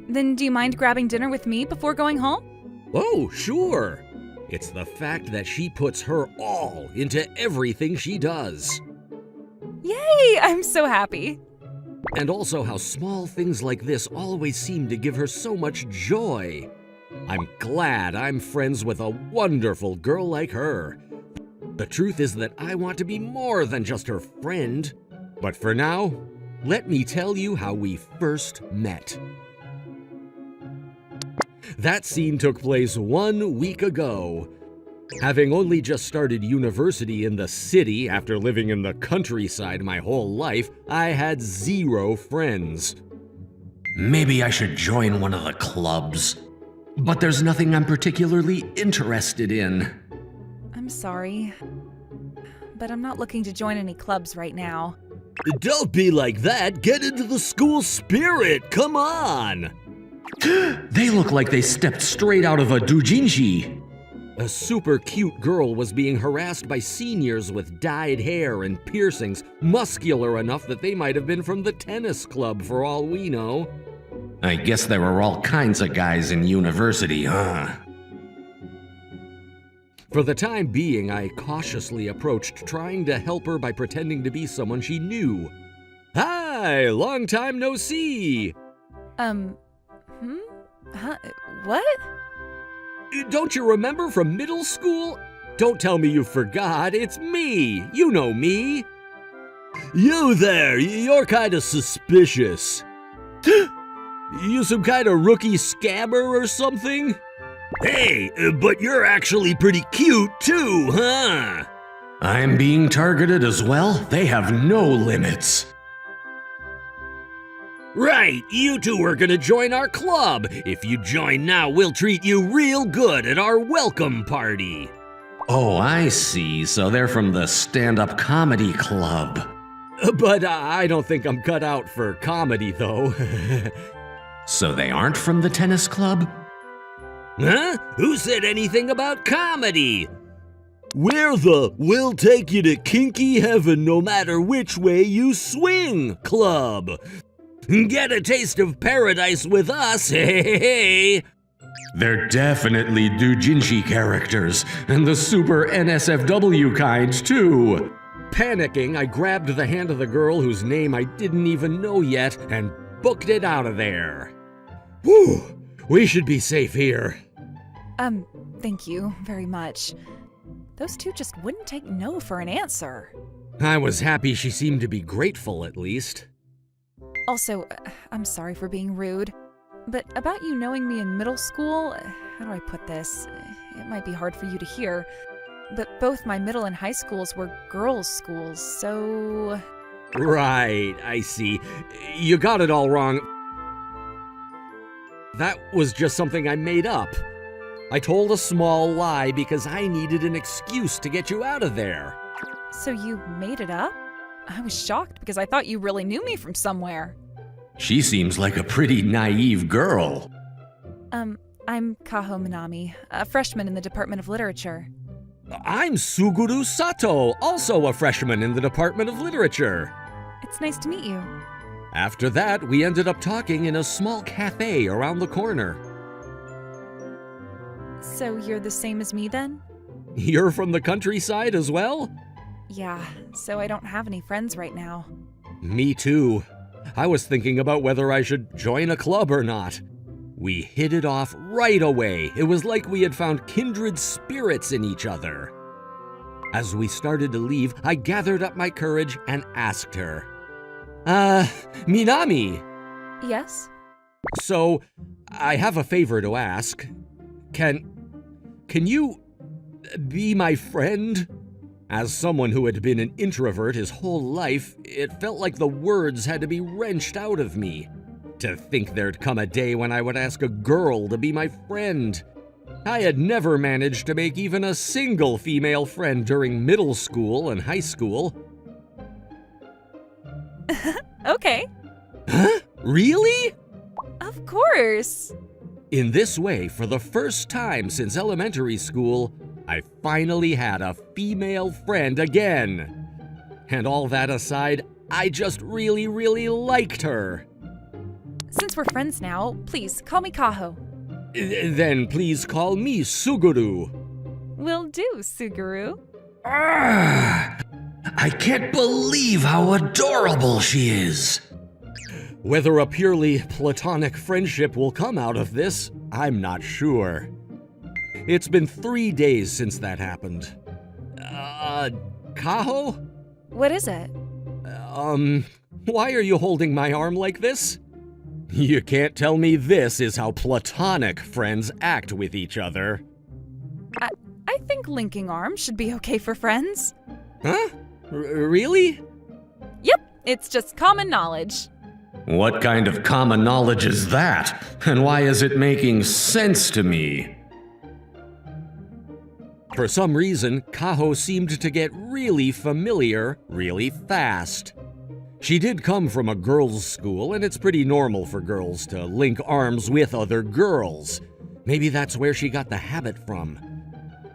Then do you mind grabbing dinner with me before going home? Oh, sure. It's the fact that she puts her all into everything she does. Yay! I'm so happy. And also how small things like this always seem to give her so much joy. I'm glad I'm friends with a wonderful girl like her. The truth is that I want to be more than just her friend. But for now, let me tell you how we first met. That scene took place 1 week ago. Having only just started university in the city after living in the countryside my whole life, I had 0 friends. Maybe I should join one of the clubs. But there's nothing I'm particularly interested in. I'm sorry, but I'm not looking to join any clubs right now. Don't be like that. Get into the school spirit. Come on. They look like they stepped straight out of a doujinshi. A super cute girl was being harassed by seniors with dyed hair and piercings, muscular enough that they might have been from the tennis club for all we know. I guess there were all kinds of guys in university, huh? For the time being, I cautiously approached, trying to help her by pretending to be someone she knew. Hi, long time no see! Huh? What? Don't you remember from middle school? Don't tell me you forgot, it's me! You know me! You there, you're kinda suspicious. You some kind of rookie scammer or something? Hey, but you're actually pretty cute too, huh? I'm being targeted as well? They have no limits. Right, you two are gonna join our club. If you join now, we'll treat you real good at our welcome party. Oh, I see. So they're from the stand-up comedy club. But I don't think I'm cut out for comedy, though. So they aren't from the tennis club? Huh? Who said anything about comedy? We're the "we'll take you to kinky heaven no matter which way you swing" club. Get a taste of paradise with us, hey! They're definitely doujinshi characters, and the super NSFW kind, too. Panicking, I grabbed the hand of the girl whose name I didn't even know yet and booked it out of there. Whew! We should be safe here. Thank you very much. Those two just wouldn't take no for an answer. I was happy she seemed to be grateful, at least. Also, I'm sorry for being rude, but about you knowing me in middle school, how do I put this? It might be hard for you to hear, but both my middle and high schools were girls' schools, so... Right, I see. You got it all wrong. That was just something I made up. I told a small lie because I needed an excuse to get you out of there. So you made it up? I was shocked because I thought you really knew me from somewhere. She seems like a pretty naive girl. I'm Kaho Minami, a freshman in the Department of Literature. I'm Suguru Sato, also a freshman in the Department of Literature. It's nice to meet you. After that, we ended up talking in a small cafe around the corner. So you're the same as me then? You're from the countryside as well? Yeah, so I don't have any friends right now. Me too. I was thinking about whether I should join a club or not. We hit it off right away. It was like we had found kindred spirits in each other. As we started to leave, I gathered up my courage and asked her, Minami. Yes? So, I have a favor to ask. Can you be my friend? As someone who had been an introvert his whole life, it felt like the words had to be wrenched out of me. To think there'd come a day when I would ask a girl to be my friend. I had never managed to make even a single female friend during middle school and high school. Okay. Huh? Really? Of course. In this way, for the first time since elementary school, I finally had a female friend again. And all that aside, I just really, really liked her. Since we're friends now, please call me Kaho. Then please call me Suguru. Will do, Suguru. I can't believe how adorable she is. Whether a purely platonic friendship will come out of this, I'm not sure. It's been 3 days since that happened. Kaho? What is it? Why are you holding my arm like this? You can't tell me this is how platonic friends act with each other. I think linking arms should be okay for friends. Huh? Really? Yep, it's just common knowledge. What kind of common knowledge is that? And why is it making sense to me? For some reason, Kaho seemed to get really familiar really fast. She did come from a girls' school, and it's pretty normal for girls to link arms with other girls. Maybe that's where she got the habit from.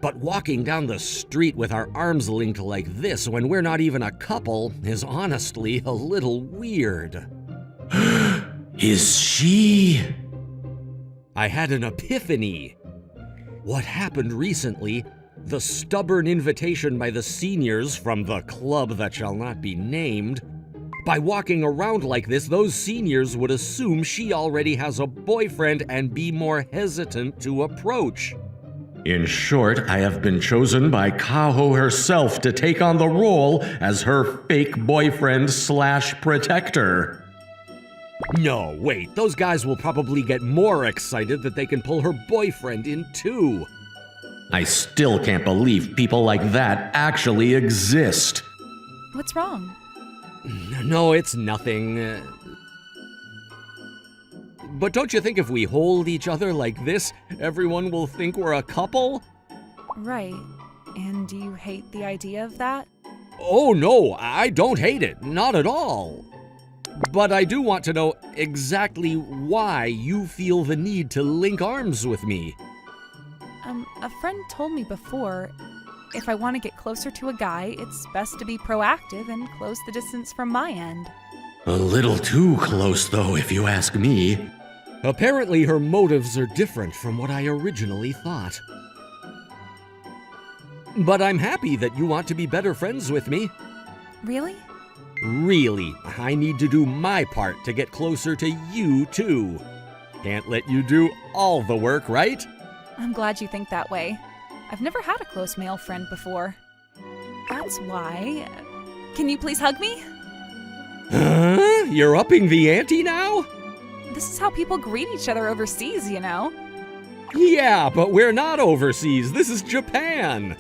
But walking down the street with our arms linked like this when we're not even a couple is honestly a little weird. Is she? I had an epiphany. What happened recently, the stubborn invitation by the seniors from the club that shall not be named, by walking around like this, those seniors would assume she already has a boyfriend and be more hesitant to approach. In short, I have been chosen by Kaho herself to take on the role as her fake boyfriend/protector. No, wait, those guys will probably get more excited that they can pull her boyfriend in too. I still can't believe people like that actually exist. What's wrong? No, it's nothing. But don't you think if we hold each other like this, everyone will think we're a couple? Right. And do you hate the idea of that? Oh no, I don't hate it, not at all. But I do want to know exactly why you feel the need to link arms with me. A friend told me before, if I want to get closer to a guy, it's best to be proactive and close the distance from my end. A little too close, though, if you ask me. Apparently her motives are different from what I originally thought. But I'm happy that you want to be better friends with me. Really? Really, I need to do my part to get closer to you too. Can't let you do all the work, right? I'm glad you think that way. I've never had a close male friend before. That's why... Can you please hug me? Huh? You're upping the ante now? This is how people greet each other overseas, you know? Yeah, but we're not overseas. This is Japan.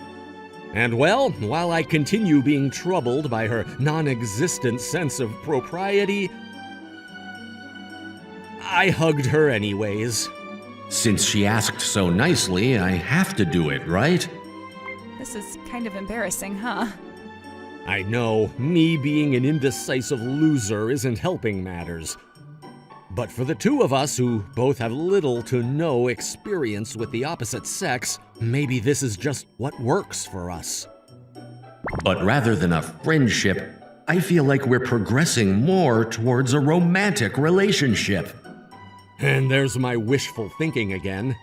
And well, while I continue being troubled by her non-existent sense of propriety, I hugged her anyways. Since she asked so nicely, I have to do it, right? This is kind of embarrassing, huh? I know, me being an indecisive loser isn't helping matters. But for the two of us who both have little to no experience with the opposite sex, maybe this is just what works for us. But rather than a friendship, I feel like we're progressing more towards a romantic relationship. And there's my wishful thinking again.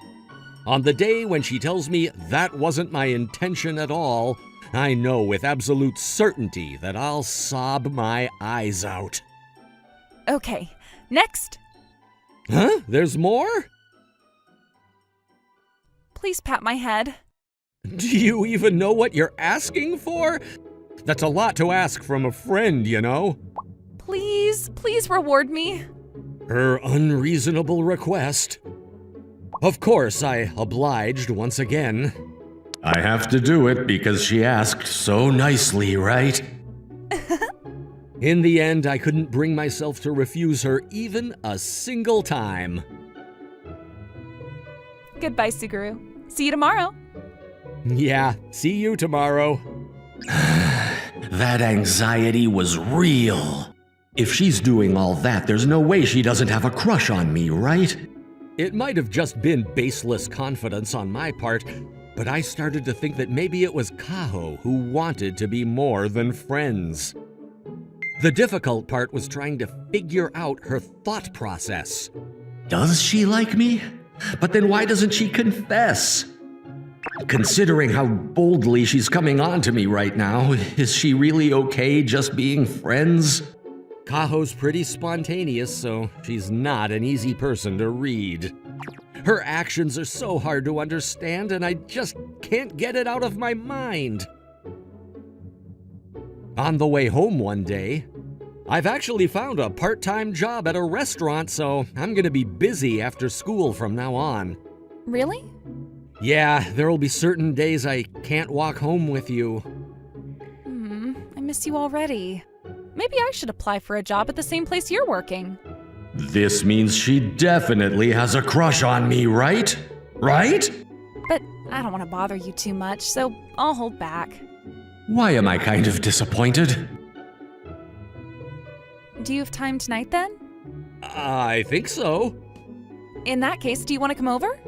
On the day when she tells me that wasn't my intention at all, I know with absolute certainty that I'll sob my eyes out. Okay, next. Huh? There's more? Please pat my head. Do you even know what you're asking for? That's a lot to ask from a friend, you know? Please reward me. Her unreasonable request. Of course, I obliged once again. I have to do it because she asked so nicely, right? In the end, I couldn't bring myself to refuse her even a single time. Goodbye, Suguru. See you tomorrow. Yeah, see you tomorrow. That anxiety was real. If she's doing all that, there's no way she doesn't have a crush on me, right? It might have just been baseless confidence on my part, but I started to think that maybe it was Kaho who wanted to be more than friends. The difficult part was trying to figure out her thought process. Does she like me? But then why doesn't she confess? Considering how boldly she's coming on to me right now, is she really okay just being friends? Kaho's pretty spontaneous, so she's not an easy person to read. Her actions are so hard to understand, and I just can't get it out of my mind. On the way home one day, I've actually found a part-time job at a restaurant, so I'm gonna be busy after school from now on. Really? Yeah, there'll be certain days I can't walk home with you. I miss you already. Maybe I should apply for a job at the same place you're working. This means she definitely has a crush on me, right? Right? But I don't want to bother you too much, so I'll hold back. Why am I kind of disappointed? Do you have time tonight then? I think so. In that case, do you want to come over?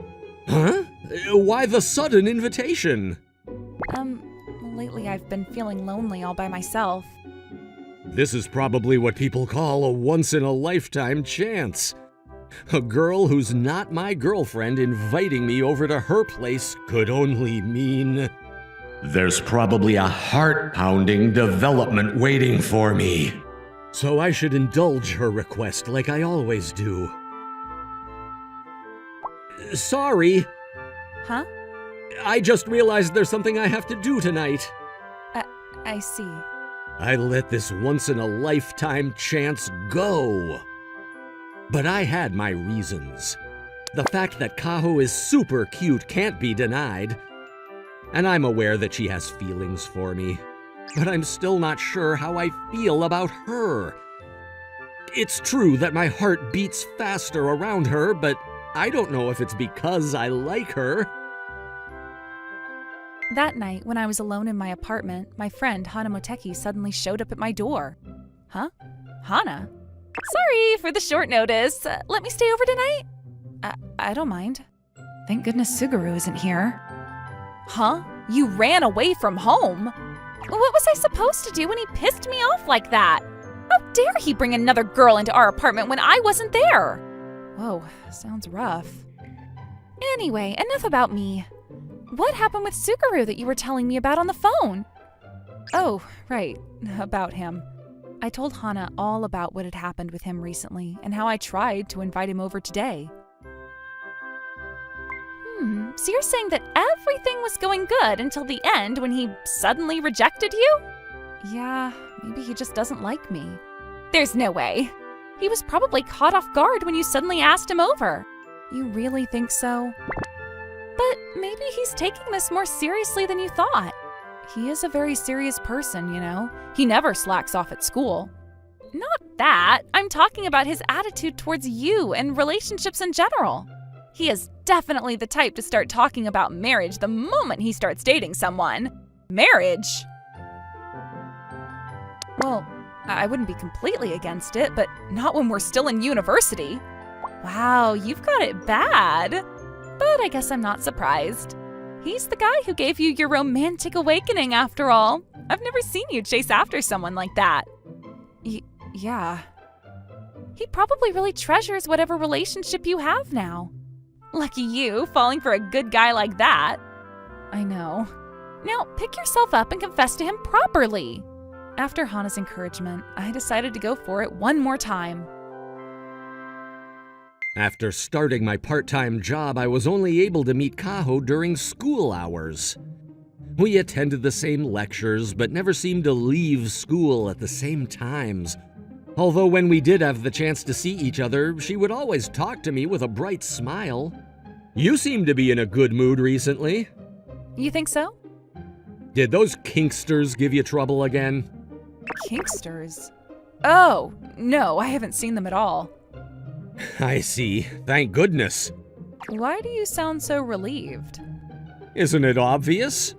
Huh? Why the sudden invitation? Lately I've been feeling lonely all by myself. This is probably what people call a once-in-a-lifetime chance. A girl who's not my girlfriend inviting me over to her place could only mean... There's probably a heart-pounding development waiting for me. So I should indulge her request like I always do. Sorry. Huh? I just realized there's something I have to do tonight. I see. I let this once-in-a-lifetime chance go. But I had my reasons. The fact that Kaho is super cute can't be denied. And I'm aware that she has feelings for me. But I'm still not sure how I feel about her. It's true that my heart beats faster around her, but I don't know if it's because I like her. That night, when I was alone in my apartment, my friend Hana Moteki suddenly showed up at my door. Huh? Hana? Sorry for the short notice. Let me stay over tonight? I don't mind. Thank goodness Suguru isn't here. Huh? You ran away from home? What was I supposed to do when he pissed me off like that? How dare he bring another girl into our apartment when I wasn't there? Whoa, sounds rough. Anyway, enough about me. What happened with Suguru that you were telling me about on the phone? Oh, right, about him. I told Hana all about what had happened with him recently and how I tried to invite him over today. So you're saying that everything was going good until the end when he suddenly rejected you? Yeah, maybe he just doesn't like me. There's no way. He was probably caught off guard when you suddenly asked him over. You really think so? But maybe he's taking this more seriously than you thought. He is a very serious person, you know. He never slacks off at school. Not that. I'm talking about his attitude towards you and relationships in general. He is definitely the type to start talking about marriage the moment he starts dating someone. Marriage? Well, I wouldn't be completely against it, but not when we're still in university. Wow, you've got it bad. But I guess I'm not surprised. He's the guy who gave you your romantic awakening, after all. I've never seen you chase after someone like that. Yeah. He probably really treasures whatever relationship you have now. Lucky you, falling for a good guy like that. I know. Now, pick yourself up and confess to him properly. After Hana's encouragement, I decided to go for it one more time. After starting my part-time job, I was only able to meet Kaho during school hours. We attended the same lectures, but never seemed to leave school at the same times. Although when we did have the chance to see each other, she would always talk to me with a bright smile. You seem to be in a good mood recently. You think so? Did those kinksters give you trouble again? Kinksters? Oh, no, I haven't seen them at all. I see. Thank goodness. Why do you sound so relieved? Isn't it obvious?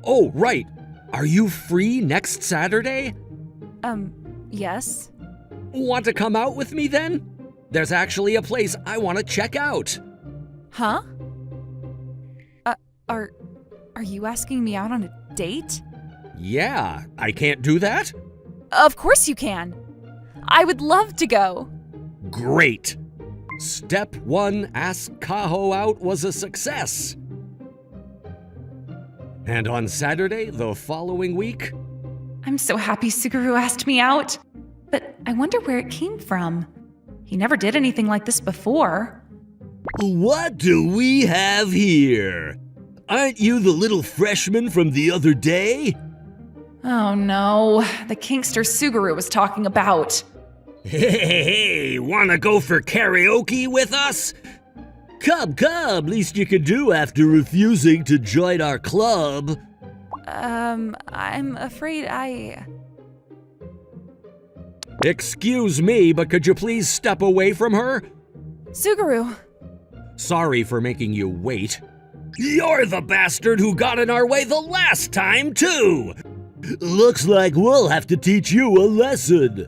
Oh, right. Are you free next Saturday? Yes. Want to come out with me then? There's actually a place I want to check out. Huh? Are you asking me out on a date? Yeah, I can't do that? Of course you can. I would love to go. Great. Step 1, ask Kaho out, was a success. And on Saturday, the following week? I'm so happy Suguru asked me out. But I wonder where it came from. He never did anything like this before. What do we have here? Aren't you the little freshman from the other day? Oh no, the kinkster Suguru was talking about. Hey, wanna go for karaoke with us? Come, least you can do after refusing to join our club. I'm afraid Excuse me, but could you please step away from her? Suguru! Sorry for making you wait. You're the bastard who got in our way the last time, too! Looks like we'll have to teach you a lesson.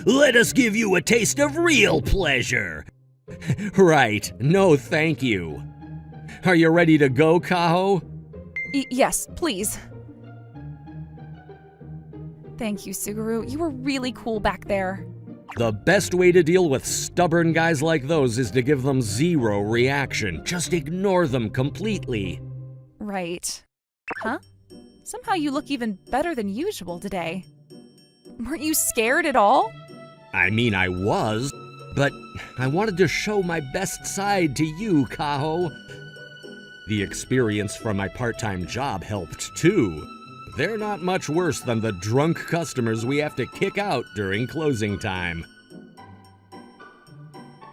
Let us give you a taste of real pleasure. Right, no thank you. Are you ready to go, Kaho? Yes, please. Thank you, Suguru. You were really cool back there. The best way to deal with stubborn guys like those is to give them zero reaction. Just ignore them completely. Right. Huh? Somehow you look even better than usual today. Weren't you scared at all? I mean, I was, but I wanted to show my best side to you, Kaho. The experience from my part-time job helped too. They're not much worse than the drunk customers we have to kick out during closing time.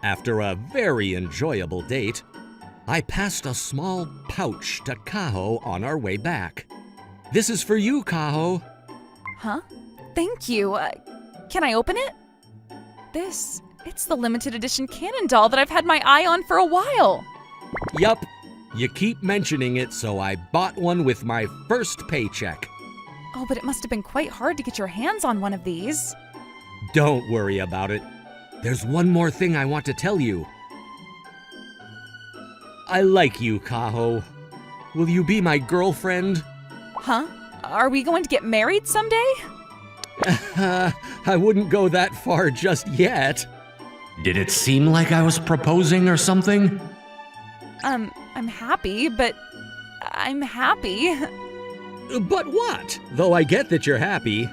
After a very enjoyable date, I passed a small pouch to Kaho on our way back. This is for you, Kaho. Huh? Thank you. Can I open it? It's the limited edition Kanon doll that I've had my eye on for a while. Yup. You keep mentioning it, so I bought one with my first paycheck. Oh, but it must have been quite hard to get your hands on one of these. Don't worry about it. There's one more thing I want to tell you. I like you, Kaho. Will you be my girlfriend? Huh? Are we going to get married someday? I wouldn't go that far just yet. Did it seem like I was proposing or something? I'm happy, but I'm happy. But what? Though I get that you're happy.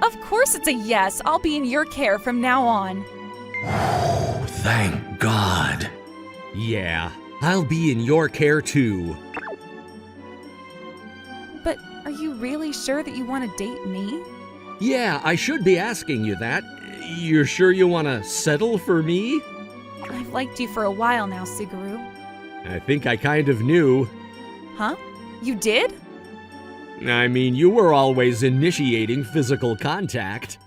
Of course it's a yes. I'll be in your care from now on. Thank God. Yeah, I'll be in your care too. But are you really sure that you want to date me? Yeah, I should be asking you that. You're sure you want to settle for me? I've liked you for a while now, Suguru. I think I kind of knew. Huh? You did? I mean, you were always initiating physical contact.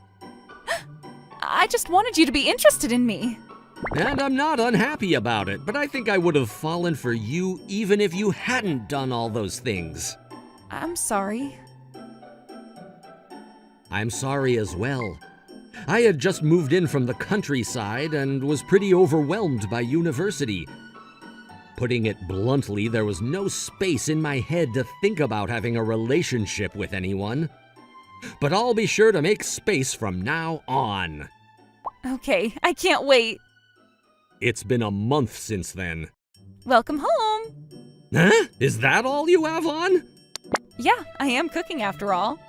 I just wanted you to be interested in me. And I'm not unhappy about it, but I think I would have fallen for you even if you hadn't done all those things. I'm sorry. I'm sorry as well. I had just moved in from the countryside and was pretty overwhelmed by university. Putting it bluntly, there was no space in my head to think about having a relationship with anyone. But I'll be sure to make space from now on. Okay, I can't wait. It's been a month since then. Welcome home. Huh? Is that all you have on? Yeah, I am cooking after all.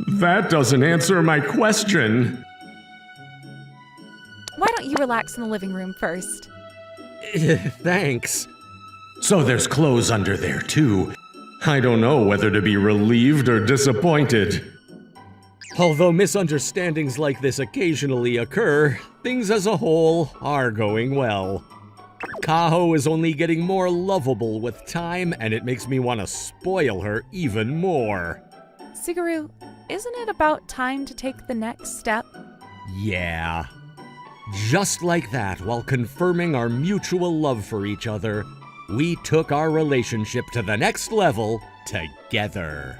That doesn't answer my question. Why don't you relax in the living room first? Thanks. So there's clothes under there too. I don't know whether to be relieved or disappointed. Although misunderstandings like this occasionally occur, things as a whole are going well. Kaho is only getting more lovable with time, and it makes me want to spoil her even more. Suguru, isn't it about time to take the next step? Yeah. Just like that, while confirming our mutual love for each other, we took our relationship to the next level together.